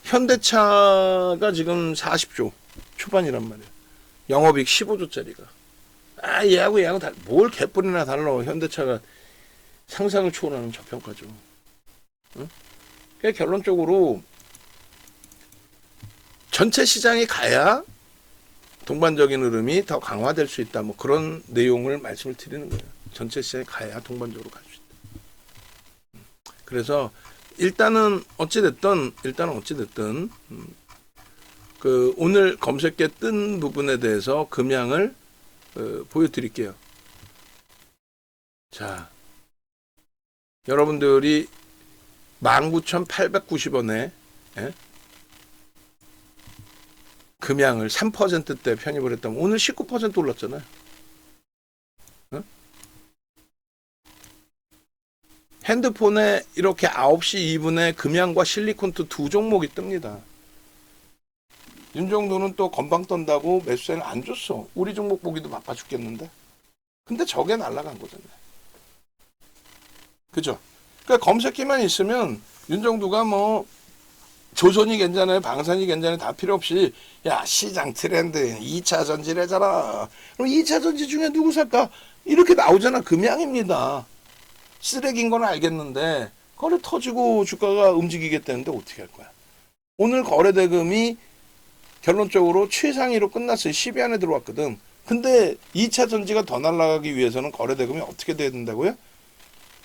현대차가 지금 40조 초반이란 말이에요. 영업이익 15조짜리가. 아, 얘하고 뭘 개뿔이나 달라. 현대차가 상상을 초월하는 저평가죠. 응? 그러니까 결론적으로 전체 시장이 가야 동반적인 흐름이 더 강화될 수 있다. 뭐 그런 내용을 말씀을 드리는 거예요. 전체 시장이 가야 동반적으로 갈 수 있다. 그래서 일단은 어찌됐든 그 오늘 검색에 뜬 부분에 대해서 금양을 보여드릴게요. 자, 여러분들이 19,890원에 금양을 3%대 편입을 했다면 오늘 19% 올랐잖아요. 응? 핸드폰에 이렇게 9시 2분에 금양과 실리콘트 두 종목이 뜹니다. 윤정도는 또 건방 떤다고 매수세를 안 줬어. 우리 종목 보기도 바빠 죽겠는데. 근데 저게 날아간 거잖아요. 그죠? 그러니까 검색기만 있으면 윤정도가 뭐 조선이 괜찮아요, 방산이 괜찮아요, 다 필요 없이 야 시장 트렌드 2차 전지래잖아. 그럼 2차 전지 중에 누구 살까? 이렇게 나오잖아. 금양입니다. 쓰레기인 건 알겠는데 거래 터지고 주가가 움직이겠다는데 어떻게 할 거야? 오늘 거래대금이 결론적으로 최상위로 끝났어요. 10위 안에 들어왔거든. 근데 2차 전지가 더 날아가기 위해서는 거래대금이 어떻게 돼야 된다고요?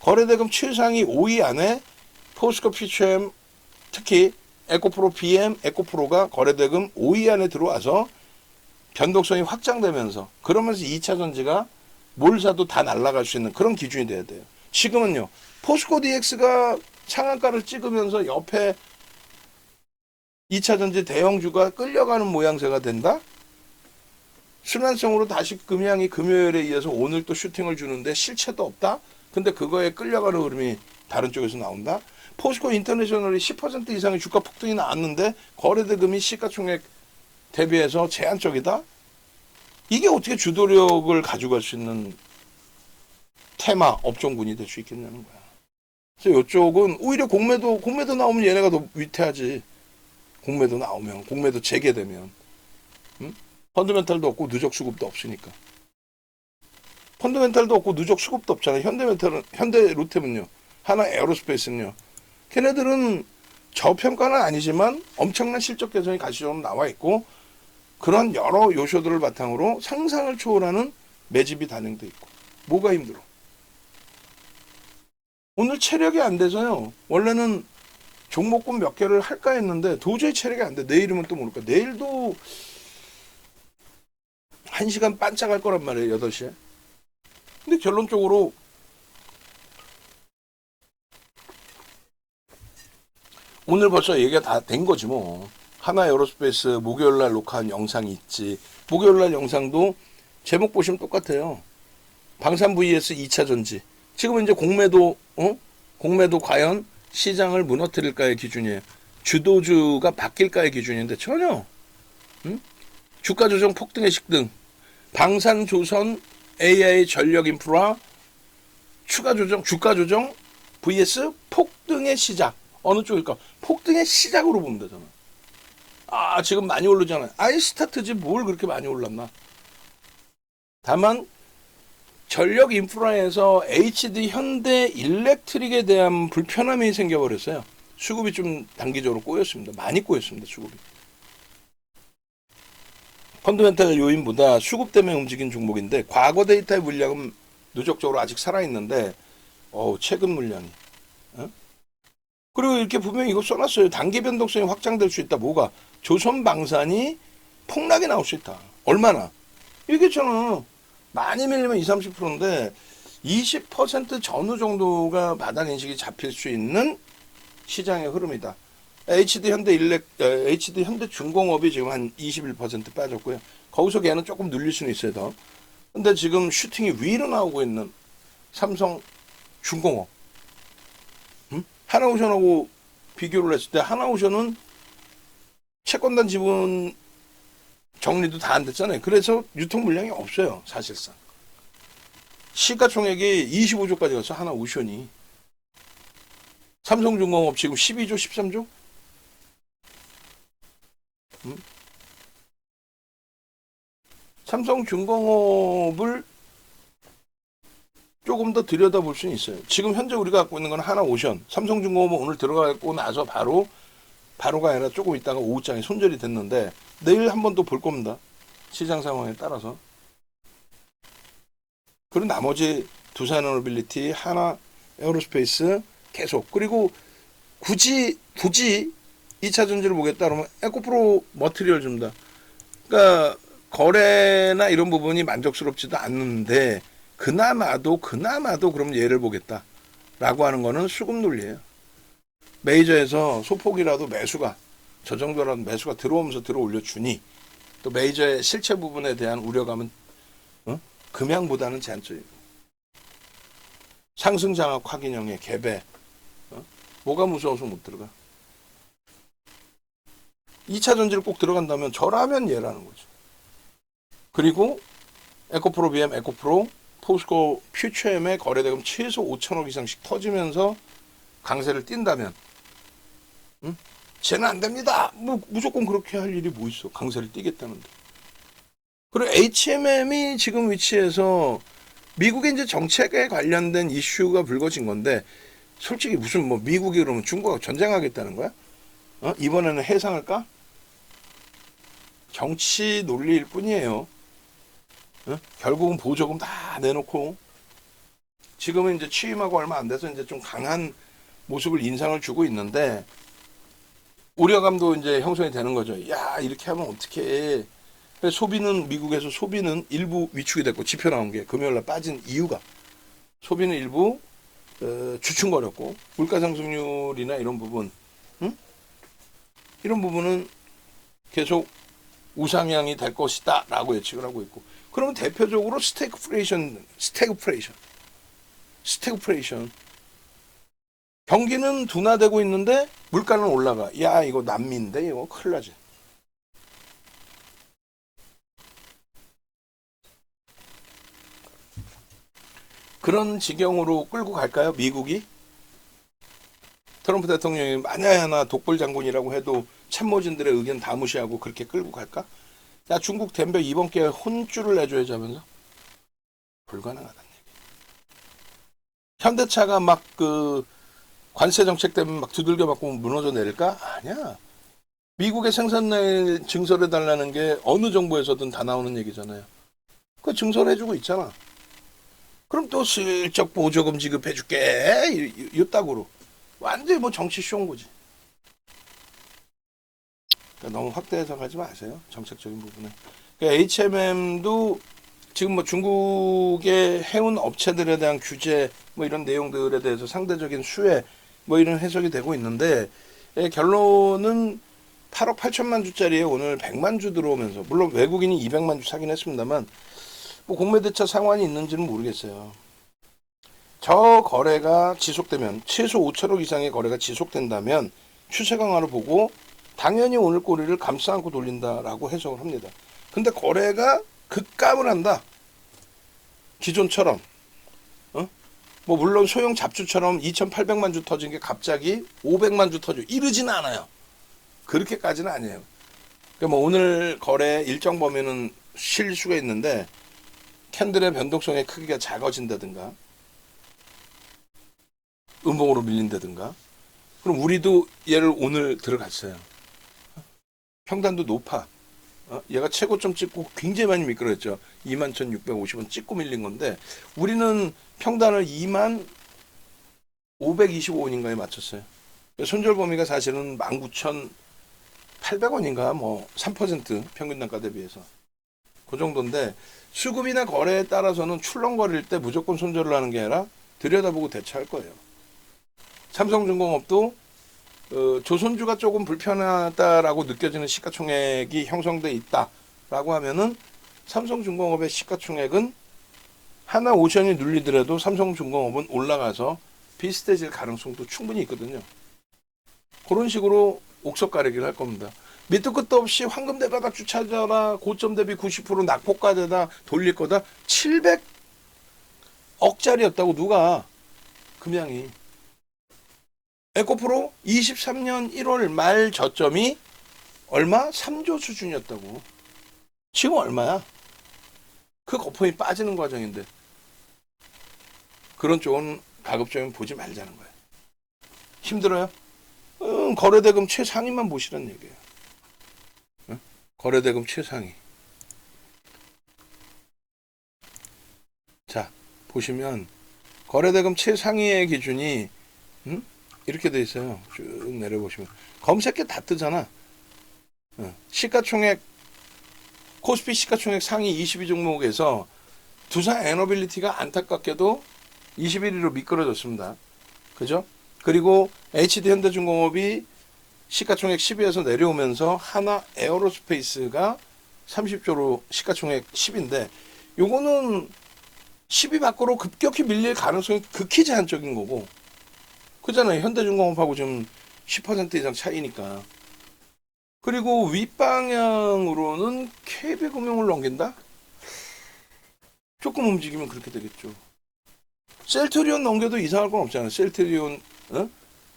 거래대금 최상위 5위 안에 포스코 퓨처엠, 특히 에코프로 BM, 에코프로가 거래대금 5위 안에 들어와서 변동성이 확장되면서 그러면서 2차 전지가 뭘 사도 다 날아갈 수 있는 그런 기준이 돼야 돼요. 지금은요. 포스코 DX가 상한가를 찍으면서 옆에 2차 전지 대형주가 끌려가는 모양새가 된다? 순환성으로 다시 금양이 금요일에 이어서 오늘 또 슈팅을 주는데 실체도 없다? 근데 그거에 끌려가는 흐름이 다른 쪽에서 나온다? 포스코 인터내셔널이 10% 이상의 주가 폭등이 나왔는데 거래대금이 시가총액 대비해서 제한적이다? 이게 어떻게 주도력을 가져갈 수 있는 테마, 업종군이 될 수 있겠냐는 거야. 그래서 이쪽은 오히려 공매도 나오면 얘네가 더 위태하지. 공매도 나오면, 공매도 재개되면. 응? 펀더멘탈도 없고 누적 수급도 없으니까. 펀더멘탈도 없고 누적 수급도 없잖아요. 현대로템은요. 하나 에어로스페이스는요. 걔네들은 저평가는 아니지만 엄청난 실적 개선이 가시적으로 나와 있고 그런 여러 요소들을 바탕으로 상상을 초월하는 매집이 단행돼 있고. 뭐가 힘들어? 오늘 체력이 안 돼서요. 원래는 종목군 몇 개를 할까 했는데 도저히 체력이 안 돼. 내일이면 또 모를까. 내일도 1시간 반짝할 거란 말이에요. 8시에. 근데 결론적으로 오늘 벌써 얘기가 다 된 거지 뭐. 하나 에어로스페이스 목요일날 녹화한 영상이 있지. 목요일날 영상도 제목 보시면 똑같아요. 방산 vs 2차 전지. 지금 이제 공매도 과연 시장을 무너뜨릴까의 기준이에요. 주도주가 바뀔까의 기준인데 전혀. 응? 주가 조정 폭등의 식등. 방산조선 AI 전력 인프라 추가 조정, 주가 조정 vs 폭등의 시작. 어느 쪽일까? 폭등의 시작으로 보면 되잖아. 아, 지금 많이 오르잖아요. 아이 스타트지 뭘 그렇게 많이 올랐나? 다만 전력 인프라에서 HD 현대 일렉트릭에 대한 불편함이 생겨버렸어요. 수급이 좀 단기적으로 꼬였습니다. 많이 꼬였습니다. 수급이. 펀더멘탈 요인보다 수급 때문에 움직인 종목인데 과거 데이터의 물량은 누적적으로 아직 살아있는데 최근 물량이 그리고 이렇게 분명히 이거 써놨어요. 단기 변동성이 확장될 수 있다. 뭐가? 조선방산이 폭락이 나올 수 있다. 얼마나? 얘기했잖아. 많이 밀리면 20, 30%인데 20% 전후 정도가 바닥 인식이 잡힐 수 있는 시장의 흐름이다. HD 현대중공업이 지금 한 21% 빠졌고요. 거기서 걔는 조금 눌릴 수는 있어요, 더. 근데 지금 슈팅이 위로 나오고 있는 삼성중공업. 하나오션하고 비교를 했을 때 하나오션은 채권단 지분 정리도 다 안 됐잖아요. 그래서 유통 물량이 없어요, 사실상. 시가총액이 25조까지 갔어, 하나오션이. 삼성중공업 지금 12조, 13조? 삼성중공업을 조금 더 들여다볼 수는 있어요. 지금 현재 우리가 갖고 있는 건 하나오션. 삼성중공업은 오늘 들어가고 나서 바로가 아니라 조금 있다가 오후장에 손절이 됐는데 내일 한 번 더 볼 겁니다. 시장 상황에 따라서. 그리고 나머지 두산에너빌리티, 하나 에어로스페이스 계속. 그리고 굳이 2차 전지를 보겠다 그러면 에코프로 머티리얼 줍니다. 그러니까 거래나 이런 부분이 만족스럽지도 않는데 그나마도 그럼 얘를 보겠다 라고 하는 거는 수급 논리예요. 메이저에서 소폭이라도 매수가 저 정도라도 매수가 들어오면서 들어 올려주니 또 메이저의 실체 부분에 대한 우려감은 금양보다는 제한적이고 상승 장악 확인형의 개배 뭐가 무서워서 못 들어가. 2차 전지를 꼭 들어간다면 저라면 얘라는 거죠. 그리고 에코프로 BM, 에코프로, 포스코 퓨처엠의 거래대금 최소 5천억 이상씩 터지면서 강세를 띈다면 쟤는 안 됩니다. 뭐 무조건 그렇게 할 일이 뭐 있어. 강세를 띄겠다는데. 그리고 HMM이 지금 위치에서 미국의 이제 정책에 관련된 이슈가 불거진 건데 솔직히 무슨 뭐 미국이 그러면 중국하고 전쟁하겠다는 거야? 이번에는 해상할까? 정치 논리일 뿐이에요. 결국은 보조금 다 내놓고 지금은 이제 취임하고 얼마 안 돼서 이제 좀 강한 모습을 인상을 주고 있는데 우려감도 이제 형성이 되는 거죠. 야 이렇게 하면 어떡해. 소비는 미국에서 소비는 일부 위축이 됐고 지표 나온 게 금요일날 빠진 이유가 소비는 일부 주춤거렸고 물가 상승률이나 이런 부분 이런 부분은 계속 우상향이 될 것이다 라고 예측을 하고 있고 그러면 대표적으로 스태그플레이션 경기는 둔화되고 있는데 물가는 올라가. 야 이거 난민인데 이거 큰일 나지. 그런 지경으로 끌고 갈까요? 미국이? 트럼프 대통령이 만약에 하나 독불 장군이라고 해도 참모진들의 의견 다 무시하고 그렇게 끌고 갈까? 야 중국 댐벼 이번 기회에 혼쭐을 내줘야지 하면서 불가능하다는 얘기. 현대차가 막 그 관세 정책 때문에 막 두들겨 맞고 무너져 내릴까? 아니야. 미국의 생산라인 증설해 달라는 게 어느 정부에서든 다 나오는 얘기잖아요. 그 증설해주고 있잖아. 그럼 또 슬쩍 보조금 지급해줄게 이따구로 완전히 뭐 정치 쇼인 거지. 그러니까 너무 확대 해석하지 마세요. 정책적인 부분에. 그러니까 HMM도 지금 뭐 중국의 해운 업체들에 대한 규제 뭐 이런 내용들에 대해서 상대적인 수혜 뭐 이런 해석이 되고 있는데 결론은 8억 8천만 주짜리에 오늘 100만 주 들어오면서 물론 외국인이 200만 주 사긴 했습니다만 뭐 공매대차 상환이 있는지는 모르겠어요. 저 거래가 지속되면 최소 5천억 이상의 거래가 지속된다면 추세 강화를 보고 당연히 오늘 꼬리를 감싸 안고 돌린다라고 해석을 합니다. 근데 거래가 급감을 한다. 기존처럼 뭐 물론 소형 잡주처럼 2,800만 주 터진 게 갑자기 500만 주 터져 이러지는 않아요. 그렇게까지는 아니에요. 그러니까 뭐 오늘 거래 일정 범위는 쉴 수가 있는데 캔들의 변동성의 크기가 작아진다든가 음봉으로 밀린다든가 그럼 우리도 얘를 오늘 들어갔어요. 평단도 높아. 얘가 최고점 찍고 굉장히 많이 미끄러졌죠. 21,650원 찍고 밀린 건데 우리는 평단을 25,525원인가에 맞췄어요. 손절 범위가 사실은 19,800원인가 뭐 3% 평균 단가 대비해서 그 정도인데 수급이나 거래에 따라서는 출렁거릴 때 무조건 손절을 하는 게 아니라 들여다보고 대처할 거예요. 삼성중공업도 조선주가 조금 불편하다라고 느껴지는 시가총액이 형성돼 있다라고 하면은 삼성중공업의 시가총액은 하나오션이 눌리더라도 삼성중공업은 올라가서 비슷해질 가능성도 충분히 있거든요. 그런 식으로 옥석 가리기를 할 겁니다. 밑도 끝도 없이 황금 대바닥 주차져라 고점 대비 90% 낙폭과대다 돌릴 거다 700억짜리였다고 누가 금양이 에코프로 23년 1월 말 저점이 얼마? 3조 수준이었다고. 지금 얼마야? 그 거품이 빠지는 과정인데 그런 쪽은 가급적이면 보지 말자는 거예요. 힘들어요? 거래대금 최상위만 보시라는 얘기예요. 거래대금 최상위. 자, 보시면 거래대금 최상위의 기준이 이렇게 돼 있어요. 쭉 내려보시면 검색해 다 뜨잖아. 시가총액 코스피 시가총액 상위 22종목에서 두산 에너빌리티가 안타깝게도 21위로 미끄러졌습니다. 그죠? 그리고 HD 현대중공업이 시가총액 10위에서 내려오면서 하나 에어로스페이스가 30조로 시가총액 10인데 요거는 10위 밖으로 급격히 밀릴 가능성이 극히 제한적인 거고 그잖아요. 현대중공업하고 지금 10% 이상 차이니까. 그리고 윗방향으로는 KB금융을 넘긴다? 조금 움직이면 그렇게 되겠죠. 셀트리온 넘겨도 이상할 건 없잖아요. 셀트리온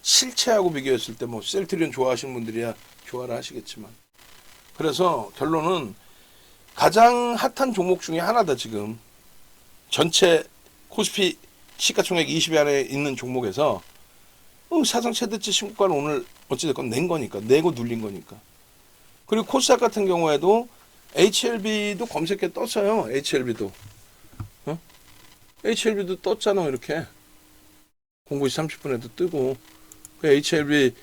실체하고 비교했을 때 뭐 셀트리온 좋아하시는 분들이야 좋아를 하시겠지만 그래서 결론은 가장 핫한 종목 중에 하나다 지금 전체 코스피 시가총액 20위 안에 있는 종목에서 사상 최대치 신고가를 오늘 어찌됐건 낸 거니까 내고 눌린 거니까 그리고 코스닥 같은 경우에도 HLB도 검색해 떴어요. HLB도 HLB도 떴잖아. 이렇게 09시 30분에도 뜨고 그 HLB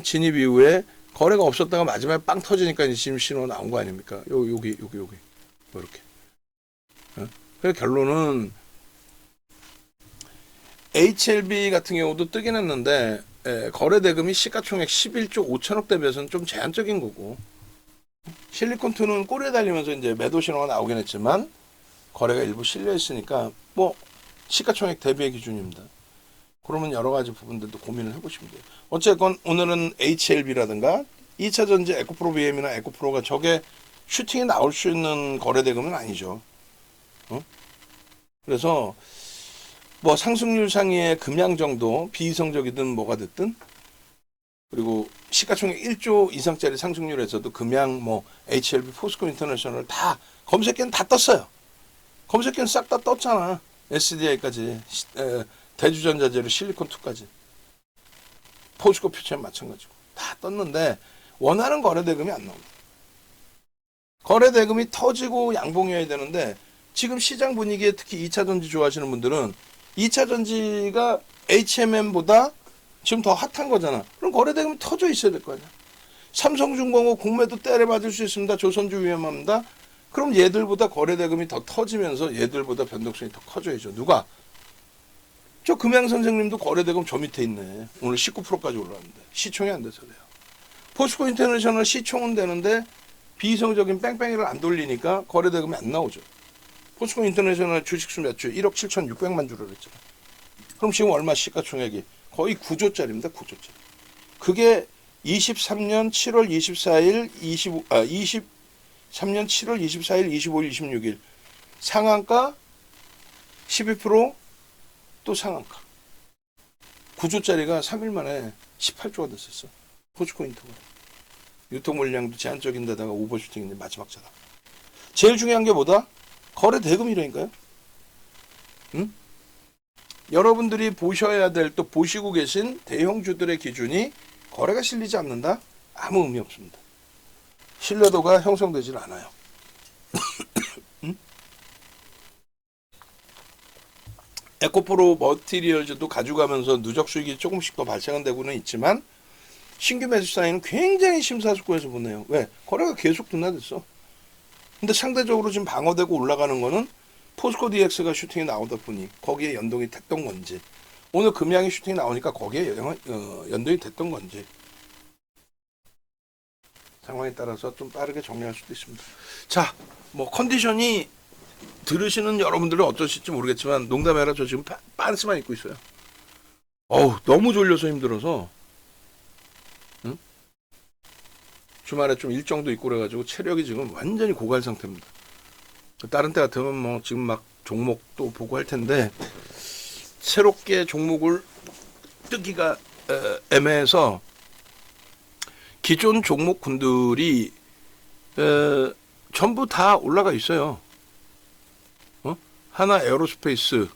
진입 이후에 거래가 없었다가 마지막에 빵 터지니까 이제 지금 신호 나온 거 아닙니까? 여기 뭐 이렇게. 그래서 결론은 HLB 같은 경우도 뜨긴 했는데 거래 대금이 시가총액 11조 5천억 대비해서는 좀 제한적인 거고 실리콘2는 꼬리에 달리면서 이제 매도 신호가 나오긴 했지만 거래가 일부 실려 있으니까 뭐 시가총액 대비의 기준입니다. 그러면 여러 가지 부분들도 고민을 해보시면 돼요. 어쨌건 오늘은 HLB라든가 2차전지 에코프로 BM이나 에코프로가 저게 슈팅이 나올 수 있는 거래 대금은 아니죠. 그래서 뭐 상승률 상위의 금양 정도 비이성적이든 뭐가 됐든 그리고 시가총액 1조 이상짜리 상승률에서도 금양 뭐 HLB 포스코 인터내셔널 다 검색기는 다 떴어요. 검색기는 싹 다 떴잖아. SDI까지 대주전자재료 실리콘2까지 포스코 퓨처는 마찬가지고 다 떴는데 원하는 거래대금이 안 나옵니다. 거래대금이 터지고 양봉이어야 되는데 지금 시장 분위기에 특히 2차전지 좋아하시는 분들은 2차전지가 HMM보다 지금 더 핫한 거잖아. 그럼 거래대금이 터져 있어야 될 거 아니야. 삼성중공업 공매도 때려받을 수 있습니다. 조선주 위험합니다. 그럼 얘들보다 거래대금이 더 터지면서 얘들보다 변동성이 더 커져야죠. 누가? 저 금양 선생님도 거래대금 저 밑에 있네. 오늘 19%까지 올랐는데 시총이 안 돼서 그래요. 포스코 인터내셔널 시총은 되는데 비이성적인 뺑뺑이를 안 돌리니까 거래대금이 안 나오죠. 포스코 인터내셔널 주식수 몇 주? 1억 7,600만 주를 했잖아요. 그럼 지금 얼마 시가총액이? 거의 9조짜리입니다. 9조짜리. 그게 23년 7월 24일, 23년 7월 24일, 25일, 26일 상한가 12% 또 상한가. 9조짜리가 3일 만에 18조가 됐었어. 포스코 인터가. 유통 물량도 제한적인 데다가 오버슈팅인데 마지막 자다. 제일 중요한 게 뭐다? 거래 대금이라니까요. 응? 여러분들이 보셔야 될 또 보시고 계신 대형주들의 기준이 거래가 실리지 않는다? 아무 의미 없습니다. 신뢰도가 형성되질 않아요. 응? 에코프로 머티리얼즈도 가져가면서 누적 수익이 조금씩 더 발생은 되고는 있지만 신규 매수 사인은 굉장히 심사숙고해서 보네요. 왜? 거래가 계속 둔화됐어. 근데 상대적으로 지금 방어되고 올라가는 거는 포스코 DX가 슈팅이 나오다 보니 거기에 연동이 됐던 건지, 오늘 금양이 슈팅이 나오니까 거기에 연동이 됐던 건지, 상황에 따라서 좀 빠르게 정리할 수도 있습니다. 자, 뭐 컨디션이 들으시는 여러분들은 어떠실지 모르겠지만 농담해라, 저 지금 빤스만 입고 있어요. 어우, 너무 졸려서 힘들어서. 응? 주말에 좀 일정도 있고 그래가지고 체력이 지금 완전히 고갈 상태입니다. 다른 때 같으면 뭐 지금 막 종목도 보고 할 텐데 새롭게 종목을 뜨기가 애매해서 기존 종목군들이 전부 다 올라가 있어요. 하나 에어로스페이스,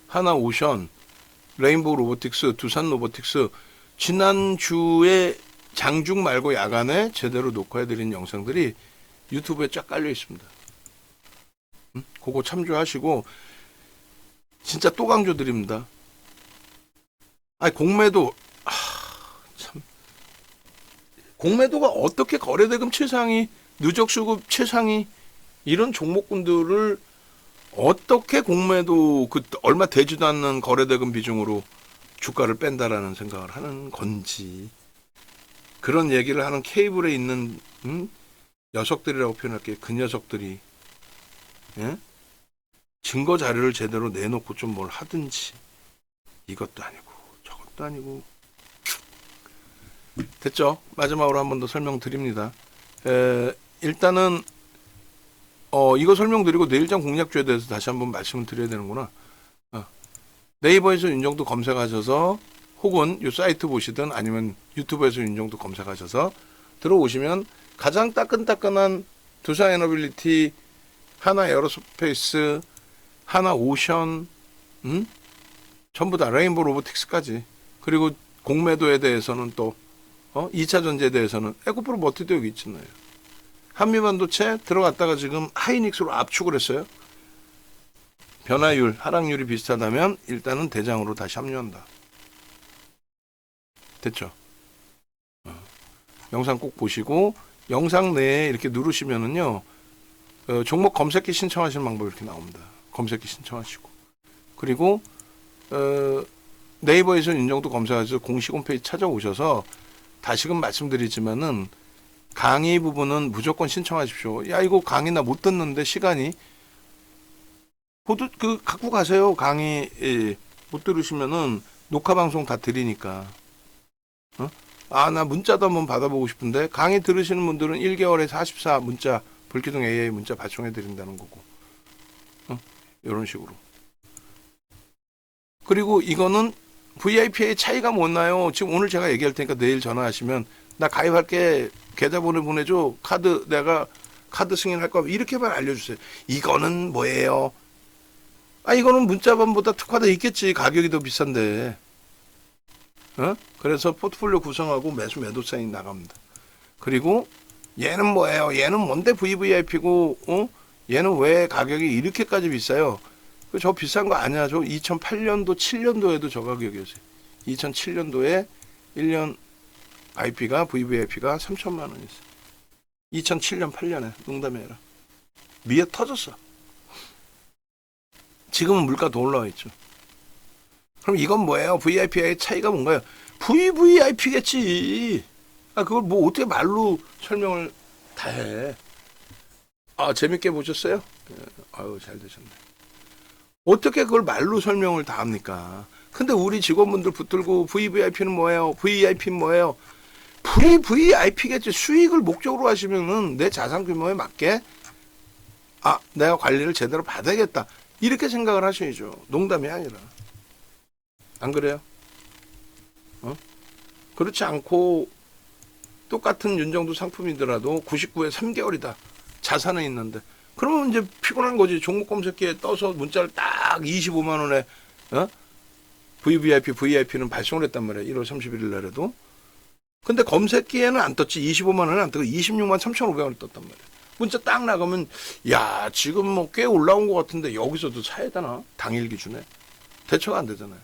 하나 오션, 레인보우 로보틱스, 두산 로보틱스, 지난주에 장중 말고 야간에 제대로 녹화해드린 영상들이 유튜브에 쫙 깔려 있습니다. 그거 참조하시고, 진짜 또 강조드립니다. 아니, 공매도, 참. 공매도가 어떻게 거래대금 최상위, 누적수급 최상위, 이런 종목군들을 어떻게 공매도 얼마 되지도 않는 거래대금 비중으로 주가를 뺀다라는 생각을 하는 건지, 그런 얘기를 하는 케이블에 있는 녀석들이라고 표현할게요. 그 녀석들이 예? 증거 자료를 제대로 내놓고 좀 뭘 하든지, 이것도 아니고 저것도 아니고. 됐죠? 마지막으로 한 번 더 설명드립니다. 일단은 이거 설명드리고 내일장 공략주에 대해서 다시 한번 말씀을 드려야 되는구나. 네이버에서 윤정도 검색하셔서, 혹은 이 사이트 보시든 아니면 유튜브에서 윤정도 검색하셔서 들어오시면 가장 따끈따끈한 두산 에너빌리티, 하나 에어로스페이스, 하나 오션, 전부 다 레인보우 로보틱스까지, 그리고 공매도에 대해서는 또 2차 전지에 대해서는 에코프로 머티도 여기 있잖아요. 한미반도체 들어갔다가 지금 하이닉스로 압축을 했어요. 변화율, 하락률이 비슷하다면 일단은 대장으로 다시 합류한다. 됐죠? 영상 꼭 보시고, 영상 내에 이렇게 누르시면은요, 종목 검색기 신청하시는 방법이 이렇게 나옵니다. 검색기 신청하시고, 그리고 네이버에서 윤정도 검색하셔서 공식 홈페이지 찾아오셔서, 다시금 말씀드리지만은 강의 부분은 무조건 신청하십시오. 야, 이거 강의 나 못 듣는데 시간이, 갖고 가세요. 강의 못 들으시면은 녹화 방송 다 드리니까. 나 문자도 한번 받아보고 싶은데, 강의 들으시는 분들은 1개월에 44 문자, 불기둥 AI 문자 발송해 드린다는 거고, 이런 식으로. 그리고 이거는 VIP의 차이가 뭐나요? 지금 오늘 제가 얘기할 테니까 내일 전화하시면, 나 가입할게, 계좌번호 보내줘, 내가 카드 승인할 거, 이렇게만 알려주세요. 이거는 뭐예요? 이거는 문자반보다 특화돼 있겠지. 가격이 더 비싼데. 그래서 포트폴리오 구성하고 매도 사인 나갑니다. 그리고 얘는 뭐예요? 얘는 뭔데 VVIP고, 얘는 왜 가격이 이렇게까지 비싸요? 저 비싼 거 아니야. 저 2008년도, 7년도에도 저 가격이었어요. 2007년도에 1년 IP가, VVIP가 3천만 원이었어요. 2007년, 8년에. 농담해라. 미에 터졌어. 지금은 물가 더 올라와 있죠. 그럼 이건 뭐예요? VIP의 차이가 뭔가요? VVIP겠지. 그걸 뭐 어떻게 말로 설명을 다 해. 재밌게 보셨어요? 아유, 잘 되셨네. 어떻게 그걸 말로 설명을 다 합니까? 근데 우리 직원분들 붙들고 VVIP는 뭐예요? VIP는 뭐예요? VVIP겠지. 수익을 목적으로 하시면은 내 자산 규모에 맞게 내가 관리를 제대로 받아야겠다. 이렇게 생각을 하셔야죠. 농담이 아니라. 안 그래요? 그렇지 않고 똑같은 윤정도 상품이더라도 99에 3개월이다. 자산은 있는데. 그러면 이제 피곤한 거지. 종목 검색기에 떠서 문자를 딱 25만 원에 VVIP는 발송을 했단 말이야. 1월 31일 날에도. 근데 검색기에는 안 떴지. 25만 원은 안 뜨고 26만 3,500원이 떴단 말이야. 문자 딱 나가면 야 지금 뭐 꽤 올라온 것 같은데 여기서도 사야 되나? 당일 기준에. 대처가 안 되잖아요.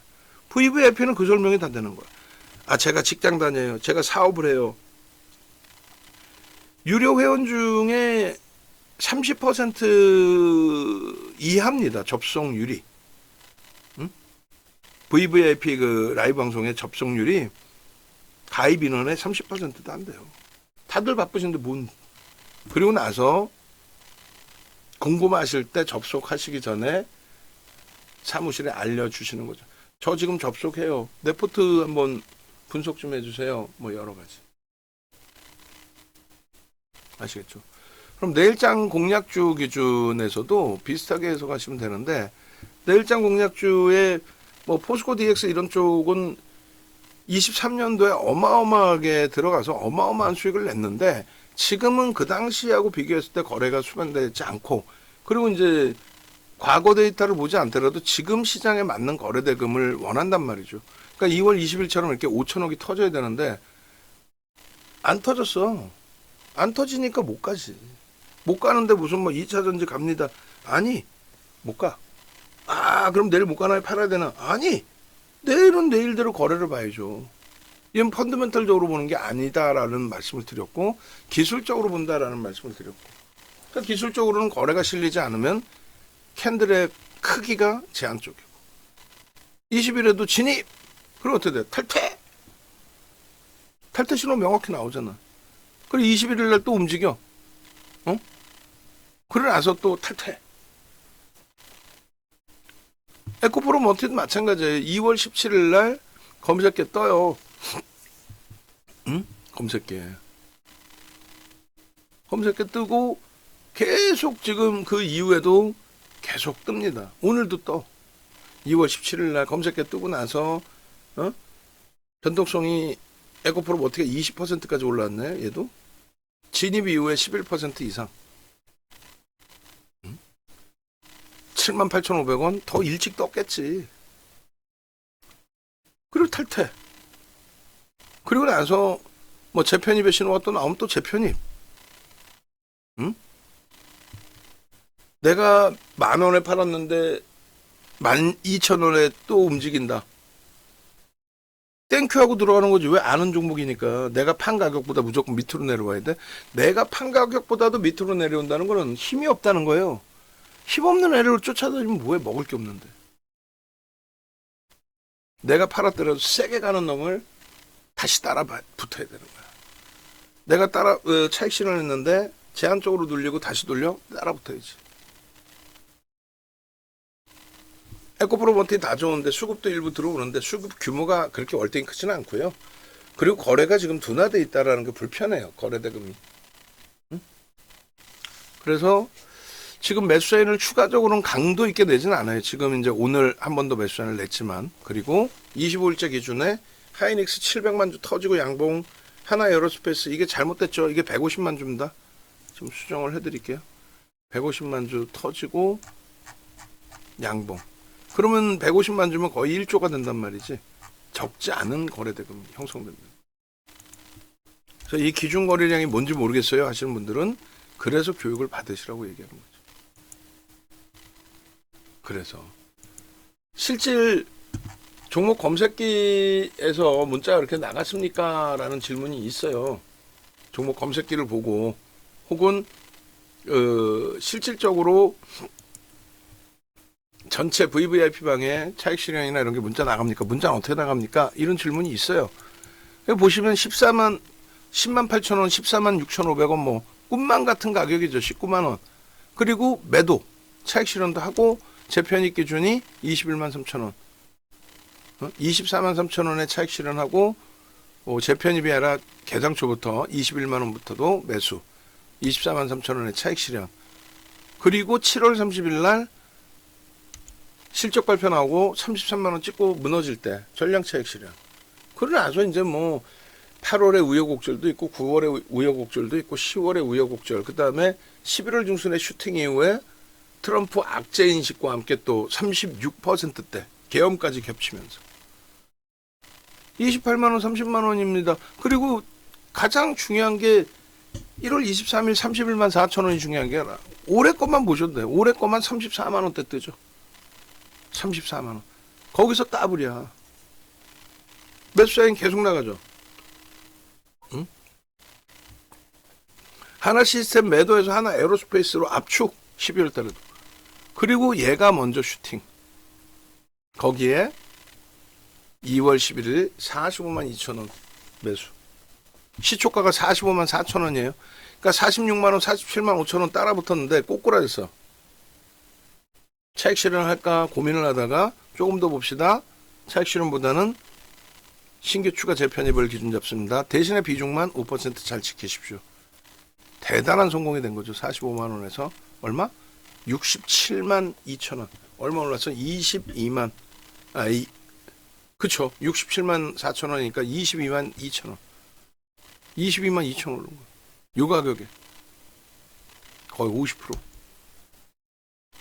VVIP는 그 설명이 다 되는 거야. 아 제가 직장 다녀요. 제가 사업을 해요. 유료 회원 중에 30% 이하입니다. 접속률이. 응? VVIP 그 라이브 방송의 접속률이 가입 인원의 30%도 안 돼요. 다들 바쁘신데 뭔. 그리고 나서 궁금하실 때 접속하시기 전에 사무실에 알려주시는 거죠. 저 지금 접속해요. 레포트 한번 분석 좀 해주세요. 뭐 여러 가지. 아시겠죠? 그럼 내일장 공략주 기준에서도 비슷하게 해석하시면 되는데 내일장 공략주에 뭐 포스코 DX 이런 쪽은 23년도에 어마어마하게 들어가서 어마어마한 수익을 냈는데 지금은 그 당시하고 비교했을 때 거래가 수반되지 않고 그리고 이제 과거 데이터를 보지 않더라도 지금 시장에 맞는 거래 대금을 원한단 말이죠. 그러니까 2월 20일처럼 이렇게 5천억이 터져야 되는데 안 터졌어. 안 터지니까 못 가지. 못 가는데 무슨 뭐 2차 전지 갑니다. 아니 못 가. 아 그럼 내일 못 가나요? 팔아야 되나? 아니 내일은 내일대로 거래를 봐야죠. 이건 펀더멘털적으로 보는 게 아니다라는 말씀을 드렸고 기술적으로 본다라는 말씀을 드렸고 그러니까 기술적으로는 거래가 실리지 않으면 캔들의 크기가 제한적이고 20일에도 진입! 그럼 어떻게 돼? 탈퇴! 탈퇴 신호 명확히 나오잖아. 그리고 21일 날 또 움직여. 어? 그러고 나서 또 탈퇴. 에코프로 멀티도 마찬가지예요. 2월 17일 날 검색계 떠요. 응? 검색계 뜨고 계속 지금 그 이후에도 계속 뜹니다. 오늘도 떠. 2월 17일 날 검색계 뜨고 나서 변동성이 에코프로 어떻게 20%까지 올랐네. 얘도 진입 이후에 11% 이상. 78,500원 더 일찍 떴겠지. 그리고 탈퇴. 그리고 나서 뭐 재편입의 신호가 또 나오면 또 재편입. 응? 내가 10,000원에 팔았는데 12,000원에 또 움직인다. 땡큐하고 들어가는 거지. 왜 아는 종목이니까. 내가 판 가격보다 무조건 밑으로 내려와야 돼. 내가 판 가격보다도 밑으로 내려온다는 거는 힘이 없다는 거예요. 힘없는 애를 쫓아다니면 뭐해. 먹을 게 없는데. 내가 팔았더라도 세게 가는 놈을 다시 따라 붙어야 되는 거야. 내가 차익 실현을 했는데 제한적으로 돌리고 다시 돌려 따라 붙어야지. 에코프로 멀티 다 좋은데 수급도 일부 들어오는데 수급 규모가 그렇게 월등히 크지는 않고요. 그리고 거래가 지금 둔화돼 있다라는 게 불편해요. 거래 대금이. 응? 그래서 지금 매수 사인을 추가적으로는 강도 있게 내지는 않아요. 지금 이제 오늘 한 번 더 매수 사인을 냈지만 그리고 25일째 기준에 하이닉스 700만 주 터지고 양봉 하나 에어로스페이스 이게 잘못됐죠. 이게 150만 주입니다. 지금 수정을 해드릴게요. 150만 주 터지고 양봉. 그러면 150만 주면 거의 1조가 된단 말이지. 적지 않은 거래대금이 형성됩니다. 그래서 이 기준 거래량이 뭔지 모르겠어요 하시는 분들은 그래서 교육을 받으시라고 얘기하는 거죠. 그래서 실질 종목 검색기에서 문자가 이렇게 나갔습니까? 라는 질문이 있어요. 종목 검색기를 보고 혹은 실질적으로 전체 VVIP 방에 차익 실현이나 이런 게 문자 나갑니까? 문자는 어떻게 나갑니까? 이런 질문이 있어요. 보시면 10만 8천 원, 14만 6,500원 뭐 꿈만 같은 가격이죠. 19만 원. 그리고 매도, 차익 실현도 하고 재편입 기준이 21만 3천 원. 24만 3천 원에 차익 실현하고 재편입이 아니라 개장 초부터 21만 원부터도 매수. 24만 3천 원에 차익 실현. 그리고 7월 30일 날 실적 발표 나오고 33만 원 찍고 무너질 때 전량 차익 실현. 그러고 나서 이제 뭐 8월에 우여곡절도 있고 9월에 우여곡절도 있고 10월에 우여곡절. 그다음에 11월 중순에 슈팅 이후에 트럼프 악재 인식과 함께 또 36%대 계엄까지 겹치면서 28만 원, 30만 원입니다. 그리고 가장 중요한 게 1월 23일 31만 4천 원이 중요한 게 아니라 올해 것만 보셔도 돼요. 올해 것만 34만 원대 뜨죠. 34만 원. 거기서 따블이야. 매수 사인 계속 나가죠. 응? 하나 시스템 매도해서 하나 에어로스페이스로 압축 12월 달에도. 그리고 얘가 먼저 슈팅. 거기에 2월 11일 45만 2천 원 매수. 시초가가 45만 4천 원이에요. 그러니까 46만 원, 47만 5천 원 따라 붙었는데 꼬꾸라졌어. 차익 실현할까 고민을 하다가 조금 더 봅시다. 차익 실현보다는 신규 추가 재편입을 기준 잡습니다. 대신에 비중만 5%잘 지키십시오. 대단한 성공이 된 거죠. 45만 원에서 얼마? 67만 2천 원. 얼마 올랐어? 22만. 그쵸. 67만 4천 원이니까 22만 2천 원. 22만 2천 원 오른 거예요. 요 가격에. 거의 50%.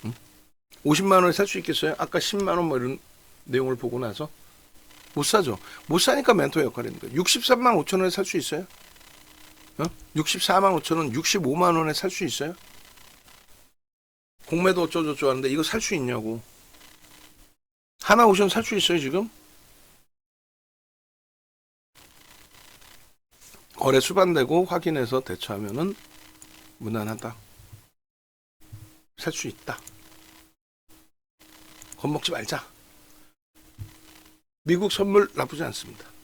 응? 50만 원에 살 수 있겠어요? 아까 10만 원 뭐 이런 내용을 보고 나서. 못 사죠. 못 사니까 멘토 역할인 거예요. 63만 5천 원에 살 수 있어요? 64만 5천 원, 65만 원에 살 수 있어요? 공매도 어쩌고저쩌고 하는데 이거 살 수 있냐고. 하나 오션 살 수 있어요 지금? 거래 수반되고 확인해서 대처하면은 무난하다. 살 수 있다. 겁먹지 말자. 미국 선물 나쁘지 않습니다.